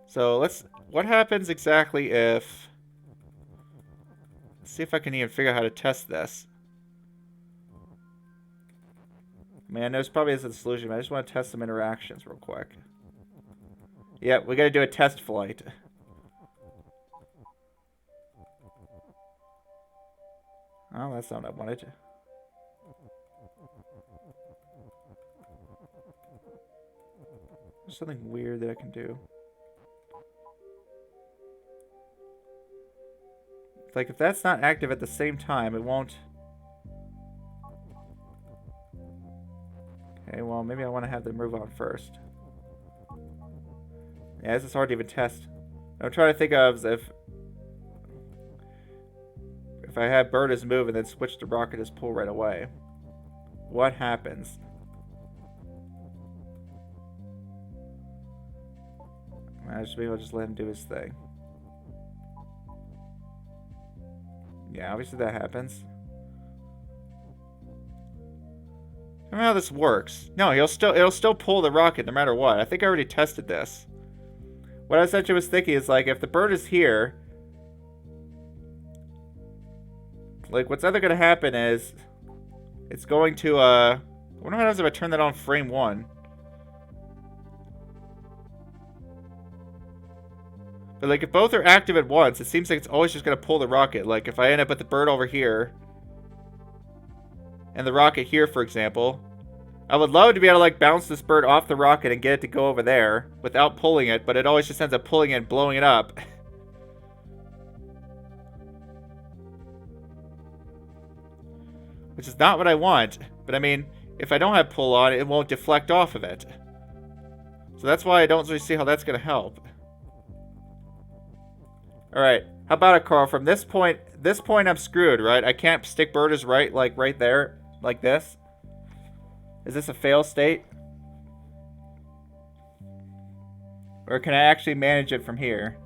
So let's... What happens exactly if... Let's see if I can even figure out how to test this. Man, there's probably isn't a solution, but I just want to test some interactions real quick. Yeah, we gotta do a test flight. Oh, that's not what I wanted. There's something weird that I can do. Like, if that's not active at the same time, it won't... Okay, well, maybe I want to have them move on first. Yeah, this is hard to even test. I'm trying to think of if I have Birders move and then switch to Rocket's pull right away. What happens? Maybe I'll just let him do his thing. Yeah, obviously that happens. I don't know how this works. No, it'll still pull the rocket no matter what. I think I already tested this. What I essentially was thinking is, like, if the bird is here, like, what's either going to happen is it's going to, I wonder what happens if I turn that on frame 1. But, like, if both are active at once, it seems like it's always just going to pull the rocket. Like, if I end up with the bird over here and the rocket here, for example, I would love to be able to, like, bounce this bird off the rocket and get it to go over there without pulling it, but it always just ends up pulling it and blowing it up. Which is not what I want. But, I mean, if I don't have pull on, it won't deflect off of it. So that's why I don't really see how that's going to help. Alright, how about it, Carl? From this point I'm screwed, right? I can't stick Birders right there, like this. Is this a fail state? Or can I actually manage it from here?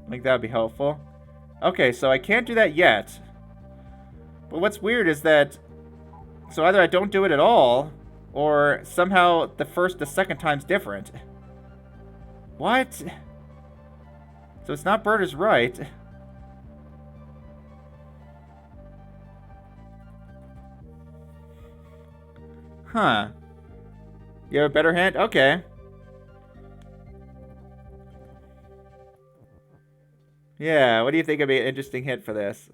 I think that would be helpful. Okay, so I can't do that yet. But what's weird is that So either I don't do it at all, or somehow the second time's different. What? So it's not bird is right. Huh. You have a better hint? Okay. Yeah, what do you think would be an interesting hint for this?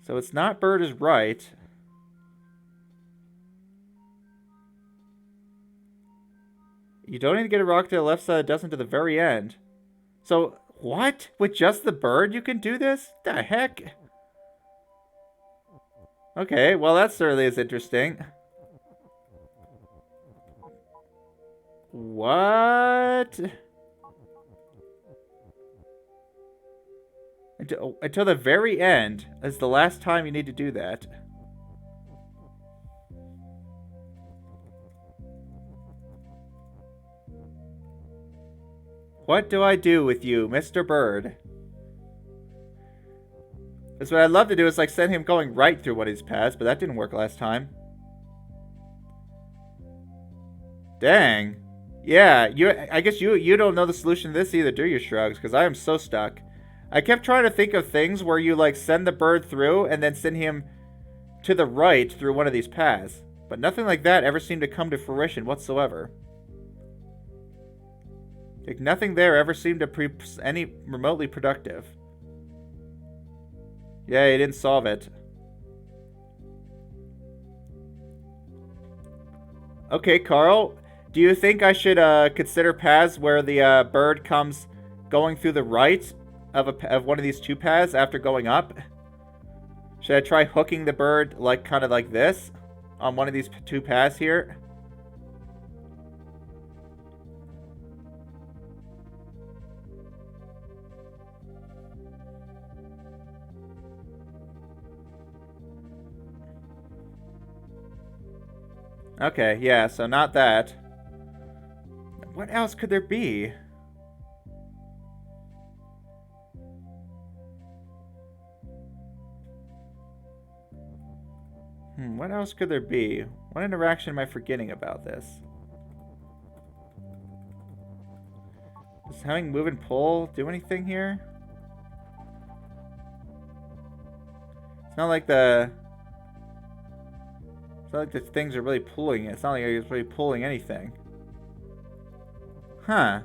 So it's not bird is right. You don't need to get a rock to the left side, it doesn't to the very end. So, what? With just the bird you can do this? The heck? Okay, well that certainly is interesting. What? Until the very end is the last time you need to do that. What do I do with you, Mr. Bird? Because what I'd love to do is like send him going right through what he's passed, but that didn't work last time. Dang. Yeah, I guess you don't know the solution to this either, do you, Shrugs? Because I am so stuck. I kept trying to think of things where you like send the bird through and then send him to the right through one of these paths. But nothing like that ever seemed to come to fruition whatsoever. Like nothing there ever seemed to be any remotely productive. Yeah, he didn't solve it. Okay, Carl. Do you think I should consider paths where the bird comes going through the right of one of these two paths after going up? Should I try hooking the bird like kind of like this on one of these two paths here? Okay, yeah, so not that. What else could there be? What else could there be? What interaction am I forgetting about this? Does having move and pull do anything here? It's not like the things are really pulling it. It's not like it's really pulling anything. Huh.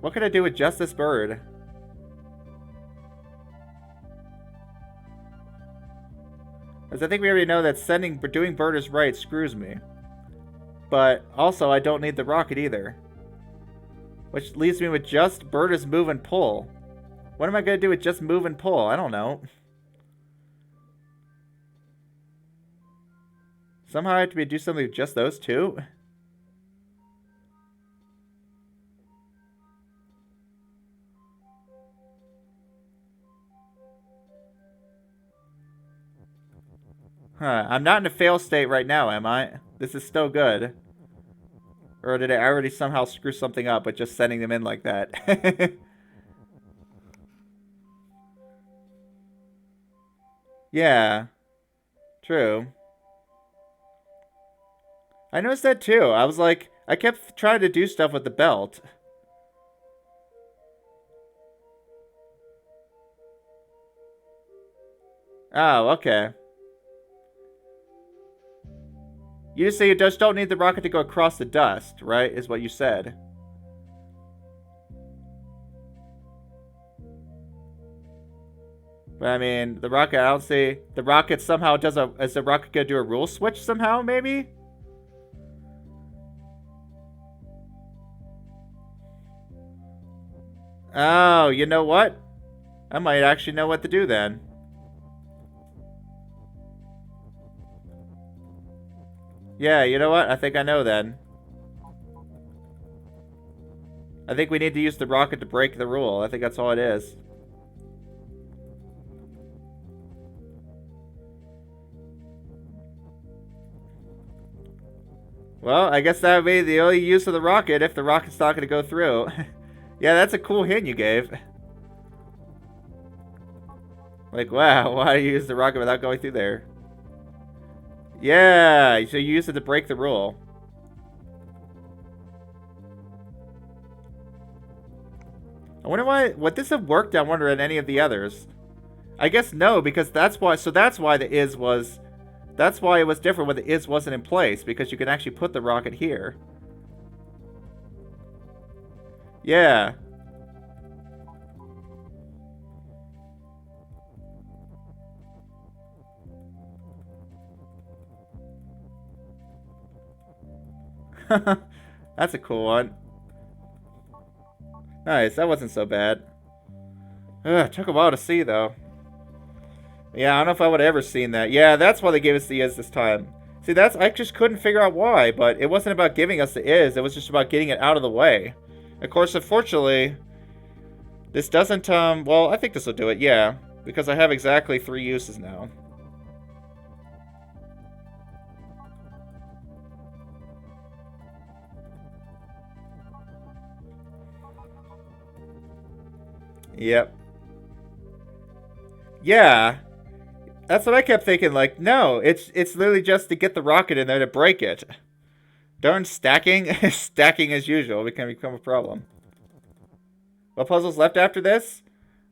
What could I do with just this bird? Because I think we already know that doing bird is right screws me. But also, I don't need the rocket either. Which leaves me with just bird is move and pull. What am I going to do with just move and pull? I don't know. Somehow I have to do something with just those two? Huh, I'm not in a fail state right now, am I? This is still good. Or did I already somehow screw something up with just sending them in like that? Yeah. True. I noticed that too. I was like, I kept trying to do stuff with the belt. Oh, okay. You just say you just don't need the rocket to go across the dust, right? Is what you said. But I mean, the rocket, I don't see... The rocket somehow does a... Is the rocket gonna do a rule switch somehow, maybe? Oh, you know what? I might actually know what to do then. Yeah, you know what? I think I know then. I think we need to use the rocket to break the rule. I think that's all it is. Well, I guess that would be the only use of the rocket if the rocket's not going to go through. Yeah, that's a cool hint you gave. Like, wow, why do you use the rocket without going through there? Yeah, so you use it to break the rule. I wonder why, would this have worked, I wonder, in any of the others? I guess no, because that's why, so that's why the is was, that's why it was different when the is wasn't in place, because you can actually put the rocket here. Yeah. That's a cool one. Nice, that wasn't so bad. Ugh, took a while to see, though. Yeah, I don't know if I would have ever seen that. Yeah, that's why they gave us the is this time. See, that's, I just couldn't figure out why, but it wasn't about giving us the is, it was just about getting it out of the way. Of course, unfortunately, this doesn't, well, I think this will do it, yeah. Because I have exactly 3 uses now. Yep. Yeah. That's what I kept thinking, like, no, it's literally just to get the rocket in there to break it. Darn stacking. Stacking as usual can become a problem. What puzzle's left after this?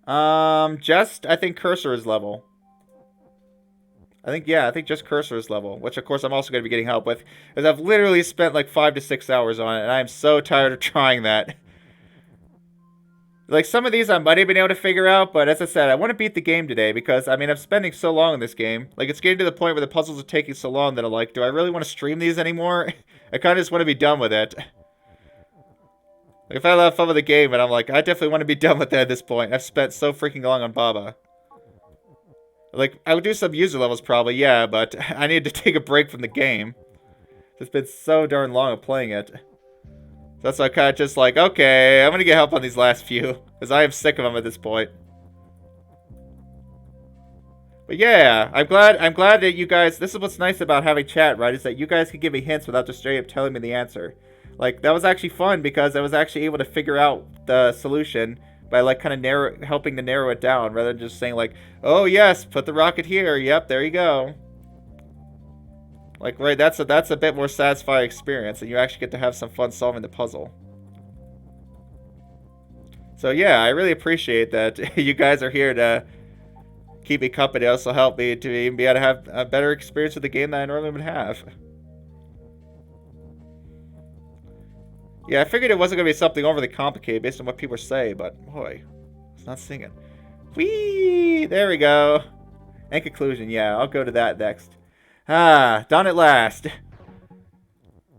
Just, I think, Cursor's level. I think just Cursor's level, which of course I'm also going to be getting help with, because I've literally spent like 5 to 6 hours on it, and I'm so tired of trying that. Like, some of these I might have been able to figure out, but as I said, I want to beat the game today, because, I mean, I'm spending so long in this game. Like, it's getting to the point where the puzzles are taking so long that I'm like, do I really want to stream these anymore? I kind of just want to be done with it. Like, if I have fun with the game, and I'm like, I definitely want to be done with that at this point. I've spent so freaking long on Baba. Like, I would do some user levels probably, yeah, but I need to take a break from the game. It's been so darn long of playing it. So that's why I kind of just like, okay, I'm gonna get help on these last few, because I am sick of them at this point. But yeah, I'm glad that you guys, this is what's nice about having chat, right, is that you guys can give me hints without just straight up telling me the answer. Like, that was actually fun, because I was actually able to figure out the solution by, like, kind of helping to narrow it down, rather than just saying, like, oh yes, put the rocket here, yep, there you go. Like, right, that's a bit more satisfying experience, and you actually get to have some fun solving the puzzle. So yeah, I really appreciate that you guys are here to keep me company. Also help me to even be able to have a better experience with the game than I normally would have. Yeah, I figured it wasn't going to be something overly complicated based on what people say, but boy, it's not singing. Whee! There we go. And conclusion, yeah, I'll go to that next. Ah, done at last.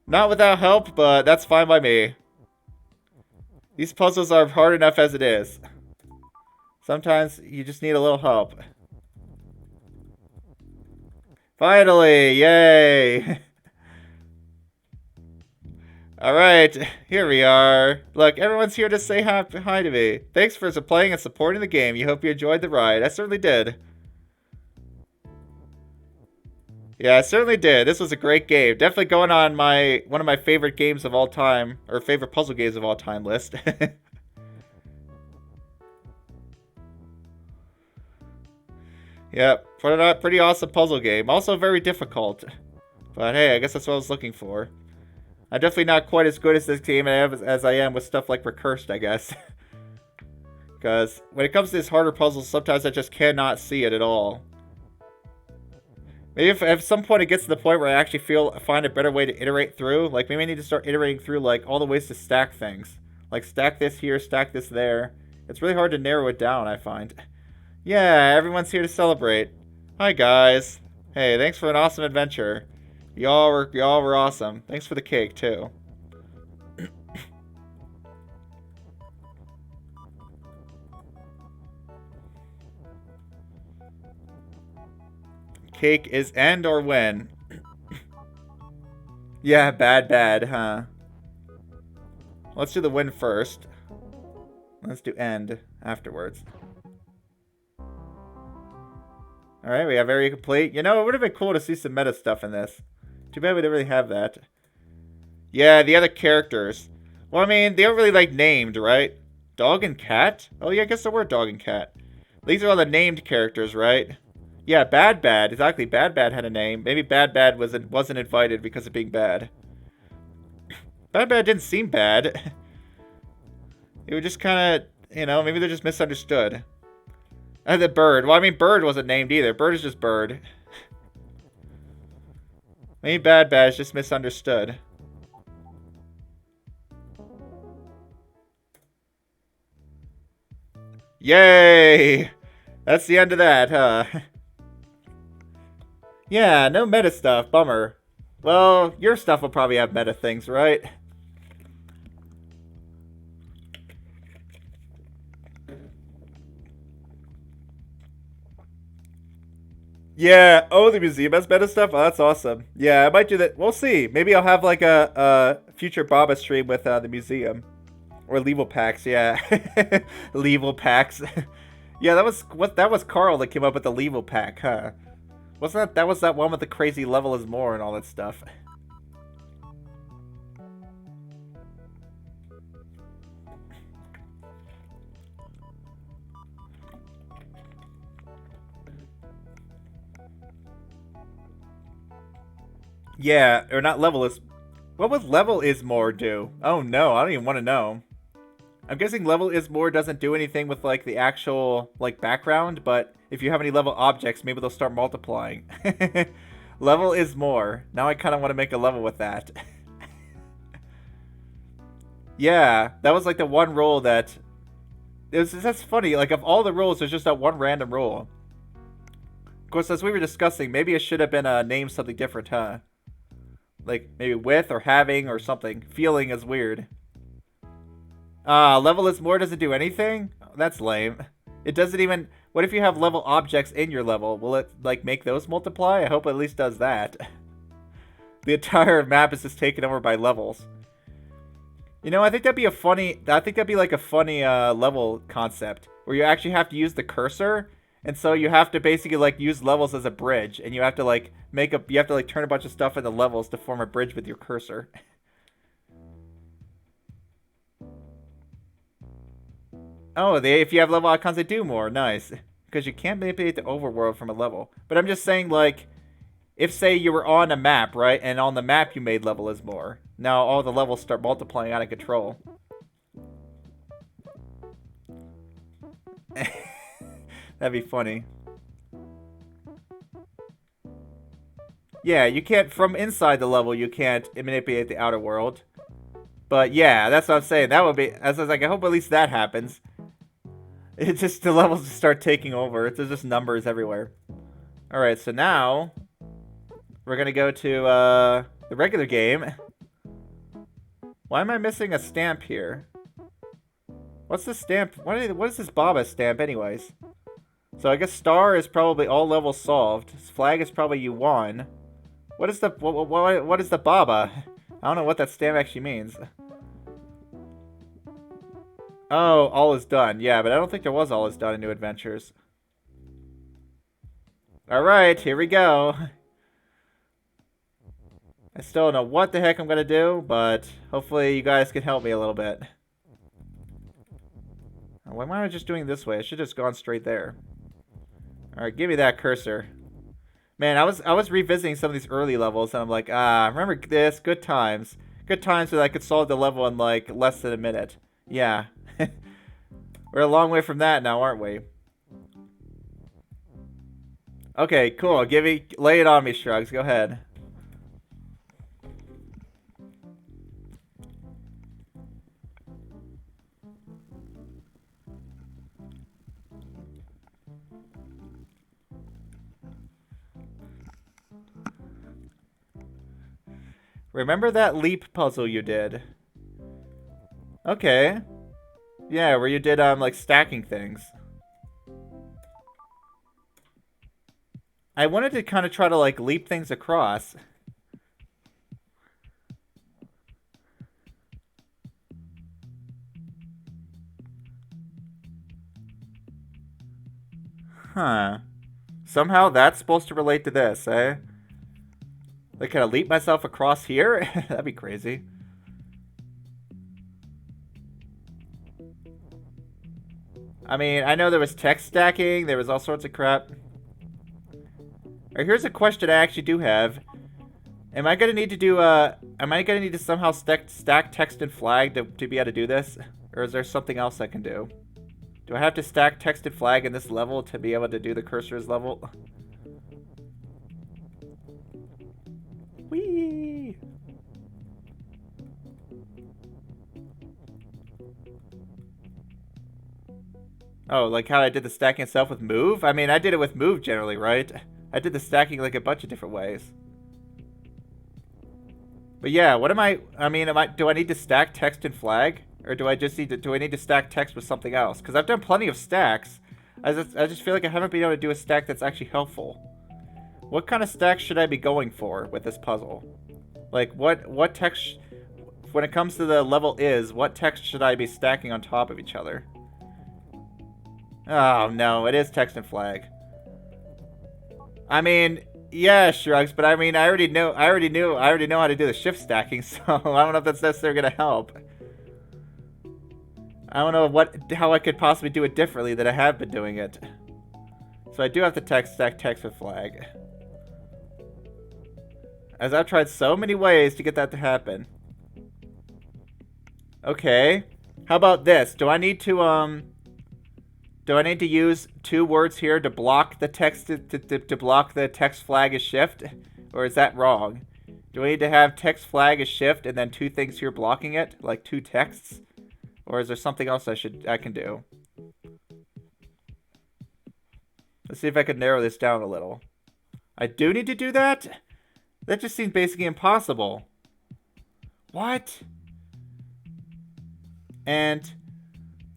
Not without help, but that's fine by me. These puzzles are hard enough as it is. Sometimes you just need a little help. Finally, yay! Alright, here we are. Look, everyone's here to say hi to me. Thanks for playing and supporting the game. You hope you enjoyed the ride. I certainly did. Yeah, I certainly did. This was a great game. Definitely going on one of my favorite games of all time, or favorite puzzle games of all time list. Yep, pretty awesome puzzle game. Also very difficult. But hey, I guess that's what I was looking for. I'm definitely not quite as good as this game as I am with stuff like Recursed, I guess. Because when it comes to these harder puzzles, sometimes I just cannot see it at all. Maybe if at some point it gets to the point where I actually find a better way to iterate through, like maybe I need to start iterating through like all the ways to stack things. Like stack this here, stack this there. It's really hard to narrow it down, I find. Yeah, everyone's here to celebrate. Hi guys. Hey, thanks for an awesome adventure. Y'all were awesome. Thanks for the cake too. Cake is end or win. Yeah, bad, huh? Let's do the win first. Let's do end afterwards. Alright, we have area complete. You know, it would have been cool to see some meta stuff in this. Too bad we didn't really have that. Yeah, the other characters. Well, I mean, they don't really like named, right? Dog and cat? Oh yeah, I guess there were dog and cat. These are all the named characters, right? Yeah, Bad Bad. Exactly, Bad Bad had a name. Maybe Bad Bad wasn't invited because of being bad. Bad Bad didn't seem bad. It was just kind of, maybe they're just misunderstood. And the Bird. Well, I mean, Bird wasn't named either. Bird is just Bird. Maybe Bad Bad is just misunderstood. Yay! That's the end of that, huh? Yeah, no meta stuff. Bummer. Well, your stuff will probably have meta things, right? Yeah. Oh, the museum has meta stuff. Oh, that's awesome. Yeah, I might do that. We'll see. Maybe I'll have like a future Baba stream with the museum or Level Packs. Yeah, Level Packs. Yeah, that was Carl that came up with the Level Pack, huh? Wasn't that was that one with the crazy level is more and all that stuff? Yeah, or not level is. What would level is more do? Oh no, I don't even want to know. I'm guessing level is more doesn't do anything with like the actual like background, but if you have any level objects, maybe they'll start multiplying. Level is more. Now I kind of want to make a level with that. Yeah, that was like the one role that that's funny. Like of all the rules, there's just that one random rule. Of course, as we were discussing, maybe it should have been named something different, huh? Like maybe with or having or something. Feeling is weird. Level is more doesn't do anything? That's lame. It doesn't even... What if you have level objects in your level? Will it, like, make those multiply? I hope it at least does that. The entire map is just taken over by levels. You know, I think that'd be a funny... I think that'd be, like, a funny, level concept. Where you actually have to use the cursor. And so you have to basically, like, use levels as a bridge. And you have to, like, You have to, like, turn a bunch of stuff into levels to form a bridge with your cursor. Oh, if you have level icons, they do more. Nice. Because you can't manipulate the overworld from a level. But I'm just saying, like, if, say, you were on a map, right? And on the map you made level is more. Now all the levels start multiplying out of control. That'd be funny. Yeah, you can't, from inside the level, you can't manipulate the outer world. But yeah, that's what I'm saying. That would be, as I was like, I hope at least that happens. It's just the levels just start taking over. It's just numbers everywhere. Alright, so now we're gonna go to the regular game. Why am I missing a stamp here? What's this stamp? What is this Baba stamp anyways? So I guess star is probably all levels solved. Flag is probably you won. What is the what is the Baba? I don't know what that stamp actually means. Oh, all is done. Yeah, but I don't think there was all is done in New Adventures. Alright, here we go. I still don't know what the heck I'm gonna do, but hopefully you guys can help me a little bit. Why am I just doing it this way? I should have just gone straight there. Alright, give me that cursor. Man, I was revisiting some of these early levels, and I'm like, remember this? Good times. Good times so that I could solve the level in, like, less than a minute. Yeah. We're a long way from that now, aren't we? Okay, cool. Lay it on me, Shrugs. Go ahead. Remember that leap puzzle you did? Okay. Yeah, where you did, like, stacking things. I wanted to kind of try to, like, leap things across. Huh. Somehow that's supposed to relate to this, eh? Like, can I leap myself across here? That'd be crazy. I mean, I know there was text stacking, there was all sorts of crap. Alright, here's a question I actually do have. Am I gonna need to do, am I gonna need to somehow stack text and flag to be able to do this? Or is there something else I can do? Do I have to stack text and flag in this level to be able to do the cursors level? Whee! Oh, like how I did the stacking itself with move? I mean, I did it with move generally, right? I did the stacking like a bunch of different ways. But yeah, what am I mean, do I need to stack text and flag? Or do I just need to, do I need to stack text with something else? Because I've done plenty of stacks. I just feel like I haven't been able to do a stack that's actually helpful. What kind of stack should I be going for with this puzzle? Like, what text, when it comes to the level is, what text should I be stacking on top of each other? Oh, no, it is text and flag. I mean, yeah, Shrugs, but I mean, I already know how to do the shift stacking, so I don't know if that's necessarily gonna help. I don't know how I could possibly do it differently than I have been doing it. So I do have to stack text with flag. As I've tried so many ways to get that to happen. Okay. How about this? Do I need to use 2 words here to block the text to block the text flag as shift? Or is that wrong? Do I need to have text flag as shift and then 2 things here blocking it? Like 2 texts? Or is there something else I can do? Let's see if I can narrow this down a little. I do need to do that? That just seems basically impossible. What? And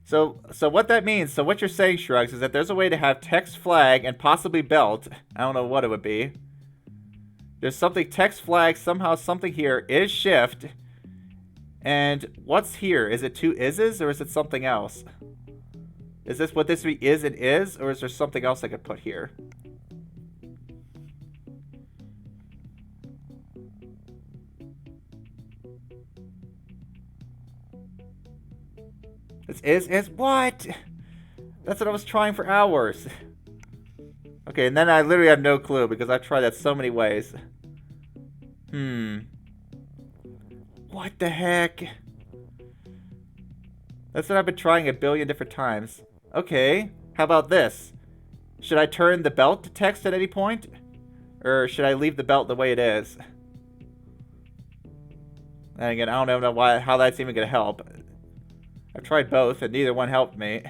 so what that means, so what you're saying, Shrugs, is that there's a way to have text flag and possibly belt. I don't know what it would be. There's something text flag, somehow something here is shift. And what's here? Is it 2 ises or is it something else? Is this what this is and is, or is there something else I could put here? This is what? That's what I was trying for hours. Okay, and then I literally have no clue because I've tried that so many ways. What the heck? That's what I've been trying a billion different times. Okay, how about this? Should I turn the belt to text at any point? Or should I leave the belt the way it is? And again, I don't know how that's even gonna help. I've tried both and neither one helped me.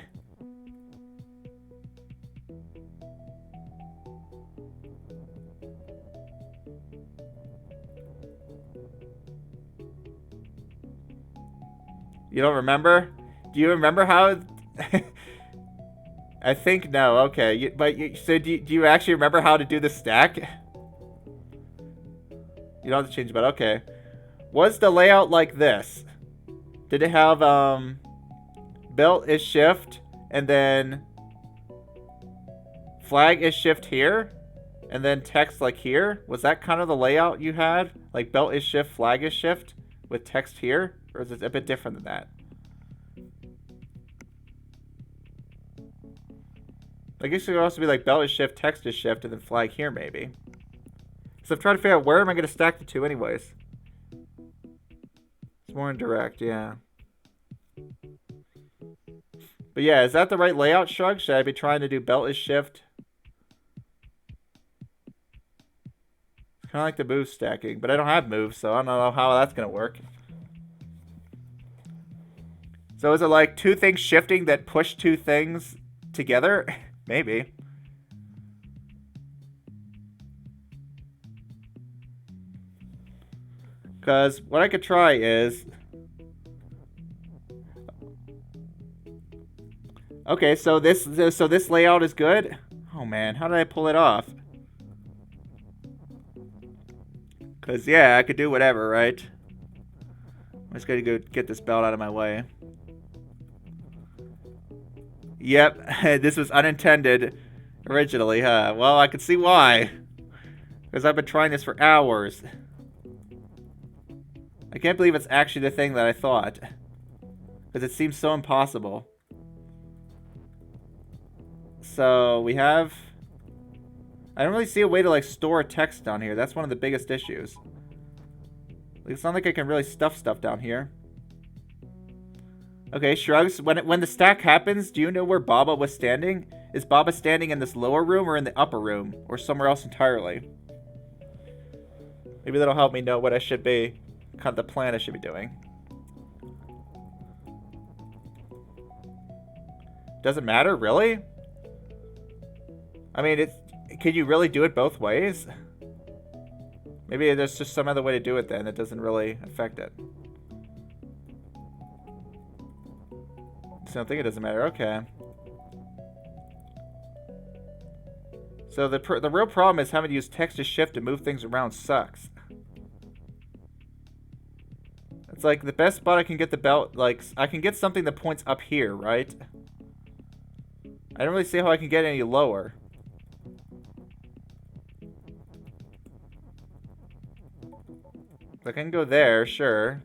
You don't remember? Do you remember how... I think no, okay. So do you actually remember how to do the stack? You don't have to change, but okay. Was the layout like this? Did it have, belt is shift, and then flag is shift here, and then text like here? Was that kind of the layout you had? Like belt is shift, flag is shift, with text here? Or is it a bit different than that? I guess it could also be like belt is shift, text is shift, and then flag here maybe. So I'm trying to figure out where am I going to stack the 2 anyways. It's more indirect, yeah. But yeah, is that the right layout, Shrug? Should I be trying to do belt is shift? It's kind of like the move stacking, but I don't have moves, so I don't know how that's going to work. So is it like 2 things shifting that push 2 things together? Maybe. Because what I could try is... Okay, so this layout is good? Oh man, how did I pull it off? Because yeah, I could do whatever, right? I'm just gonna go get this belt out of my way. Yep, this was unintended originally, huh? Well, I can see why. Because I've been trying this for hours. I can't believe it's actually the thing that I thought. Because it seems so impossible. So we have... I don't really see a way to like store text down here. That's one of the biggest issues. It's not like I can really stuff stuff down here. Okay, Shrugs. When the stack happens, do you know where Baba was standing? Is Baba standing in this lower room or in the upper room? Or somewhere else entirely? Maybe that'll help me know what I should be... kind of the plan I should be doing. Doesn't matter, really? I mean, it's... Could you really do it both ways? Maybe there's just some other way to do it then that doesn't really affect it. So I think it doesn't matter. Okay. So the real problem is having to use text to shift to move things around sucks. It's like the best spot I can get the belt, like, I can get something that points up here, right? I don't really see how I can get any lower. I can go there, sure.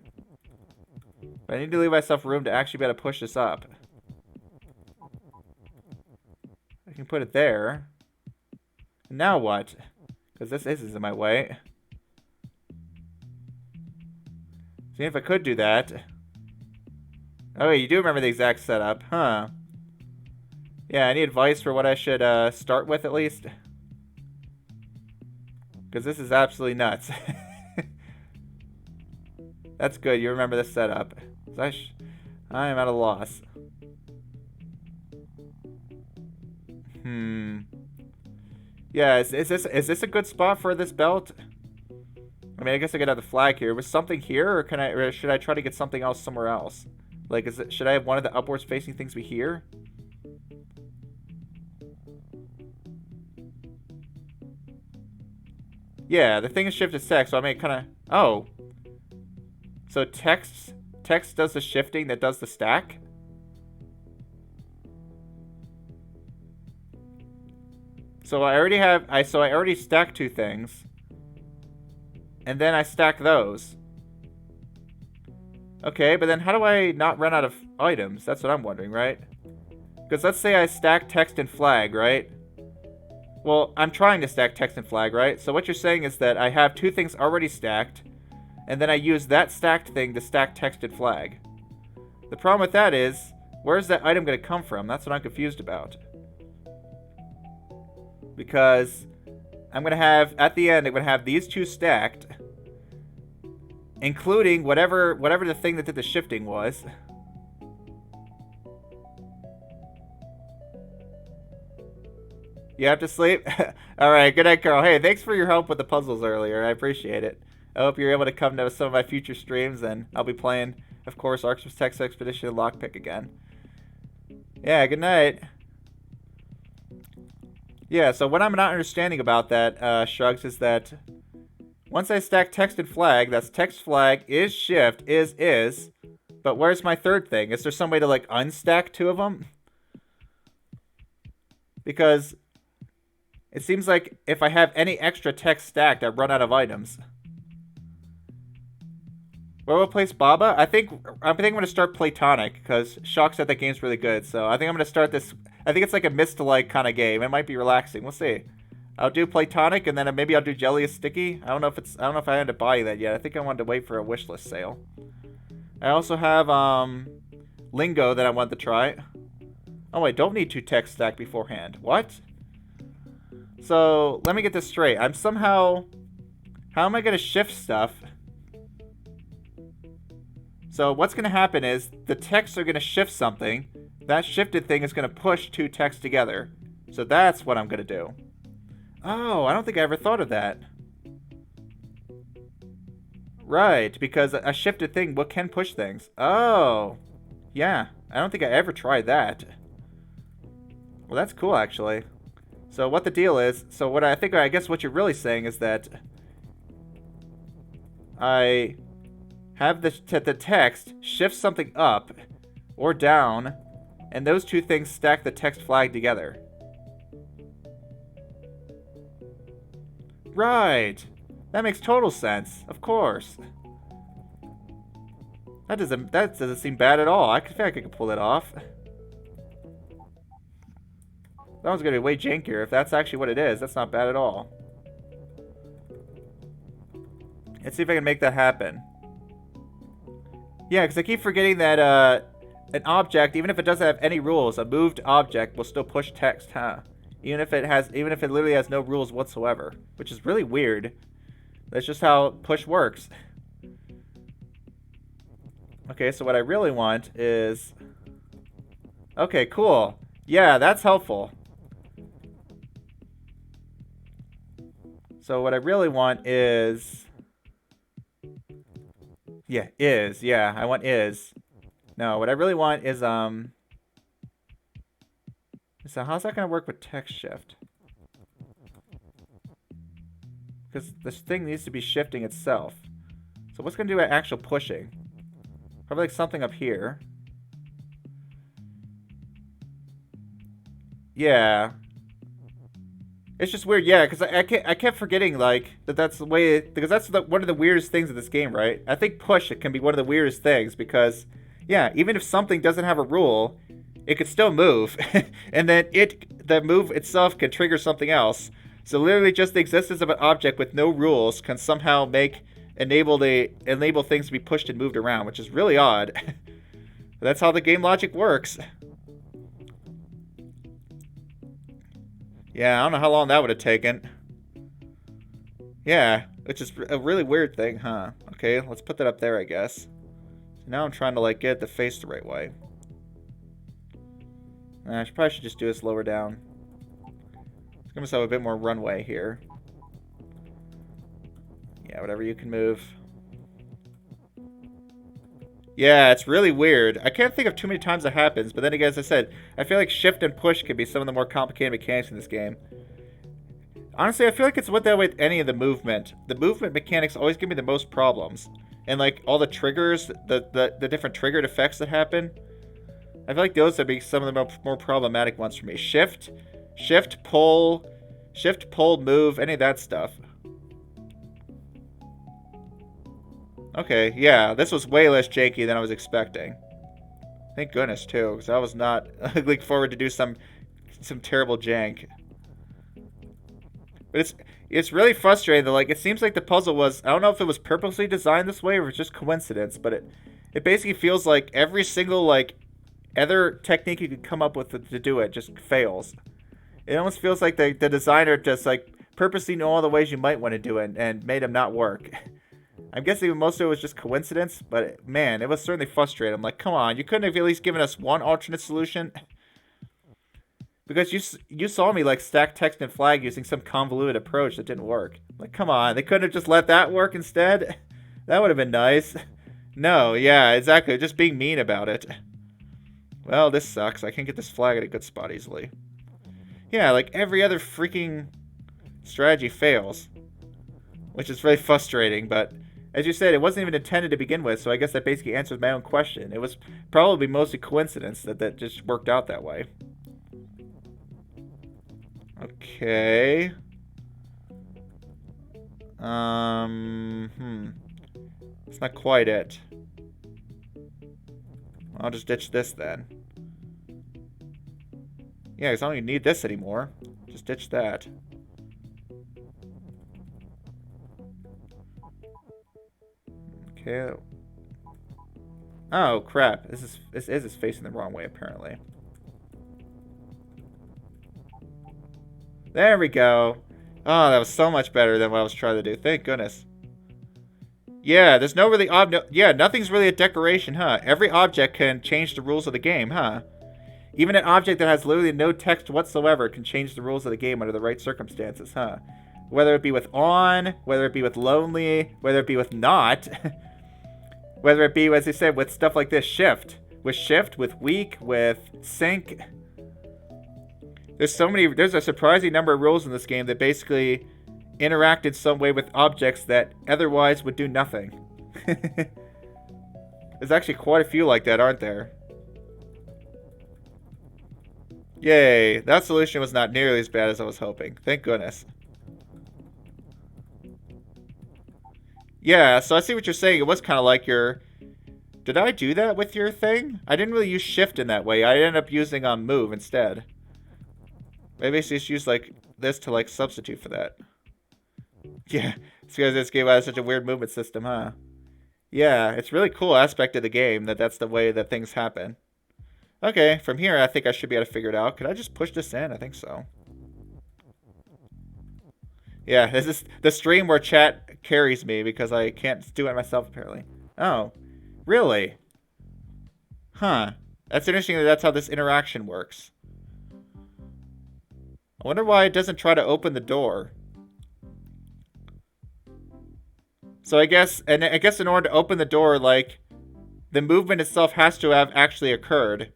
But I need to leave myself room to actually be able to push this up. I can put it there. Now what? Because this is in my way. See if I could do that. Oh, wait, you do remember the exact setup, huh? Yeah, any advice for what I should start with at least? Because this is absolutely nuts. That's good, you remember the setup. I am at a loss. Yeah, is this a good spot for this belt? I mean, I guess I could have the flag here. Was something here, or should I try to get something else somewhere else? Like, should I have one of the upwards facing things be here? Yeah, the thing is shifted text, so I mean, kind of... Oh. So text does the shifting that does the stack? So I already have... I already stacked two things. And then I stack those. Okay, but then how do I not run out of items? That's what I'm wondering, right? Because let's say I stack text and flag, right? Well, I'm trying to stack text and flag, right? So what you're saying is that I have two things already stacked, and then I use that stacked thing to stack text and flag. The problem with that is, where's that item going to come from? That's what I'm confused about. Because I'm going to have, at the end, I'm going to have these two stacked, including whatever the thing that did the shifting was. You have to sleep? Alright, good night, Carl. Hey, thanks for your help with the puzzles earlier. I appreciate it. I hope you're able to come to some of my future streams, and I'll be playing, of course, Arx's Text Expedition and Lockpick again. Yeah, good night. Yeah, so what I'm not understanding about that, Shrugs, is that once I stack text and flag, that's text flag is shift, is, but where's my third thing? Is there some way to, like, unstack two of them? Because it seems like if I have any extra text stacked, I run out of items. Where will I place Baba? I think I'm going to start Platonic, because Shock said that game's really good, so I think I'm going to start this. I think it's like a Mist-to-like kind of game. It might be relaxing. We'll see. I'll do Platonic, and then maybe I'll do Jelly is Sticky. I don't know if I had to buy that yet. I think I wanted to wait for a wishlist sale. I also have Lingo that I want to try. Oh, I don't need two text stack beforehand. What? So let me get this straight. I'm somehow... How am I going to shift stuff? So what's going to happen is the texts are going to shift something. That shifted thing is going to push two texts together. So that's what I'm going to do. Oh, I don't think I ever thought of that. Right, because a shifted thing can push things. Oh, yeah. I don't think I ever tried that. Well, that's cool, actually. So what the deal is, so what I guess what you're really saying is that I have the text shift something up or down, and those two things stack the text flag together. Right. That makes total sense. Of course. That doesn't seem bad at all. I feel like I could pull it off. That one's gonna be way jankier. If that's actually what it is, that's not bad at all. Let's see if I can make that happen. Yeah, because I keep forgetting that an object, even if it doesn't have any rules, a moved object will still push text, huh? Even if it literally has no rules whatsoever, which is really weird. That's just how push works. Okay, so what I really want is... Okay, cool. Yeah, that's helpful. So what I really want is... Yeah, is. Yeah, I want is. No, what I really want is, So how's that going to work with text shift? Because this thing needs to be shifting itself. So what's going to do actual pushing? Probably like something up here. Yeah. It's just weird, yeah, because I kept forgetting, like, that's the way... Because that's one of the weirdest things in this game, right? I think push, it can be one of the weirdest things, because... Yeah, even if something doesn't have a rule, it could still move. And then the move itself can trigger something else. So literally just the existence of an object with no rules can somehow enable things to be pushed and moved around, which is really odd. That's how the game logic works. Yeah, I don't know how long that would have taken. Yeah, which is a really weird thing, huh? Okay, let's put that up there, I guess. Now I'm trying to, like, get the face the right way. I probably should just do this lower down. Let's give myself a bit more runway here. Yeah, whatever you can move. Yeah, it's really weird. I can't think of too many times that happens, but then again, as I said, I feel like shift and push could be some of the more complicated mechanics in this game. Honestly, I feel like it's with that with any of the movement. The movement mechanics always give me the most problems. And like all the triggers, the different triggered effects that happen, I feel like those would be some of the more problematic ones for me. Shift, pull, move, any of that stuff. Okay, yeah, this was way less janky than I was expecting. Thank goodness too, because I was not looking forward to do some terrible jank. But it's really frustrating that, like, it seems like the puzzle was, I don't know if it was purposely designed this way or it's just coincidence, but it basically feels like every single, like, other technique you could come up with to do it just fails. It almost feels like the designer just, like, purposely knew all the ways you might want to do it and made them not work. I'm guessing most of it was just coincidence, but man, it was certainly frustrating. I'm like, come on, you couldn't have at least given us one alternate solution? Because you saw me, like, stack text and flag using some convoluted approach that didn't work. Like, come on, they couldn't have just let that work instead? That would have been nice. No, yeah, exactly, just being mean about it. Well, this sucks. I can't get this flag at a good spot easily. Yeah, like, every other freaking strategy fails. Which is very frustrating, but... As you said, it wasn't even intended to begin with, so I guess that basically answers my own question. It was probably mostly coincidence that just worked out that way. Okay. It's not quite it. I'll just ditch this then. Yeah, because I don't even need this anymore. Just ditch that. Okay. Oh, crap. This is facing the wrong way, apparently. There we go. Oh, that was so much better than what I was trying to do. Thank goodness. Yeah, there's no really nothing's really a decoration, huh? Every object can change the rules of the game, huh? Even an object that has literally no text whatsoever can change the rules of the game under the right circumstances, huh? Whether it be with on, whether it be with lonely, whether it be with not, whether it be, as I said, with stuff like this, shift. With shift, with weak, with sync. There's a surprising number of rules in this game that basically interact in some way with objects that otherwise would do nothing. There's actually quite a few like that, aren't there? Yay, that solution was not nearly as bad as I was hoping. Thank goodness. Yeah, so I see what you're saying. It was kind of like your... Did I do that with your thing? I didn't really use shift in that way. I ended up using move instead. I basically just use like this to like substitute for that. Yeah, it's because this game has such a weird movement system, huh? Yeah, it's really cool aspect of the game that's the way that things happen. Okay, from here I think I should be able to figure it out. Could I just push this in? I think so. Yeah, this is the stream where chat carries me because I can't do it myself apparently. Oh, really? Huh. That's interesting that that's how this interaction works. I wonder why it doesn't try to open the door. So I guess in order to open the door, like, the movement itself has to have actually occurred.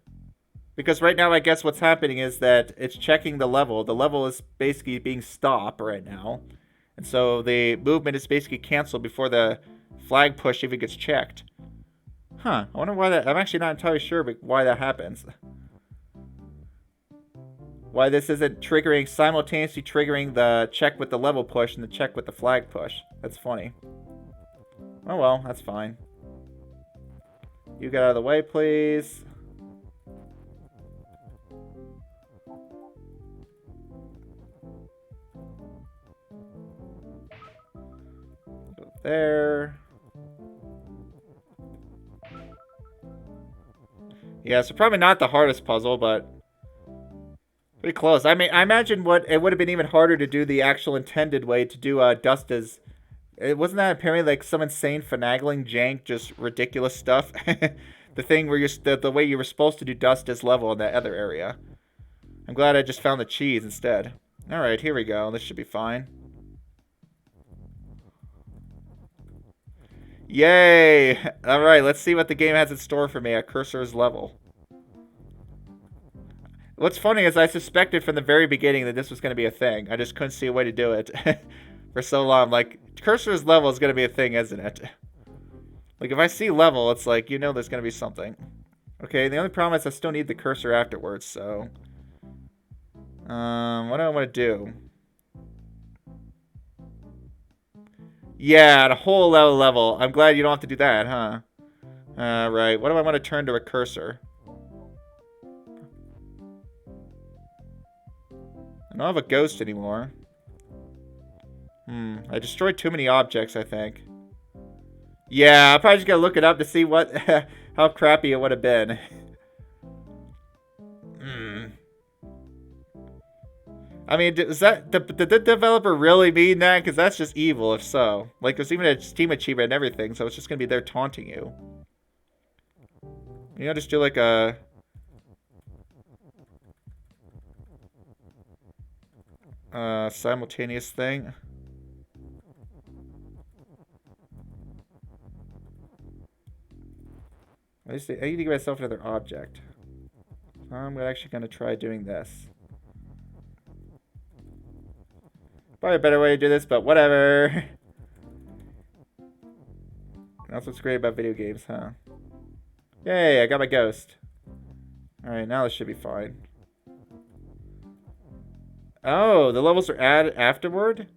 Because right now, I guess what's happening is that it's checking the level. The level is basically being stopped right now. And so the movement is basically canceled before the flag push even gets checked. Huh, I wonder why that... I'm actually not entirely sure why that happens. Why this isn't simultaneously triggering the check with the level push and the check with the flag push. That's funny. Oh well, that's fine. You get out of the way, please. Go there. Yeah, so probably not the hardest puzzle, but pretty close. I mean, I imagine it would have been even harder to do the actual intended way to do Dusta's. It wasn't that apparently like some insane finagling jank, just ridiculous stuff. The thing where the way you were supposed to do Dusta's level in that other area. I'm glad I just found the cheese instead. All right, here we go. This should be fine. Yay! All right, let's see what the game has in store for me at Cursor's level. What's funny is I suspected from the very beginning that this was going to be a thing. I just couldn't see a way to do it for so long. Like, Cursor's level is going to be a thing, isn't it? Like, if I see level, it's like, you know there's going to be something. Okay, the only problem is I still need the cursor afterwards, so... what do I want to do? Yeah, at a whole level. I'm glad you don't have to do that, huh? Right. What do I want to turn to a cursor? I don't have a ghost anymore. I destroyed too many objects, I think. Yeah, I probably just gotta look it up to see what how crappy it would have been. I mean, does that did the developer really mean that? Because that's just evil, if so. Like, there's even a Steam achievement and everything, so it's just gonna be there taunting you. You know, just do like a... simultaneous thing. I need to give myself another object. I'm actually going to try doing this. Probably a better way to do this, but whatever. That's what's great about video games, huh? Yay, I got my ghost. Alright, now this should be fine. Oh, the levels are added afterward?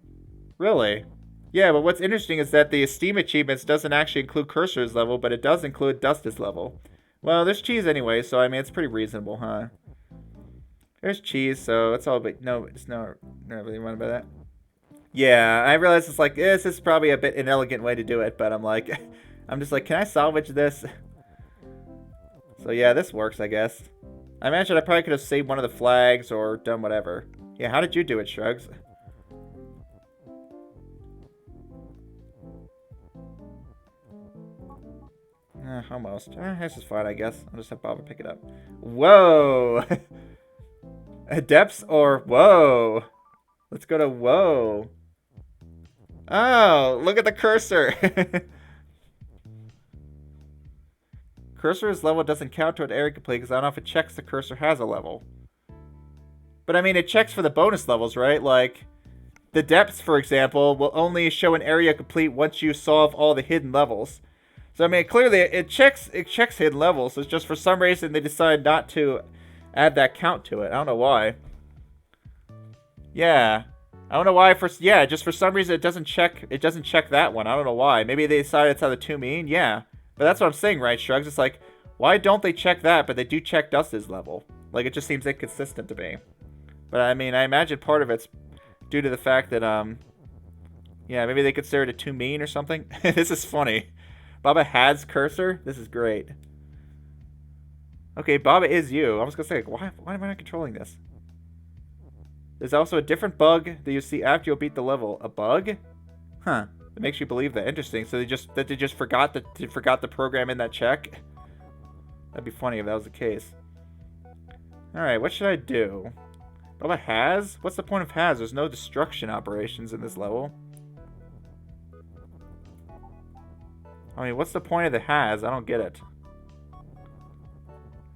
Really? Yeah, but what's interesting is that the Steam achievements doesn't actually include Cursor's level, but it does include Dusta's level. Well, there's cheese anyway, so I mean, it's pretty reasonable, huh? There's cheese, so it's all, but no, it's not really one about that. Yeah, I realize it's like, this is probably a bit inelegant way to do it, but I'm like, I'm just like, can I salvage this? So yeah, this works, I guess. I imagine I probably could have saved one of the flags or done whatever. Yeah, how did you do it, Shrugs? Almost. This is fine, I guess. I'll just have Baba pick it up. Whoa! Depths or whoa? Let's go to whoa. Oh, look at the cursor! Cursor's level doesn't count toward area complete because I don't know if it checks the cursor has a level. But I mean, it checks for the bonus levels, right? Like, the depths, for example, will only show an area complete once you solve all the hidden levels. So I mean, clearly it checks hidden levels. It's just for some reason they decided not to add that count to it. I don't know why. Yeah, I don't know why. Just for some reason it doesn't check that one. I don't know why. Maybe they decided it's how the two mean. Yeah, but that's what I'm saying, right, Shrugs? It's like, why don't they check that, but they do check Dusta's level? Like, it just seems inconsistent to me. But I mean, I imagine part of it's due to the fact that, yeah, maybe they considered it too mean or something. This is funny. Baba has cursor? This is great. Okay, Baba is you. I was gonna say, why am I not controlling this? There's also a different bug that you see after you'll beat the level. A bug? Huh. It makes you believe that. Interesting. So they just forgot the program in that check? That'd be funny if that was the case. Alright, what should I do? Baba has? What's the point of has? There's no destruction operations in this level. I mean, what's the point of the has? I don't get it.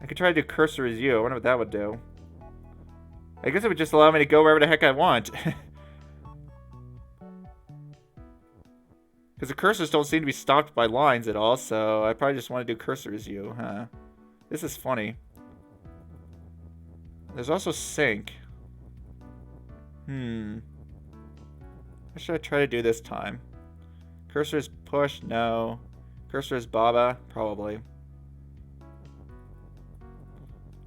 I could try to do cursor as you. I wonder what that would do. I guess it would just allow me to go wherever the heck I want. Because the cursors don't seem to be stopped by lines at all, so I probably just want to do cursor as you, huh? This is funny. There's also sync. What should I try to do this time? Cursor is push? No. Cursor is Baba? Probably.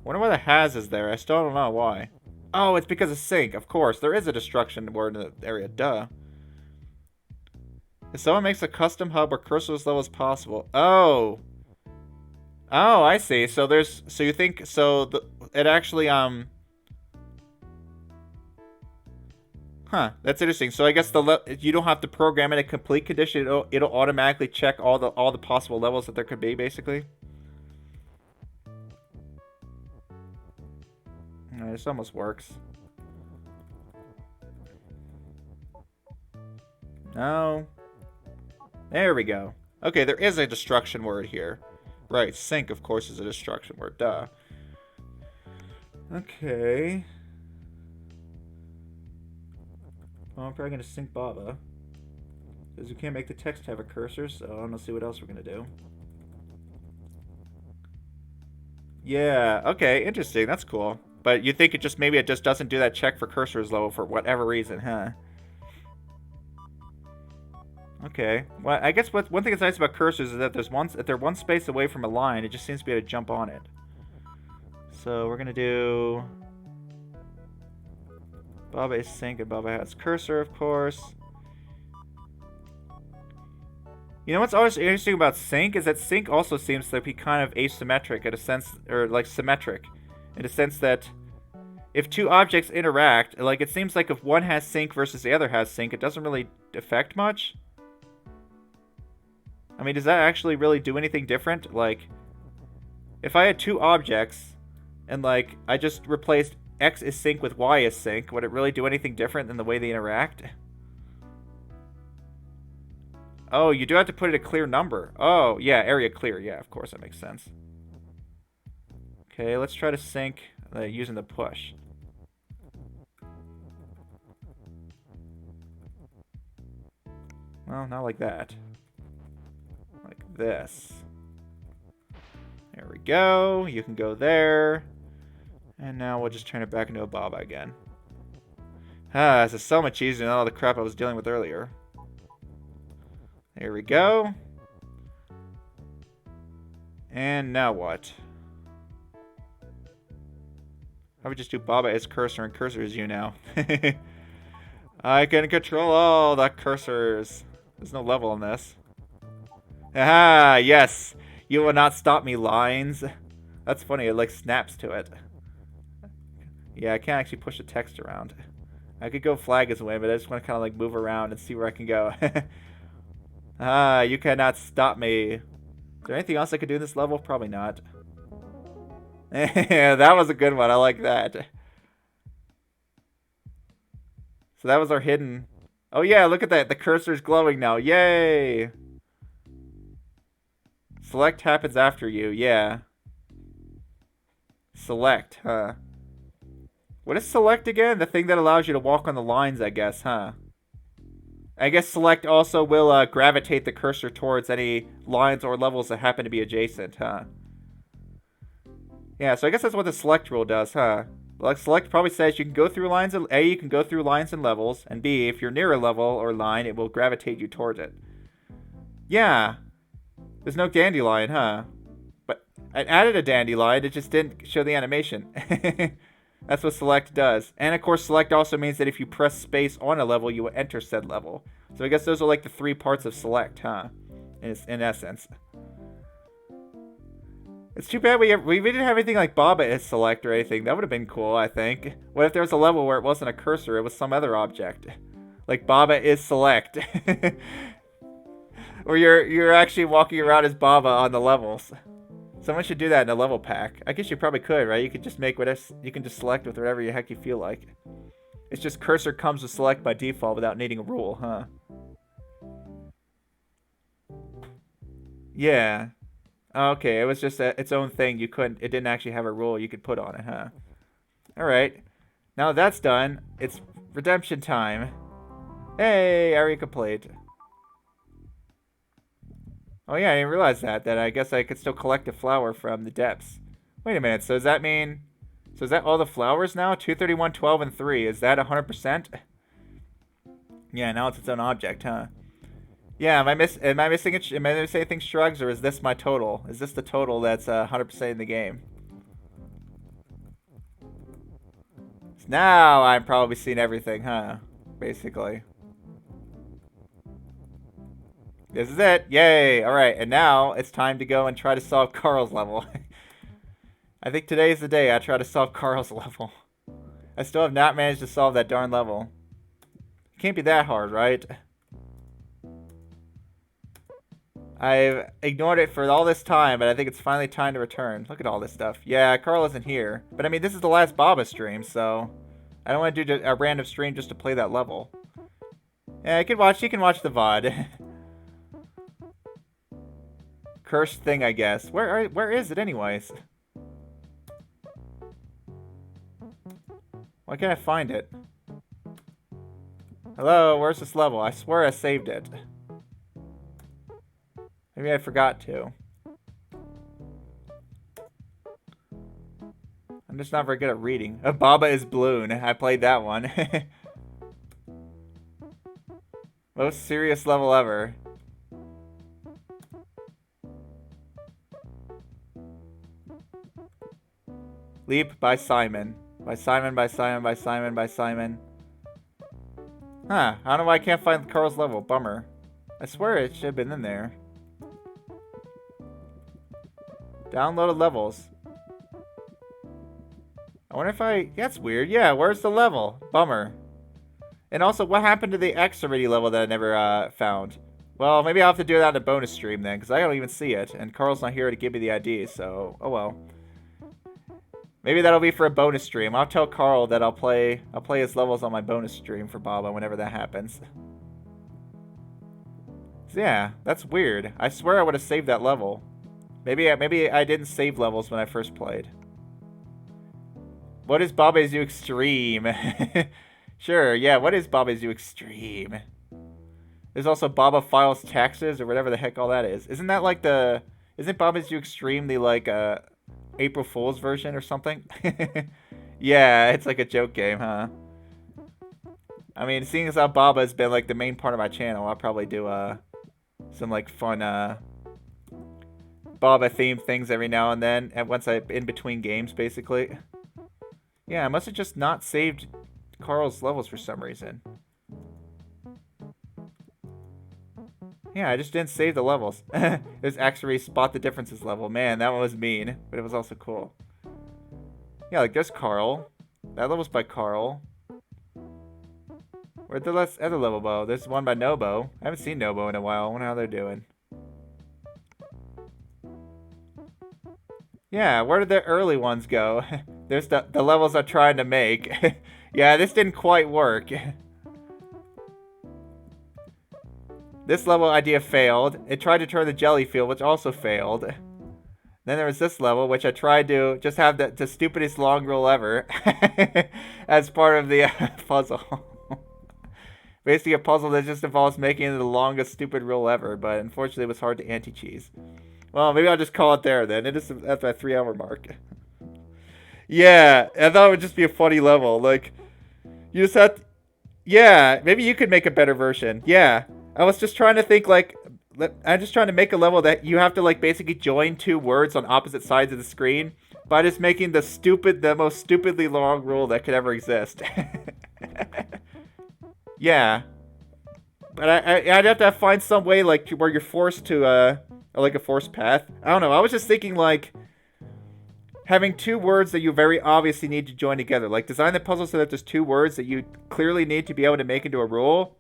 Wonder why the has is there. I still don't know why. Oh, it's because of sync. Of course. There is a destruction word in the area. Duh. If someone makes a custom hub where cursorless level is possible. Oh. Oh, I see. So there's... So you think... So it actually, Huh. That's interesting. So I guess you don't have to program in a complete condition. It'll automatically check all the possible levels that there could be, basically. This almost works. No. There we go. Okay, there is a destruction word here. Right, sync, of course, is a destruction word. Duh. Okay. Well, I'm probably going to sync Baba. Because we can't make the text have a cursor, so I'm going to see what else we're going to do. Yeah, okay, interesting. That's cool. But you think maybe it just doesn't do that check for cursors level for whatever reason, huh? Okay. Well, I guess one thing that's nice about cursors is that if they're one space away from a line, it just seems to be able to jump on it. So we're gonna do Baba is sync and Baba has cursor, of course. You know what's always interesting about sync is that sync also seems to be kind of asymmetric in a sense, or like symmetric, in a sense that if two objects interact, like it seems like if one has sync versus the other has sync, it doesn't really affect much. I mean, does that actually really do anything different? Like, if I had two objects, and like, I just replaced X is sync with Y is sync, would it really do anything different than the way they interact? Oh, you do have to put it a clear number. Oh, yeah, area clear. Yeah, of course, that makes sense. Okay, let's try to sync using the push. Well, not like that. Like this. There we go. You can go there. And now we'll just turn it back into a Baba again. Ah, this is so much easier than all the crap I was dealing with earlier. There we go. And now what? I would just do Baba as cursor and cursor as you now. I can control all the cursors. There's no level in this. Aha, yes. You will not stop me, lines. That's funny, it like snaps to it. Yeah, I can't actually push the text around. I could go flag as a way, but I just want to kind of like move around and see where I can go. Ah, you cannot stop me. Is there anything else I could do in this level? Probably not. Yeah, that was a good one. I like that. So that was our hidden... Oh yeah, look at that. The cursor's glowing now. Yay! Select happens after you. Yeah. Select, huh? What is select again? The thing that allows you to walk on the lines, I guess, huh? I guess select also will gravitate the cursor towards any lines or levels that happen to be adjacent, huh? Yeah, so I guess that's what the select rule does, huh? Like select probably says you can go through lines, A, you can go through lines and levels, and B, if you're near a level or line, it will gravitate you towards it. Yeah. There's no dandelion, huh? But I added a dandelion, it just didn't show the animation. That's what select does. And of course, select also means that if you press space on a level, you will enter said level. So I guess those are like the 3 parts of select, huh? In essence. It's too bad we didn't have anything like Baba is select or anything. That would have been cool, I think. What if there was a level where it wasn't a cursor, it was some other object? Like Baba is select. Or you're actually walking around as Baba on the levels. Someone should do that in a level pack. I guess you probably could, right? You could just make whatever, you can just select with whatever the heck you feel like. It's just cursor comes with select by default without needing a rule, huh? Yeah. Okay, it was just its own thing. It didn't actually have a rule you could put on it, huh? Alright. Now that's done, it's redemption time. Hey, area complete. Oh yeah, I didn't realize that I guess I could still collect a flower from the depths. Wait a minute, so does that mean... So is that all the flowers now? 231, 12, and 3. Is that 100%? Yeah, now it's its own object, huh? Yeah, am I missing anything, Shrugs, or is this my total? Is this the total that's 100% in the game? So now I'm probably seeing everything, huh? Basically. This is it. Yay. Alright, and now it's time to go and try to solve Carl's level. I think today is the day I try to solve Carl's level. I still have not managed to solve that darn level. It can't be that hard, right? I've ignored it for all this time, but I think it's finally time to return. Look at all this stuff. Yeah, Carl isn't here. But I mean, this is the last Baba stream, so... I don't want to do a random stream just to play that level. Yeah, you can watch the VOD. Cursed thing, I guess. Where is it anyways? Why can't I find it? Hello, where's this level? I swear I saved it. Maybe I forgot to. I'm just not very good at reading. Baba is Bloon. I played that one. Most serious level ever. Leap by Simon. By Simon. Huh. I don't know why I can't find Carl's level. Bummer. I swear it should have been in there. Downloaded levels. I wonder if I... That's weird. Yeah, where's the level? Bummer. And also, what happened to the X-Arity level that I never found? Well, maybe I'll have to do that in a bonus stream then, because I don't even see it. And Carl's not here to give me the ID, so... Oh well. Maybe that'll be for a bonus stream. I'll tell Carl that I'll play his levels on my bonus stream for Baba whenever that happens. So yeah, that's weird. I swear I would have saved that level. Maybe I didn't save levels when I first played. What is Baba's U Extreme? Sure, yeah, what is Baba's U Extreme? There's also Baba Files Taxes, or whatever the heck all that is. Isn't that like the... Isn't Baba's U Extreme the, like, April Fool's version or something? Yeah, it's like a joke game, huh? I mean, seeing as how Baba has been, like, the main part of my channel, I'll probably do, some, like, fun, Baba-themed things every now and then, and once in between games, basically. Yeah, I must have just not saved Carl's levels for some reason. Yeah, I just didn't save the levels. There's actually Spot the Differences level. Man, that one was mean, but it was also cool. Yeah, like there's Carl. That level's by Carl. Where'd the other level go? There's one by Nobo. I haven't seen Nobo in a while. I wonder how they're doing. Yeah, where did the early ones go? There's the levels I'm trying to make. Yeah, this didn't quite work. This level idea failed. It tried to turn the jelly field, which also failed. Then there was this level, which I tried to just have the stupidest long roll ever as part of the puzzle. Basically a puzzle that just involves making it the longest stupid roll ever, but unfortunately it was hard to anti-cheese. Well, maybe I'll just call it there then. It is at that 3-hour mark. Yeah, I thought it would just be a funny level. Like, you just have to... Yeah, maybe you could make a better version. Yeah. I was just trying to think, like... I'm just trying to make a level that you have to, like, basically join two words on opposite sides of the screen. by just making the most stupidly long rule that could ever exist. Yeah. But I'd have to find some way, like, where you're forced to, like a forced path. I don't know, I was just thinking, like, having two words that you very obviously need to join together. Like, design the puzzle so that there's two words that you clearly need to be able to make into a rule.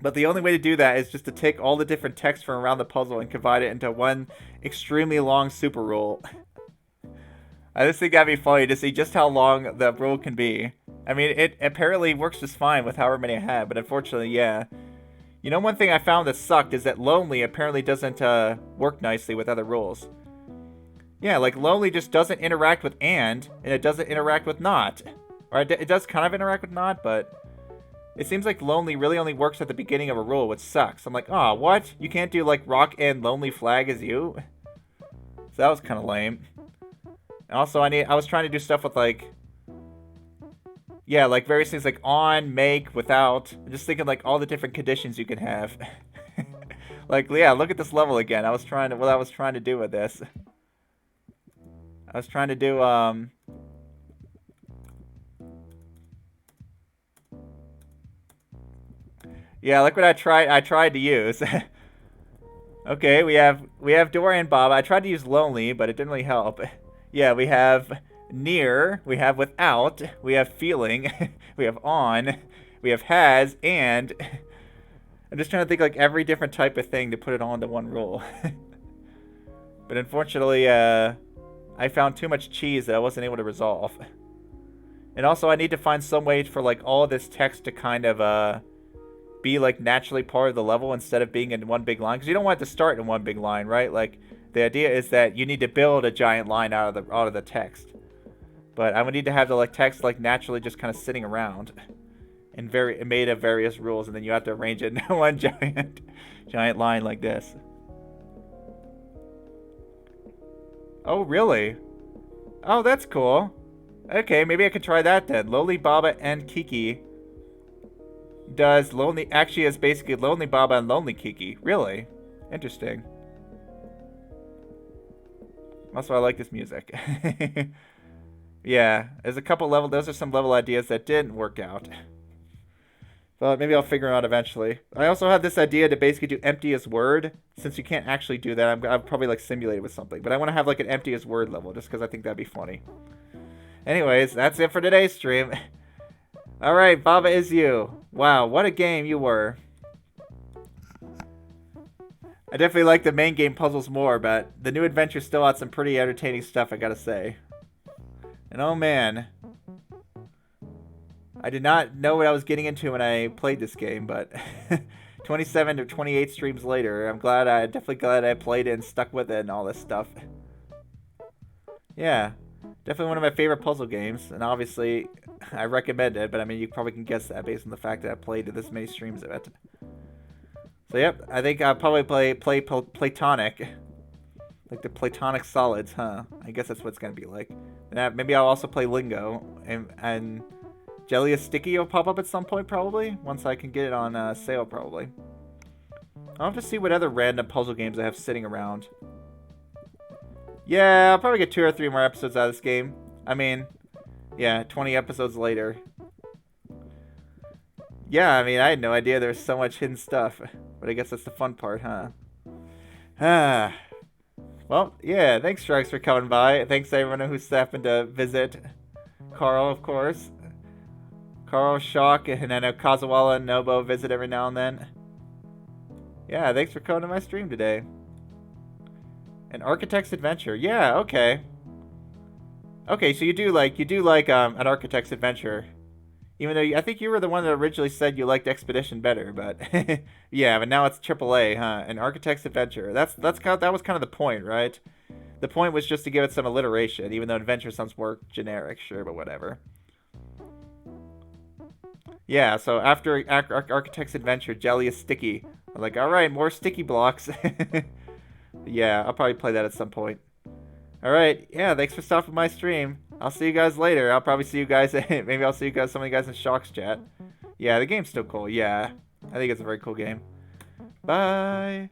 But the only way to do that is just to take all the different text from around the puzzle and combine it into one extremely long super rule. I just think that'd be funny to see just how long the rule can be. I mean, it apparently works just fine with however many I have, but unfortunately, yeah. You know, one thing I found that sucked is that lonely apparently doesn't work nicely with other rules. Yeah, like lonely just doesn't interact with and it doesn't interact with not. Or it does kind of interact with not, but it seems like lonely really only works at the beginning of a rule, which sucks. I'm like, oh, what? You can't do like rock and lonely flag as you? So that was kind of lame. And also, I was trying to do stuff with like, yeah, like various things like on, make, without. I'm just thinking like all the different conditions you can have. Like, yeah, look at this level again. What I was trying to do with this. I was trying to do, yeah, look what I tried to use. Okay, we have Dora and Bob. I tried to use lonely, but it didn't really help. Yeah, we have near, we have without, we have feeling, we have on, we have has, and I'm just trying to think like every different type of thing to put it all into one rule. But unfortunately, I found too much cheese that I wasn't able to resolve. And also I need to find some way for like all of this text to kind of be like naturally part of the level instead of being in one big line, because you don't want it to start in one big line, right? Like the idea is that you need to build a giant line out of the text. But I would need to have the like text like naturally just kind of sitting around and made of various rules, and then you have to arrange it in one giant line like this. Oh, really? Oh, that's cool. Okay, maybe I could try that then. Lonely Baba and Kiki does lonely actually is basically Lonely Baba and Lonely Kiki. Really? Interesting. Also, I like this music. Yeah, there's a couple level. Those are some level ideas that didn't work out. But maybe I'll figure them out eventually. I also have this idea to basically do empty as word. Since you can't actually do that, I'll probably like simulate it with something. But I want to have like an empty as word level just because I think that'd be funny. Anyways, that's it for today's stream. Alright, Baba is you. Wow, what a game you were. I definitely like the main game puzzles more, but the new adventure still had some pretty entertaining stuff, I gotta say. And oh man, I did not know what I was getting into when I played this game, but 27 to 28 streams later, I'm definitely glad I played it and stuck with it and all this stuff. Yeah, definitely one of my favorite puzzle games, and obviously I recommend it, but I mean, you probably can guess that based on the fact that I played this many streams of it. So yep, I think I'll probably play Platonic. Like the Platonic Solids, huh? I guess that's what it's gonna be like. And maybe I'll also play Lingo, and Jelly is Sticky will pop up at some point, probably. Once I can get it on sale, probably. I'll have to see what other random puzzle games I have sitting around. Yeah, I'll probably get 2 or 3 more episodes out of this game. I mean, yeah, 20 episodes later. Yeah, I mean, I had no idea there was so much hidden stuff. But I guess that's the fun part, huh? Ah. Well, yeah, thanks, Strikes, for coming by. Thanks to everyone who's happened to visit. Carl, of course. Carl, Shock, and I know Kazuwala and Nobo visit every now and then. Yeah, thanks for coming to my stream today. An Architect's Adventure. Yeah, okay. Okay, so you do like an Architect's Adventure. Even though I think you were the one that originally said you liked Expedition better, but yeah, but now it's AAA, huh? An Architect's Adventure. That was kind of the point, right? The point was just to give it some alliteration, even though adventure sounds more generic, sure, but whatever. Yeah, so after Architect's Adventure, Jelly is Sticky. I'm like, all right, more sticky blocks. Yeah, I'll probably play that at some point. All right, yeah, thanks for stopping my stream. I'll see you guys later. I'll probably see you guys. Maybe I'll see some of you guys in Shock's chat. Yeah, the game's still cool. Yeah, I think it's a very cool game. Bye.